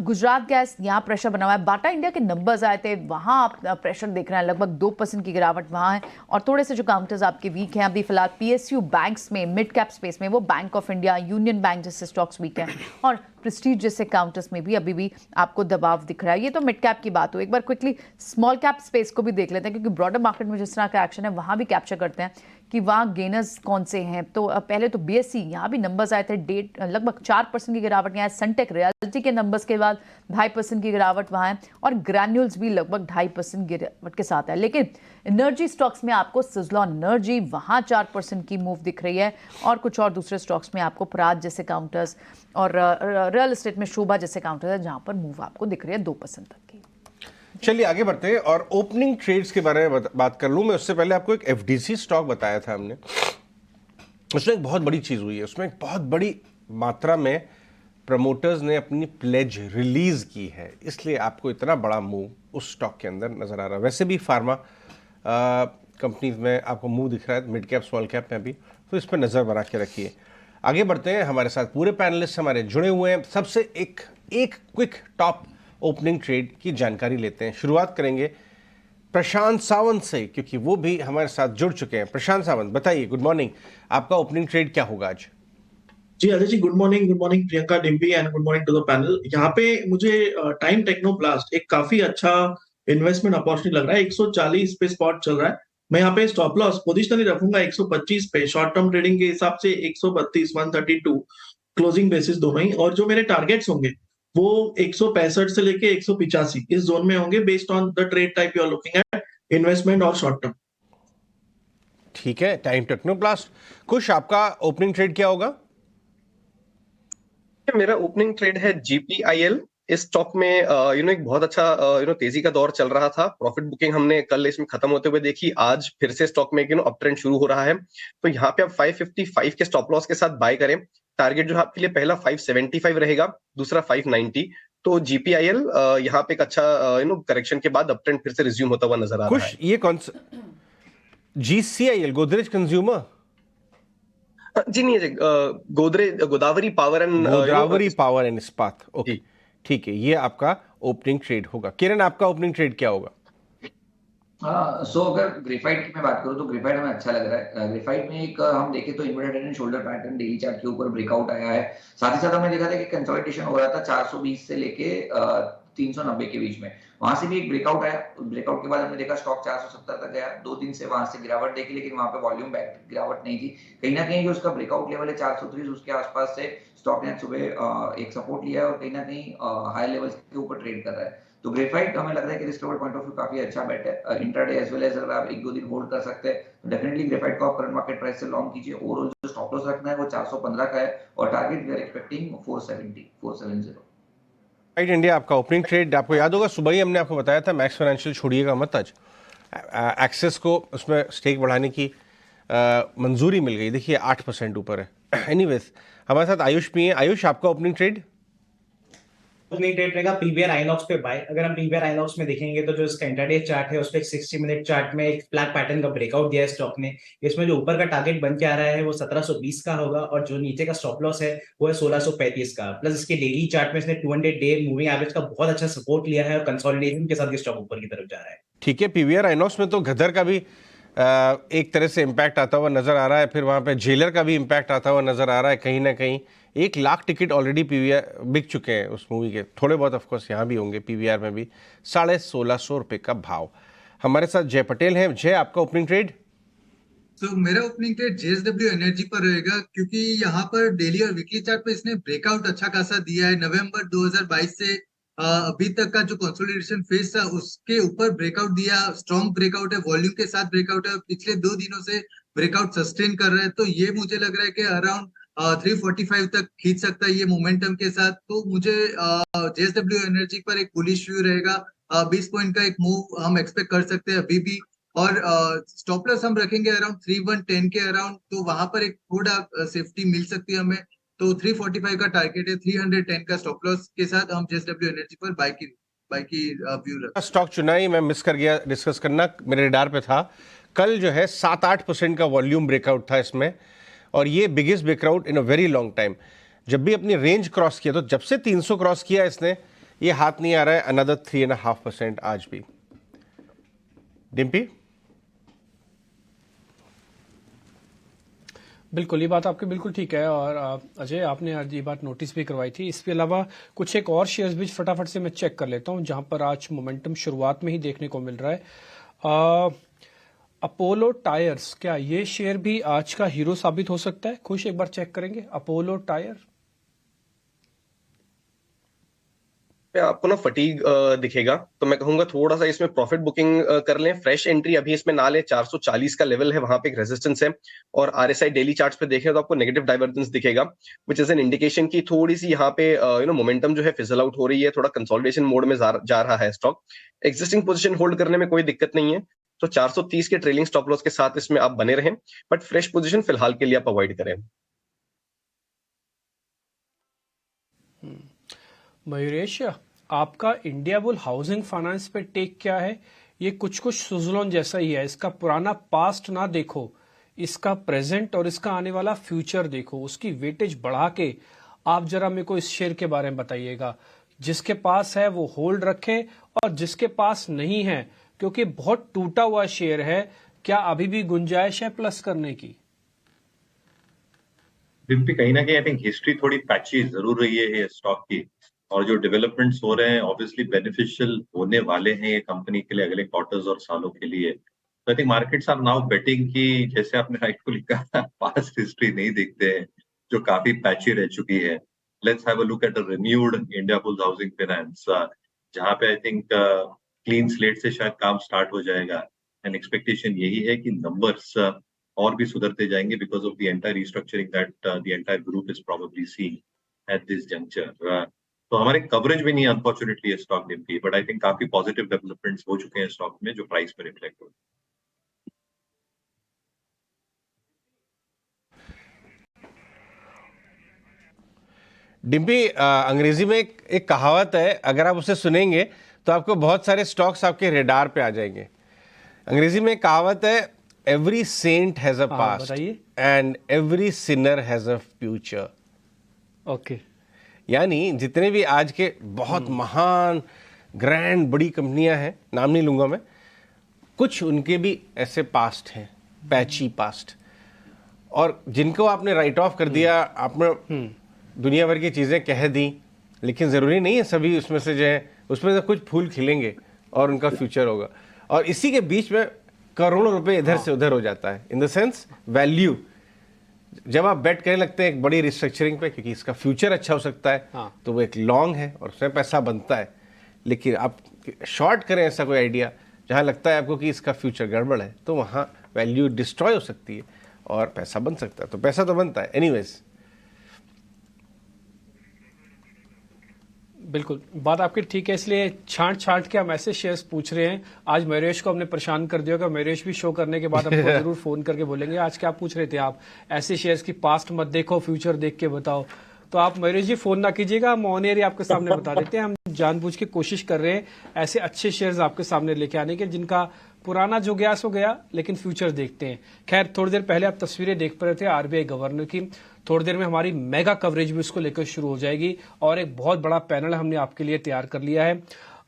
गुजरात गैस, यहाँ प्रेशर बना हुआ है। बाटा इंडिया के नंबर्स आए थे, वहाँ आप प्रेशर देख रहे हैं, लगभग 2% की गिरावट वहाँ है। और थोड़े से जो काउंटर्स आपके वीक हैं अभी फिलहाल PSU बैंक्स में, मिड कैप स्पेस में वो bank of India, union bank जैसे स्टॉक्स वीक हैं और प्रेस्टीज जैसे काउंटर्स में भी अभी भी आपको दबाव दिख रहा है। ये तो मिड कैप की बात हो। एक बार क्विकली स्मॉल कैप स्पेस को भी देख लेते हैं, क्योंकि ब्रॉडर मार्केट में जिस तरह का एक्शन है वहाँ भी कैप्चर करते हैं। कि वहाँ गेनर्स कौन से हैं। तो पहले तो BSE, यहाँ भी नंबर्स आए थे, लगभग 4% की गिरावट यहाँ है। सनटेक रियल्टी के नंबर्स के बाद 2.5% की गिरावट वहाँ है, और ग्रैन्यूल्स भी लगभग 2.5% गिरावट के साथ है। लेकिन एनर्जी स्टॉक्स में आपको सिजलॉन एनर्जी, वहाँ 4% की मूव दिख रही है, और कुछ और दूसरे स्टॉक्स में आपको पराग जैसे काउंटर्स और रियल एस्टेट में शोभा जैसे काउंटर्स है, जहाँ पर मूव आपको दिख रही है 2% तक की। चलिए आगे बढ़ते हैं और ओपनिंग ट्रेड्स के बारे में बात कर लूं मैं। उससे पहले आपको एक FDC स्टॉक बताया था हमने, उसमें एक बहुत बड़ी चीज हुई है। उसमें एक बहुत बड़ी मात्रा में प्रमोटर्स ने अपनी प्लेज रिलीज की है, इसलिए आपको इतना बड़ा मूव उस स्टॉक के अंदर नजर आ रहा है। वैसे भी फार्मा कंपनीज में आपको मूव दिख रहा है, मिड कैप स्मॉल कैप में भी, तो इस पर नजर बना के रखिए। आगे बढ़ते हैं, हमारे साथ पूरे पैनलिस्ट हमारे जुड़े हुए हैं। सबसे एक क्विक टॉप ओपनिंग ट्रेड की जानकारी लेते हैं। शुरुआत करेंगे प्रशांत सावंत से, क्योंकि वो भी हमारे साथ जुड़ चुके हैं। प्रशांत सावंत, बताइए, गुड मॉर्निंग, आपका ओपनिंग ट्रेड क्या होगा आज? जी Ajay ji, good morning Priyanka, Dimpi, and good morning to the panel. यहाँ पे मुझे टाइम टेक्नोप्लास्ट एक काफी अच्छा इन्वेस्टमेंट अपॉर्चुनिटी लग रहा है। 140 पे स्पॉट चल रहा है। मैं यहाँ पे स्टॉप लॉस पोजिशनली रखूंगा 125 पे, शॉर्ट टर्म ट्रेडिंग के हिसाब से 132, 132 क्लोजिंग बेसिस दोनों ही, और जो मेरे टारगेट्स होंगे वो 165 से लेके 185 इस जोन में होंगे, based on the trade type you are looking at, investment और शॉर्ट टर्म। ठीक है, टाइम टेक्नोप्लास्ट। कुछ आपका ओपनिंग ट्रेड क्या होगा? मेरा ओपनिंग ट्रेड है GPIL। इस स्टॉक में एक बहुत अच्छा तेजी का दौर चल रहा था। प्रॉफिट बुकिंग हमने कल इसमें खत्म होते हुए देखी। आज फिर से स्टॉक में अप ट्रेंड शुरू हो रहा है। तो यहाँ पे आप 555 के स्टॉप लॉस के साथ बाय करें। टारगेट जो है आपके लिए पहला 575 रहेगा, दूसरा 590। तो GPIL यहाँ पे एक अच्छा करेक्शन के बाद अप ट्रेंड फिर से रिज्यूम होता हुआ नजर आ रहा है। ये कौन सा GCIL, गोदरेज कंज्यूमर? जी नहीं, गोदावरी पावर एंड इस्पात। ओके, ठीक है, ये आपका ओपनिंग ट्रेड होगा। किरण, आपका ओपनिंग ट्रेड क्या होगा? सो अगर ग्रेफाइट की मैं बात करूं तो ग्रेफाइट हमें अच्छा लग रहा है। ग्रेफाइट में एक हम देखें तो inverted head and shoulder pattern daily chart के ऊपर ब्रेकआउट आया है। साथ ही साथ हमने देखा था कि कंसोलिडेशन हो रहा था 420 से लेके 390 के बीच में, वहां से भी एक ब्रेकआउट आया। ब्रेकआउट के बाद हमने देखा स्टॉक 470 तक गया। 2 दिन से वहां से गिरावट देखी, लेकिन वहां पे वॉल्यूम बैक गिरावट नहीं थी। कहीं ना कहीं जो उसका ब्रेकआउट लेवल है 430, उसके आसपास से स्टॉक ने सुबह एक सपोर्ट लिया है और कहीं ना कहीं हाई लेवल्स के ऊपर ट्रेड कर रहा है। तो ग्रेफाइट हमें लग रहा है कि risk reward point of view काफी अच्छा बेट है। इंट्राडे एज वेल एज अगर आप 1-2 दिन होल्ड कर सकते हैं तो डेफिनेटली ग्रेफाइट को आप करंट मार्केट प्राइस से लॉन्ग कीजिए। ओवरऑल जो स्टॉप लॉस रखना है वो 415 का है, और target we are expecting 470। Right India आपका ओपनिंग ट्रेड, आपको याद होगा सुबह ही हमने आपको बताया था मैक्स फाइनेंशियल छोड़िएगा मत आज। एक्सेस को उसमें स्टेक बढ़ाने की मंजूरी मिल गई, देखिए 8% ऊपर है। एनीवेज, हमारे साथ आयुष भी हैं। आयुष, आपका ओपनिंग ट्रेड? ओपनिंग ट्रेड रहेगा PVR आइनॉक्स पे बाय। अगर हम PVR आइनॉक्स में देखेंगे तो जो इसका इंट्राडे चार्ट है उस पे एक 60 मिनट चार्ट में एक फ्लैट पैटर्न का ब्रेकआउट दिया है स्टॉक ने। इसमें जो ऊपर का टारगेट बन के आ रहा है वो 1720 का होगा, और जो नीचे का स्टॉप लॉस है वो है 1635 का। प्लस इसके डेली चार्ट में इसने 200 डे मूविंग एवरेज का बहुत अच्छा सपोर्ट लिया है, और कंसोलिडेशन के साथ ये स्टॉक ऊपर की तरफ जा रहा है। ठीक है, PVR आइनॉक्स में तो गदर का भी एक तरह से इम्पैक्ट आता हुआ नजर आ रहा है, फिर वहां पे जेलर का भी इम्पैक्ट आता हुआ नजर आ रहा है। कहीं ना कहीं 1 लाख टिकट ऑलरेडी PVR बिक चुके हैं उस मूवी के, थोड़े बहुत ऑफकोर्स यहाँ भी होंगे। PVR में भी 1650 रुपये का भाव। हमारे साथ जय पटेल हैं। जय, आपका ओपनिंग ट्रेड? तो मेरा ओपनिंग ट्रेड JSW एनर्जी पर रहेगा, क्योंकि यहाँ पर डेली और वीकली चार्ट पे इसने ब्रेकआउट अच्छा खासा दिया है। नवंबर 2022 से अभी तक का जो कंसोलिडेशन फेज था उसके ऊपर ब्रेकआउट दिया, स्ट्रॉन्ग ब्रेकआउट है, वॉल्यूम के साथ ब्रेकआउट है। पिछले 2 दिनों से ब्रेकआउट सस्टेन कर रहा है, तो ये मुझे लग रहा है कि अराउंड 345 तक खींच सकता है ये मोमेंटम के साथ। तो मुझे JSW एनर्जी पर एक बुलिश व्यू रहेगा। 20 पॉइंट का एक मूव हम एक्सपेक्ट कर सकते हैं अभी भी, और स्टॉप लॉस हम रखेंगे अराउंड 3110 के अराउंड, तो वहां पर एक थोड़ा सेफ्टी मिल सकती है हमें। तो 345 का टारगेट है, 310 का स्टॉप लॉस के साथ हम JSW एनर्जी पर बाय की व्यू रखते हैं। स्टॉक चुना ही मैं मिस कर गया डिस्कस करना, मेरे रडार पे था। कल जो है 7-8% का वॉल्यूम ब्रेकआउट था इसमें, और ये biggest breakout in a very long time. जब भी अपनी रेंज क्रॉस किया, तो जब से 300 क्रॉस किया इसने, ये हाथ नहीं आ रहा है। अनदर 3.5% आज भी। डिम्पी? बिल्कुल, ये बात आपकी बिल्कुल ठीक है, और अजय आपने आज ये बात नोटिस भी करवाई थी। इसके अलावा कुछ एक और शेयर्स भी फटाफट से मैं चेक कर लेता हूं, जहां पर आज मोमेंटम शुरुआत में ही देखने को मिल रहा है। अपोलो टायर्स, क्या ये शेयर भी आज का हीरो साबित हो सकता है? खुश, एक बार चेक करेंगे अपोलो टायर। पे आपको ना फटीग दिखेगा, तो मैं कहूंगा थोड़ा सा इसमें प्रॉफिट बुकिंग कर लें। फ्रेश एंट्री अभी इसमें ना लें, 440 का लेवल है, वहां पे एक रेजिस्टेंस है। और आरएसआई डेली चार्ट्स पे देखें तो आपको नेगेटिव डाइवर्जेंस दिखेगा, विच इज एन इंडिकेशन की थोड़ी सी यहाँ पे मोमेंटम जो है फिजल आउट हो रही है, थोड़ा कंसोलिडेशन मोड में जा रहा है स्टॉक। एग्जिस्टिंग पोजीशन होल्ड करने में कोई दिक्कत नहीं है, तो 430 के ट्रेलिंग स्टॉप लॉस के साथ इसमें आप बने रहें, बट फ्रेश पोजीशन फिलहाल के लिए आप अवॉइड करें। मयूरेश, आपका इंडिया बुल हाउसिंग फाइनेंस पे टेक क्या है? ये कुछ सुजलोन जैसा ही है, इसका पुराना पास्ट ना देखो, इसका प्रेजेंट और इसका आने वाला फ्यूचर देखो, उसकी वेटेज बढ़ा के आप जरा मेरे को इस शेयर के बारे में बताइएगा। जिसके पास है वो होल्ड रखे, और जिसके पास नहीं है, क्योंकि बहुत टूटा हुआ शेयर है, क्या अभी भी गुंजाइश है प्लस करने की? डिम्पी, कहीं ना कहीं आई थिंक हिस्ट्री थोड़ी पैची जरूर रही है स्टॉक की, और जो डेवलपमेंट्स हो रहे हैं ऑब्वियसली बेनिफिशियल होने वाले हैं ये कंपनी के लिए अगले क्वार्टर्स और सालों के लिए। तो I think markets are now betting की, जैसे आपने राइटफुली कहा, पास्ट हिस्ट्री नहीं देखते हैं जो काफी पैची रह चुकी है। Let's have a look at a renewed India bulls housing finance, जहां पे आई थिंक क्लीन स्लेट से शायद काम स्टार्ट हो जाएगा। एंड एक्सपेक्टेशन यही है कि नंबर्स और भी सुधरते जाएंगे because of the entire restructuring that the entire group is probably seeing eight this juncture. तो हमारे कवरेज भी नहीं है unfortunately stock Nifty, but I think काफी पॉजिटिव डेवलपमेंट्स हो चुके हैं स्टॉक में जो प्राइस में रिफ्लेक्ट हो। डिम्पी, अंग्रेजी में एक कहावत है, अगर आप उसे सुनेंगे तो आपको बहुत सारे स्टॉक्स आपके रेडार पे आ जाएंगे। अंग्रेजी में एक कहावत है, every saint has a past and every sinner has a future. Okay, यानी जितने भी आज के बहुत महान ग्रैंड बड़ी कंपनियां हैं, नाम नहीं लूंगा मैं, कुछ उनके भी ऐसे पास्ट हैं, पैची पास्ट, और जिनको आपने राइट ऑफ कर दिया, आपने दुनिया भर की चीज़ें कह दी, लेकिन ज़रूरी नहीं है सभी उसमें से जो है उसमें से कुछ फूल खिलेंगे और उनका फ्यूचर होगा। और इसी के बीच में करोड़ों रुपए इधर से उधर हो जाता है, इन द सेंस वैल्यू। जब आप बेट करने लगते हैं एक बड़ी रिस्ट्रक्चरिंग पे, क्योंकि इसका फ्यूचर अच्छा हो सकता है, तो वो एक लॉन्ग है और उसमें पैसा बनता है। लेकिन आप शॉर्ट करें ऐसा कोई आइडिया जहां लगता है आपको कि इसका फ्यूचर गड़बड़ है, तो वहां वैल्यू डिस्ट्रॉय हो सकती है और पैसा बन सकता है। तो पैसा तो बनता है एनीवेज। बिल्कुल, बात आपकी ठीक है, इसलिए छांट के हम ऐसे शेयर्स पूछ रहे हैं। आज मयूरेश को हमने परेशान कर दिया, मयूरेश भी शो करने के बाद हमको जरूर फोन करके बोलेंगे आज क्या पूछ रहे थे आप, ऐसे शेयर्स की पास्ट मत देखो, फ्यूचर देख के बताओ। तो आप मयूरेश जी फोन ना कीजिएगा, हम ऑन एयर ही आपके सामने बता देते हैं। हम जानबूझ के कोशिश कर रहे हैं ऐसे अच्छे शेयर्स आपके सामने लेके आने के जिनका पुराना जो गया सो गया, लेकिन फ्यूचर देखते हैं। खैर, थोड़ी देर पहले आप तस्वीरें देख पा रहे थे आरबीआई गवर्नर की, थोड़ी देर में हमारी मेगा कवरेज भी उसको लेकर शुरू हो जाएगी, और एक बहुत बड़ा पैनल हमने आपके लिए तैयार कर लिया है।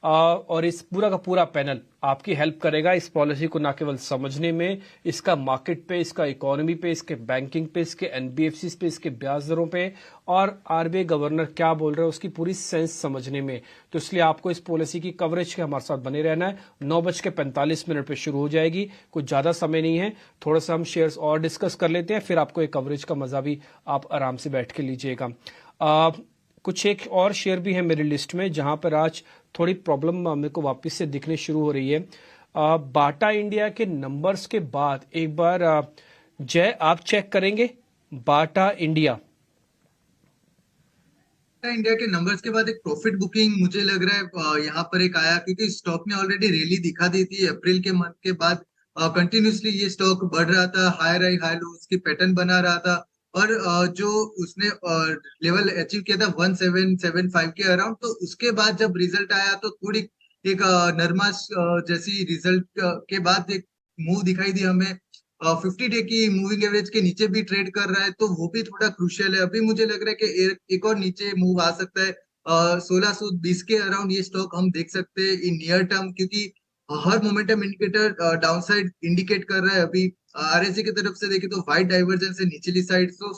और इस पूरा का पूरा पैनल आपकी हेल्प करेगा इस पॉलिसी को ना केवल समझने में, इसका मार्केट पे, इसका इकोनॉमी पे, इसके बैंकिंग पे, इसके एनबीएफसी पे, इसके ब्याज दरों पे, और आरबीआई गवर्नर क्या बोल रहे हैं उसकी पूरी सेंस समझने में। तो इसलिए आपको इस पॉलिसी की कवरेज के हमारे साथ बने रहना है। 9:45 पे शुरू हो जाएगी, कुछ ज्यादा समय नहीं है, थोड़ा सा हम शेयर्स और डिस्कस कर लेते हैं, फिर आपको एक कवरेज का मजा भी आप आराम से बैठ के लीजिएगा। कुछ एक और शेयर भी है मेरी लिस्ट में जहां पर आज थोड़ी प्रॉब्लम मेरे को वापस से दिखने शुरू हो रही है। बाटा इंडिया के नंबर्स के बाद एक बार जय आप चेक करेंगे बाटा इंडिया के नंबर्स के बाद एक प्रॉफिट बुकिंग मुझे लग रहा है यहाँ पर एक आया, क्योंकि स्टॉक ने ऑलरेडी रैली दिखा दी थी अप्रैल के मंथ के बाद। कंटिन्यूसली ये स्टॉक बढ़ रहा था, हायर हाई लो उसकी पैटर्न बना रहा था, और जो उसने लेवल अचीव किया था 1775 के अराउंड, तो उसके बाद जब रिजल्ट आया तो थोड़ी एक नरमाश जैसी रिजल्ट के बाद एक मूव दिखाई दी हमें। 50 डे की मूविंग एवरेज के नीचे भी ट्रेड कर रहा है, तो वो भी थोड़ा क्रूशियल है। अभी मुझे लग रहा है कि एक और नीचे मूव आ सकता है, 1620 के अराउंड ये स्टॉक हम देख सकते हैं इन नियर टर्म, क्योंकि हर मोमेंटम इंडिकेटर डाउनसाइड इंडिकेट कर रहा है। अभी आरएसआई की तरफ से देखें तो वाइड डाइवर्जेंस है निचली साइड, तो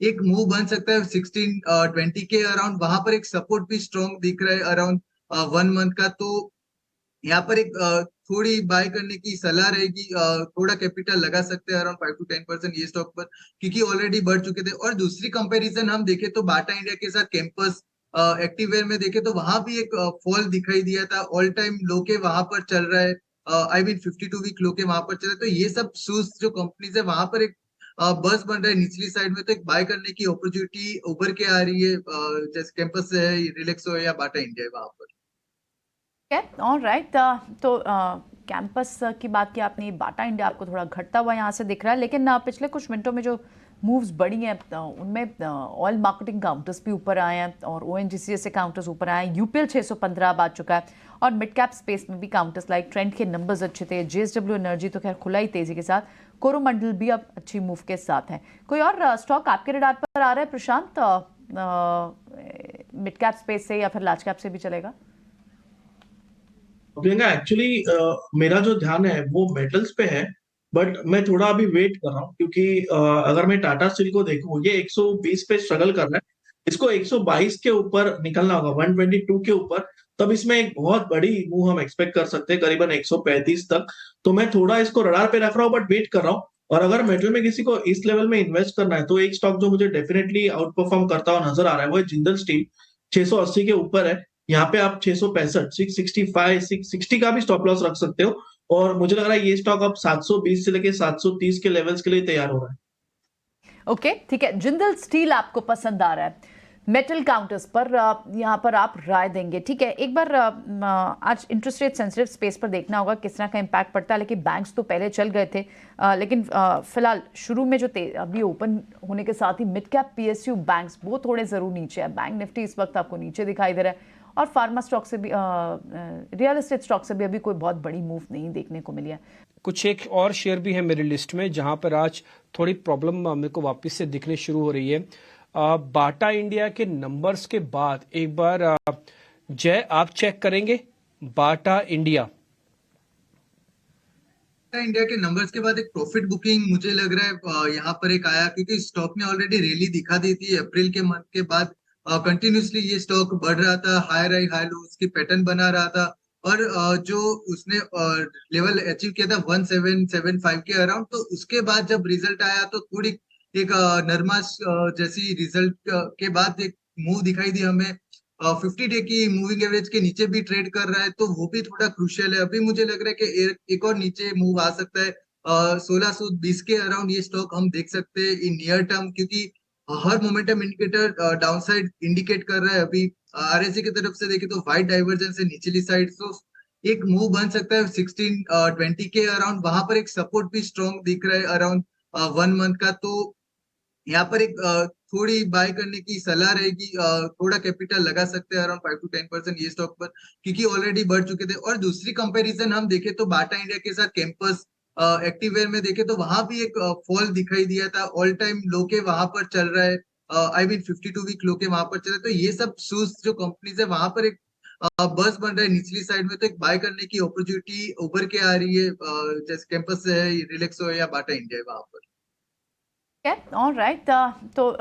एक मूव बन सकता है 1620 के अराउंड। वहां पर एक सपोर्ट भी स्ट्रॉन्ग दिख रहा है अराउंड 1 मंथ का, तो यहाँ पर एक थोड़ी बाय करने की सलाह रहेगी। थोड़ा कैपिटल लगा सकते हैं अराउंड 5 to 10% ये स्टॉक पर, क्योंकि ऑलरेडी बढ़ चुके थे। और दूसरी कंपैरिजन हम देखें तो बाटा इंडिया के साथ कैंपस एक्टिववेयर में देखें तो वहां भी एक फॉल दिखाई दिया था। ऑल टाइम लो के वहां पर चल रहा है, आई मीन 52 वीक लो के वहां पर चल रहा है। तो ये सब शूज जो कंपनीज है वहां पर एक बस बन रहा है निचली साइड में, तो एक बाय करने की अपॉर्चुनिटी उभर के आ रही है, जैसे कैंपस है, रिलैक्सो है या बाटा इंडिया है वहां पर। ऑलराइट, तो कैंपस की बात की आपने, बाटा इंडिया आपको थोड़ा घटता हुआ यहाँ से दिख रहा है, लेकिन पिछले कुछ मिनटों में जो मूव्स बढ़ी हैं उनमें ऑयल मार्केटिंग काउंटर्स भी ऊपर आए हैं और ONGC से काउंटर्स ऊपर आए हैं। UPL 615 अब आ चुका है और मिड कैप स्पेस में भी काउंटर्स लाइक ट्रेंड के नंबर्स अच्छे थे। JSW एनर्जी तो खैर खुला ही तेजी के साथ, कोरोमंडल भी अब अच्छी मूव के साथ है। कोई और स्टॉक आपके रडार पर आ रहा है प्रशांत, मिड कैप स्पेस से या फिर लार्ज कैप से भी चलेगा? प्रियंका, एक्चुअली मेरा जो ध्यान है वो मेटल्स पे है, बट मैं थोड़ा अभी वेट कर रहा हूँ क्योंकि अगर मैं टाटा स्टील को देखूं, ये 120 पे स्ट्रगल कर रहा है, इसको 122 के ऊपर निकलना होगा, 122 के ऊपर, तब इसमें एक बहुत बड़ी मूव हम एक्सपेक्ट कर सकते हैं, करीबन 135 तक। तो मैं थोड़ा इसको रडार पे रख रहा हूँ, बट वेट कर रहा हूँ। और अगर मेटल में किसी को इस लेवल में इन्वेस्ट करना है तो एक स्टॉक जो मुझे डेफिनेटली आउट परफॉर्म करता हुआ नजर आ रहा है वो है जिंदल स्टील। 680 के ऊपर है, यहाँ पे आप 665, 665, 660 का भी स्टॉप लॉस रख सकते हो। और मुझे लग रहा है ये स्टॉक अब 720 से लेके 730 के लेवल्स के लिए तैयार हो रहा है। ओके, ठीक है, जिंदल स्टील आपको पसंद आ रहा है। मेटल काउंटर्स पर यहाँ पर आप राय देंगे, ठीक है। एक बार आज इंटरेस्ट रेट सेंसिटिव स्पेस पर देखना होगा किस तरह का इम्पैक्ट पड़ता है, लेकिन बैंक्स तो पहले चल गए थे, लेकिन फिलहाल शुरू में जो अभी ओपन होने के साथ ही मिड कैप PSU बैंक्स वो थोड़े जरूर नीचे है। बैंक निफ्टी इस वक्त आपको नीचे दिखाई दे रहा है और फार्मा स्टॉक से भी, रियल एस्टेट स्टॉक से भी अभी कोई बहुत बड़ी मूव नहीं देखने को मिली है। कुछ एक और शेयर भी है मेरी लिस्ट में जहां पर आज थोड़ी प्रॉब्लम मेरे को वापस से दिखने शुरू हो रही है। बाटा इंडिया के नंबर्स के बाद एक बार जय आप चेक करेंगे बाटा इंडिया के नंबर्स के बाद एक प्रॉफिट बुकिंग मुझे लग रहा है यहाँ पर एक आया, क्योंकि स्टॉक ने ऑलरेडी रैली दिखा दी थी अप्रैल के मंथ के बाद। कंटिन्यूसली ये स्टॉक बढ़ रहा था, हाई राई हाई लो की पैटर्न बना रहा था और जो उसने लेवल अचीव किया था 1775 के अराउंड, तो उसके बाद जब रिजल्ट आया तो थोड़ी एक नरमाश जैसी रिजल्ट के बाद एक मूव दिखाई दी हमें। 50 डे की मूविंग एवरेज के नीचे भी ट्रेड कर रहा है, तो वो भी थोड़ा क्रूशियल है। अभी मुझे लग रहा है कि एक और नीचे मूव आ सकता है, 1620 के अराउंड ये स्टॉक हम देख सकते हैं इन नियर टर्म, क्योंकि हर मोमेंटम इंडिकेटर डाउनसाइड इंडिकेट कर रहा है। अभी RSI की तरफ से देखें तो वाइड डाइवर्जेंस है निचली साइड, तो एक मूव बन सकता है 1620 के अराउंड। वहां पर एक सपोर्ट भी स्ट्रॉन्ग दिख रहा है अराउंड 1 मंथ का, तो यहाँ पर एक थोड़ी बाय करने की सलाह रहेगी। थोड़ा कैपिटल लगा सकते हैं अराउंड 5 to 10% ये स्टॉक पर, क्योंकि ऑलरेडी बढ़ चुके थे। और दूसरी कंपैरिजन हम देखें तो बाटा इंडिया के साथ कैंपस एक्टिववेयर में देखें तो वहां भी एक फॉल दिखाई दिया था। ऑल टाइम लो के वहां पर चल रहा है, आई मीन 52 वीक लो के वहां पर चल रहा है। तो ये सब शूज जो कंपनीज है वहां पर एक बस बन रहा है निचली साइड में, तो एक बाय करने की अपॉर्चुनिटी उभर के आ रही है, जैसे कैंपस है, रिलैक्सो है या बाटा इंडिया है वहां पर। ऑलराइट, तो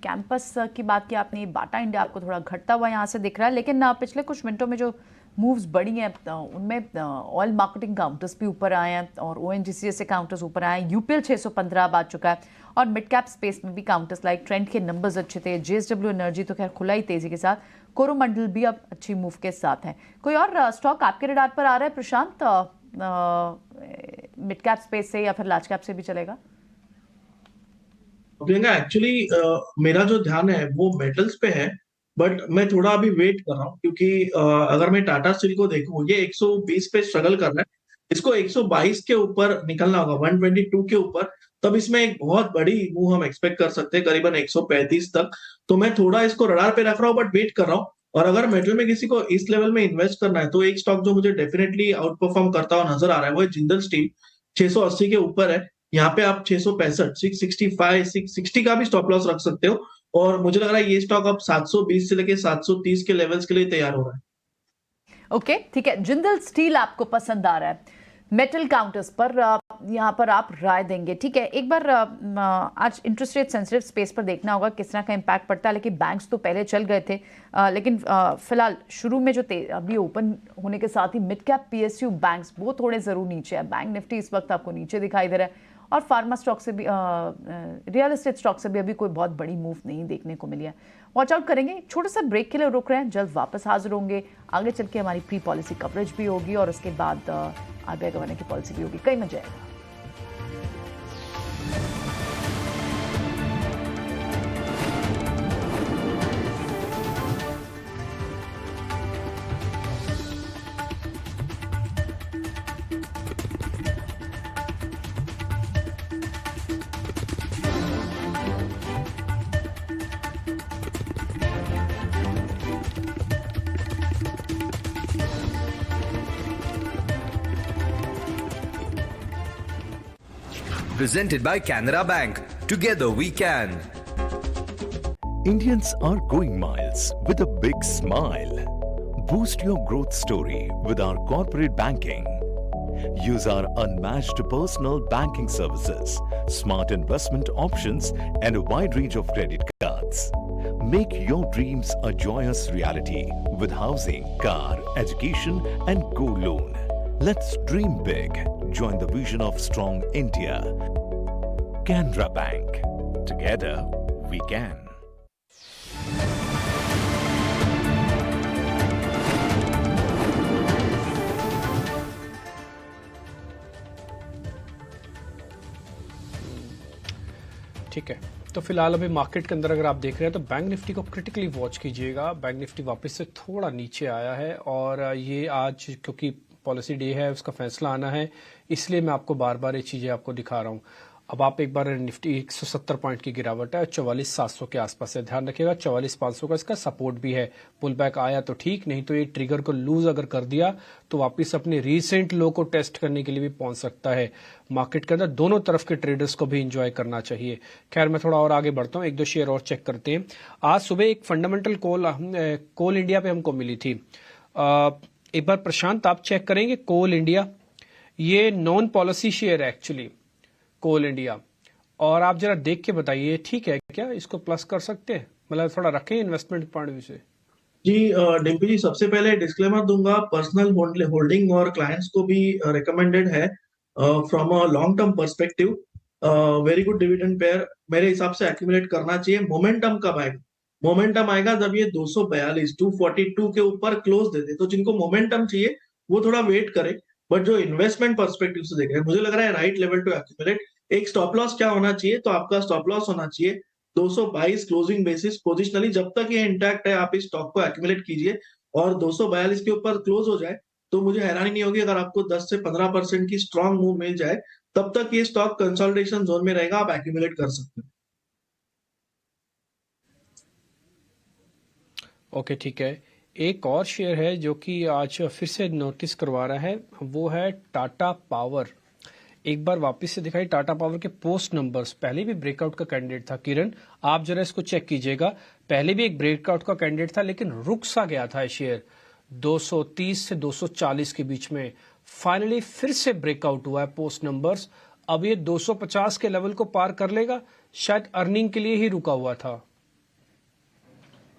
कैंपस की बात की आपने, बाटा इंडिया आपको थोड़ा घटता हुआ यहाँ से दिख रहा है, लेकिन पिछले कुछ मिनटों में जो मूव्स बढ़ी हैं उनमें ऑयल मार्केटिंग काउंटर्स भी ऊपर आए हैं और ONGC से काउंटर्स ऊपर आए हैं। UPL 615 अब आ चुका है और मिड कैप स्पेस में भी काउंटर्स लाइक ट्रेंड के नंबर्स अच्छे थे। JSW एनर्जी तो खैर खुला ही तेजी के साथ, कोरोमंडल भी अब अच्छी मूव के साथ है। कोई और स्टॉक आपके रडार पर आ रहा है प्रशांत, मिड कैप स्पेस से या फिर लार्ज कैप से भी चलेगा? प्रियंका, एक्चुअली मेरा जो ध्यान है वो मेटल्स पे है, बट मैं थोड़ा अभी वेट कर रहा हूँ क्योंकि अगर मैं टाटा स्टील को देखूं, ये 120 पे स्ट्रगल कर रहा है, इसको 122 के ऊपर निकलना होगा, 122 के ऊपर, तब इसमें एक बहुत बड़ी मूव हम एक्सपेक्ट कर सकते हैं, करीबन 135 तक। तो मैं थोड़ा इसको रडार पे रख रहा हूँ, बट वेट कर रहा हूँ। और अगर मेटल में किसी को इस लेवल में इन्वेस्ट करना है तो एक स्टॉक जो मुझे डेफिनेटली आउट परफॉर्म करता हुआ नजर आ रहा है वो है जिंदल स्टील। 680 के ऊपर है, यहाँ पे आप 665, 665, 660 का भी स्टॉप लॉस रख सकते हो। और मुझे लग रहा है ये स्टॉक अब 720 से लेके 730 के लेवल्स के लिए तैयार हो रहा है। ओके, ठीक है, जिंदल स्टील आपको पसंद आ रहा है। मेटल काउंटर्स पर यहाँ पर आप राय देंगे। ठीक है, एक बार आज इंटरेस्ट रेट सेंसिटिव स्पेस पर देखना होगा किस तरह का इम्पैक्ट पड़ता है, लेकिन बैंक्स तो पहले चल गए थे, लेकिन फिलहाल शुरू में जो अभी ओपन होने के साथ ही मिड कैप PSU बैंक्स वो थोड़े ज़रूर नीचे है। बैंक निफ्टी इस वक्त आपको नीचे दिखाई दे रहा है और फार्मा स्टॉक से भी रियल एस्टेट स्टॉक से भी अभी कोई बहुत बड़ी मूव नहीं देखने को मिली है। वॉच आउट करेंगे। छोटा सा ब्रेक के लिए रुक रहे हैं, जल्द वापस हाजिर होंगे। आगे चल के हमारी प्री पॉलिसी कवरेज भी होगी और उसके बाद RBI गवर्नर की पॉलिसी भी होगी। कई मजा आएगा। Presented by Canara Bank. Together we can. Indians are going miles with a big smile. Boost your growth story with our corporate banking. Use our unmatched personal banking services, smart investment options, and a wide range of credit cards. Make your dreams a joyous reality with housing, car, education, and gold loan. Let's dream big. Join the vision of strong India. Canara Bank. Together we can. ठीक है, तो फिलहाल अभी market के अंदर अगर आप देख रहे हैं तो बैंक निफ्टी को क्रिटिकली वॉच कीजिएगा। बैंक निफ्टी वापस से थोड़ा नीचे आया है और ये आज क्योंकि पॉलिसी डे है, उसका फैसला आना है, इसलिए मैं आपको बार बार ये चीज़ें आपको दिखा रहा हूँ। अब आप एक बार निफ्टी 170 पॉइंट की गिरावट है, 44,700 के आसपास है, ध्यान रखिएगा 44,500 का इसका सपोर्ट भी है। पुल बैक आया तो ठीक, नहीं तो ये ट्रिगर को लूज अगर कर दिया तो वापस अपने रीसेंट लो को टेस्ट करने के लिए भी पहुंच सकता है। मार्केट के अंदर दोनों तरफ के ट्रेडर्स को भी इंजॉय करना चाहिए। खैर मैं थोड़ा और आगे बढ़ता हूँ, एक दो शेयर और चेक करते हैं। आज सुबह एक फंडामेंटल कोल इंडिया पे हमको मिली थी। एक बार प्रशांत आप चेक करेंगे कोल इंडिया, ये नॉन पॉलिसी शेयर है एक्चुअली कोल इंडिया, और आप जरा देख के बताइए ठीक है क्या, इसको प्लस कर सकते हैं, मतलब थोड़ा रखें इन्वेस्टमेंट पॉइंट व्यू से। जी डिम्पी जी, सबसे पहले डिस्क्लेमर दूंगा, पर्सनल होल्डिंग और क्लाइंट्स को भी रिकमेंडेड है from a long term perspective. Very good dividend pair मेरे हिसाब से एक्यूमुलेट करना चाहिए। मोमेंटम कब आएगा? मोमेंटम आएगा जब ये 242 के ऊपर क्लोज दे दे। तो जिनको मोमेंटम चाहिए वो थोड़ा वेट करे, बट जो इन्वेस्टमेंट पर्सपेक्टिव से देख रहे हैं, मुझे लग रहा है राइट लेवल टू एक्यूमुलेट। एक स्टॉप लॉस क्या होना चाहिए? तो आपका स्टॉप लॉस होना चाहिए 222 क्लोजिंग बेसिस पोजिशनली। जब तक ये इंटैक्ट है आप इस स्टॉक को एक्यूमुलेट कीजिए, और 242 के ऊपर क्लोज हो जाए तो मुझे हैरानी नहीं होगी अगर आपको 10 से 15% की स्ट्रॉन्ग मूव मिल जाए। तब तक ये स्टॉक कंसोलिडेशन जोन में रहेगा, आप एक्यूमुलेट कर सकते हैं। ओके ठीक है, एक और शेयर है जो कि आज फिर से नोटिस करवा रहा है, वो है टाटा पावर। एक बार वापस से दिखाई टाटा पावर के पोस्ट नंबर्स, पहले भी ब्रेकआउट का कैंडिडेट था। किरण आप जरा इसको चेक कीजिएगा, पहले भी एक ब्रेकआउट का कैंडिडेट था लेकिन रुक सा गया था शेयर 230 से 240 के बीच में। फाइनली फिर से ब्रेकआउट हुआ है पोस्ट नंबर्स। अब ये 250 के लेवल को पार कर लेगा, शायद अर्निंग के लिए ही रुका हुआ था।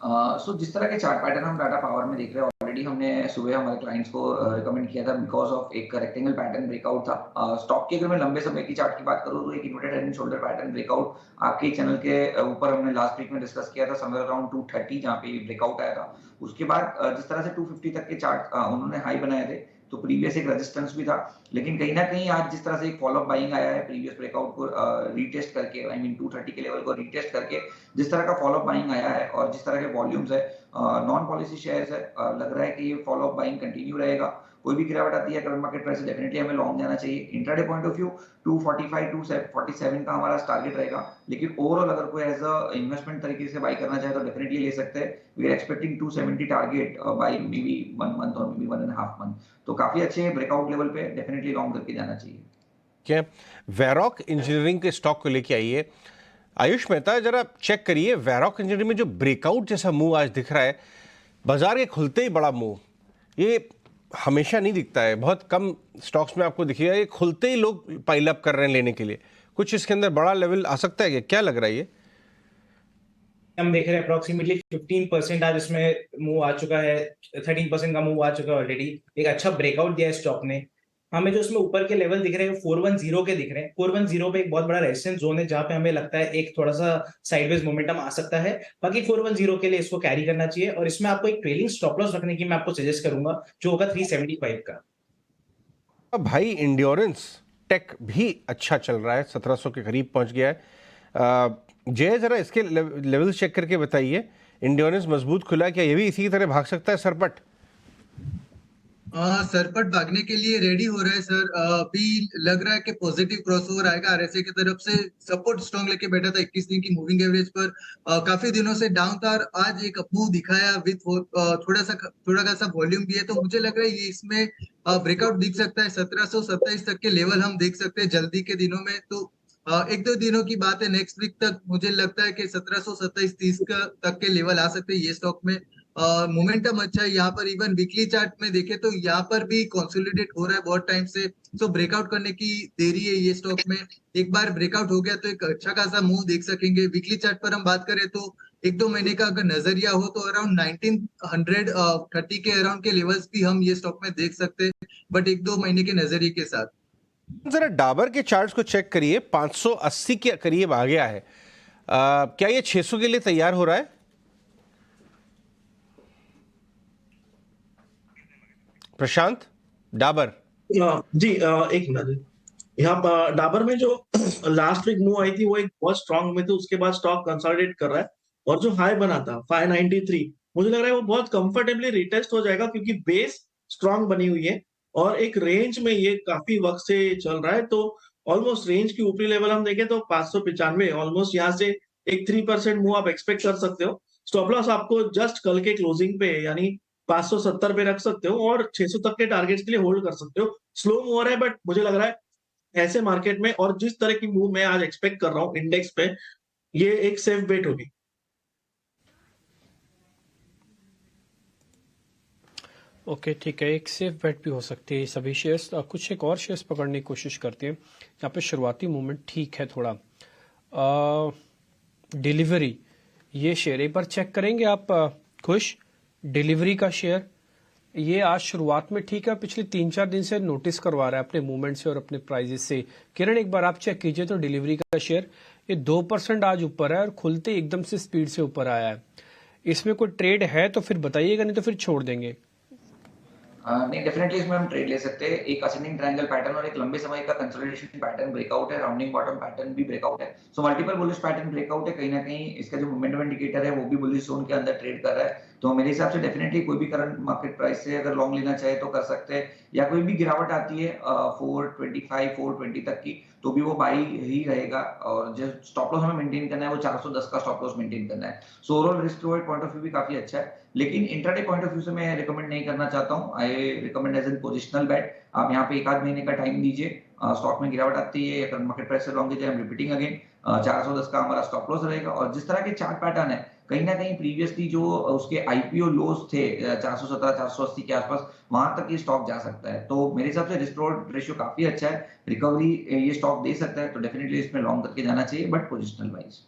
सो जिस तरह के चार्ट पैटर्न हम टाटा पावर में देख रहे हैं, ऑलरेडी हमने सुबह हमारे क्लाइंट्स को रिकमेंड किया था बिकॉज ऑफ एक रेक्टेंगल पैटर्न ब्रेकआउट था। स्टॉक की अगर मैं लंबे समय की चार्ट की बात करूं तो एक inverted head and shoulder pattern breakout आपके चैनल के ऊपर हमने लास्ट वीक में डिस्कस किया था, समवेयर अराउंड 230 जहां पे ब्रेकआउट आया था। उसके बाद जिस तरह से 250 तक के चार्ट उन्होंने हाई बनाए थे, तो प्रीवियस एक रेजिस्टेंस भी था, लेकिन कहीं ना कहीं आज जिस तरह से एक फॉलोअप बाइंग आया है प्रीवियस ब्रेकआउट को रीटेस्ट करके, आई मीन 230 के लेवल को रीटेस्ट करके जिस तरह का फॉलोअप बाइंग आया है और जिस तरह के वॉल्यूम्स है, नॉन पॉलिसी शेयर्स है, लग रहा है कि ये फॉलोअप बाइंग कंटिन्यू रहेगा। कोई भी गिरावट आती है करंट मार्केट प्राइस से डेफिनेटली हमें लॉन्ग जाना चाहिए। इंट्राडे पॉइंट ऑफ व्यू 245 247 का हमारा टारगेट रहेगा, लेकिन ओवरऑल अगर कोई एज अ इन्वेस्टमेंट तरीके से बाय करना चाहे तो डेफिनेटली ले सकते हैं। We are expecting 270 target by maybe 1 month और मे बी 1.5 मंथ, तो काफी अच्छे ब्रेकआउट लेवल पे डेफिनेटली लॉन्ग करके जाना चाहिए। क्या वैरॉक इंजीनियरिंग के स्टॉक को लेके आइए आयुष मेहता, जरा चेक करिए वैरॉक इंजीनियरिंग में जो ब्रेकआउट जैसा मूव आज दिख रहा है, बाजार के खुलते ही बड़ा मूव, ये हमेशा नहीं दिखता है, बहुत कम स्टॉक्स में आपको दिखेगा, ये खुलते ही लोग पाइल अप कर रहे हैं लेने के लिए। कुछ इसके अंदर बड़ा लेवल आ सकता है क्या लग रहा है ये? हम देख रहे हैं अप्रोक्सीमेटली 15% आज इसमें मूव आ चुका है, 13% का मूव आ चुका है ऑलरेडी। एक अच्छा ब्रेकआउट दिया है स्टॉक ने। हमें जो इसमें ऊपर के लेवल दिख रहे हैं 410 के दिख रहे हैं। 410 पे एक बहुत बड़ा रेजिस्टेंस जोन है जहां पे हमें लगता है एक थोड़ा सा साइडवेज मोमेंटम आ सकता है। बाकी 410 के लिए इसको कैरी करना चाहिए और इसमें आपको एक ट्रेलिंग स्टॉप लॉस रखने की मैं आपको सजेस्ट करूंगा, जो होगा 375 का। अब भाई इंड्योरेंस टेक भी अच्छा चल रहा है, 1700 के करीब पहुंच गया है। जय जरा इसके लेवल चेक करके बताइए, इंड्योरेंस मजबूत खुला है क्या? ये भी इसी की तरह भाग सकता है सरपट? सरपट भागने के लिए रेडी हो रहा है सर। अभी लग रहा है कि पॉजिटिव क्रॉसओवर आएगा आरएसआई की तरफ से। सपोर्ट स्ट्रॉन्ग लेके बैठा था 21 दिन की मूविंग एवरेज पर। काफी दिनों से डाउन था और आज एक अपमूव दिखाया विद थोड़ा खासा वॉल्यूम भी है, तो मुझे लग रहा है ये इसमें ब्रेकआउट दिख सकता है। 1727 तक के लेवल हम देख सकते हैं जल्दी के दिनों में। तो एक दो दिनों की बात है, नेक्स्ट वीक तक मुझे लगता है कि 1727-30 तक के लेवल आ सकते हैं ये स्टॉक में। मोमेंटम अच्छा है यहाँ पर। इवन वीकली चार्ट में देखे तो यहाँ पर भी कंसोलिडेट हो रहा है बहुत टाइम से, तो ब्रेकआउट करने की देरी है ये स्टॉक में। एक बार ब्रेकआउट हो गया तो एक अच्छा खासा मूव देख सकेंगे। वीकली चार्ट पर हम बात करें तो एक दो महीने का अगर नजरिया हो तो अराउंड 1930 के अराउंड के लेवल्स भी हम ये स्टॉक में देख सकते हैं, बट एक दो महीने के नजरिए के साथ। जरा डाबर के चार्ट्स को चेक करिए, 580 के करीब आ गया है। क्या ये 600 के लिए तैयार हो रहा है? प्रशांत, डाबर जी एक मिनट। यहाँ डाबर में जो लास्ट वीक मूव आई थी वो एक बहुत स्ट्रांग में थी, उसके बाद स्टॉक कंसोलिडेट कर रहा है और जो हाई बना था 593 मुझे लग रहा है वो बहुत कंफर्टेबली रिटेस्ट हो जाएगा क्योंकि बेस स्ट्रांग बनी हुई है और एक रेंज में ये काफी वक्त से चल रहा है। तो ऑलमोस्ट रेंज की ऊपरी लेवल हम देखें तो 595, ऑलमोस्ट यहाँ से एक 3% मूव आप एक्सपेक्ट कर सकते हो। स्टॉप लॉस आपको जस्ट कल के क्लोजिंग पे यानी 570 पे रख सकते हो और 600 तक के टारगेट्स के लिए होल्ड कर सकते हो। स्लो मूव है बट मुझे लग रहा है ऐसे मार्केट में और जिस तरह की मूव मैं आज एक्सपेक्ट कर रहा हूँ इंडेक्स पे, ये एक सेफ बेट होगी। ओके ठीक है, एक सेफ बेट भी हो सकती है सभी शेयर्स। कुछ एक और शेयर्स पकड़ने की कोशिश करते हैं। यहाँ पे शुरुआती मूवमेंट ठीक है थोड़ा। डिलीवरी ये शेयर एक बार चेक करेंगे आप? खुश डिलीवरी का शेयर ये आज शुरुआत में ठीक है, पिछले 3-4 दिन से नोटिस करवा रहा है अपने मूवमेंट से और अपने प्राइजेस से। किरण एक बार आप चेक कीजिए तो डिलीवरी का शेयर ये 2% आज ऊपर है और खुलते एकदम से स्पीड से ऊपर आया है। इसमें कोई ट्रेड है तो फिर बताइएगा, नहीं तो फिर छोड़ देंगे। नहीं, डेफिनेटली इसमें हम ट्रेड ले सकते हैं। एक असेंडिंग ट्रायंगल पैटर्न और एक लंबे समय का कंसोलिडेशन पैटर्न ब्रेकआउट है, राउंडिंग बॉटम पैटर्न भी ब्रेकआउट है। So multiple bullish pattern breakout है। कहीं ना कहीं इसका जो मोमेंटम इंडिकेटर है वो भी बुलिश जोन के अंदर ट्रेड कर रहा है। तो मेरे हिसाब से डेफिनेटली कोई भी करंट मार्केट प्राइस से अगर लॉन्ग लेना चाहे तो कर सकते हैं, या कोई भी गिरावट आती है 425 420 तक की तो भी वो बाई ही रहेगा। और जो स्टॉप लॉस हमें मेंटेन करना है वो 410 का स्टॉप लॉस मेंटेन करना है। So overall risk reward point of view भी काफी अच्छा है, लेकिन इंट्राडे पॉइंट ऑफ व्यू से मैं रिकमेंड नहीं करना चाहता हूँ। I recommend as an positional bet. आप यहाँ पे एक आध महीने का टाइम दीजिए। स्टॉक में गिरावट आती है या मार्केट प्राइस से लॉन्ग है, रिपीटिंग अगेन 410 का हमारा स्टॉप लॉस रहेगा। और जिस तरह के चार्ट पैटर्न है कहीं ना कहीं प्रीवियसली जो उसके आईपीओ लोस थे 417 480 के आसपास, वहां तक ये स्टॉक जा सकता है। तो मेरे हिसाब से रिस्क रिवॉर्ड रेशियो काफी अच्छा है, रिकवरी ये स्टॉक दे सकता है। तो डेफिनेटली इसमें लॉन्ग करके जाना चाहिए, बट पोजिशनल वाइज।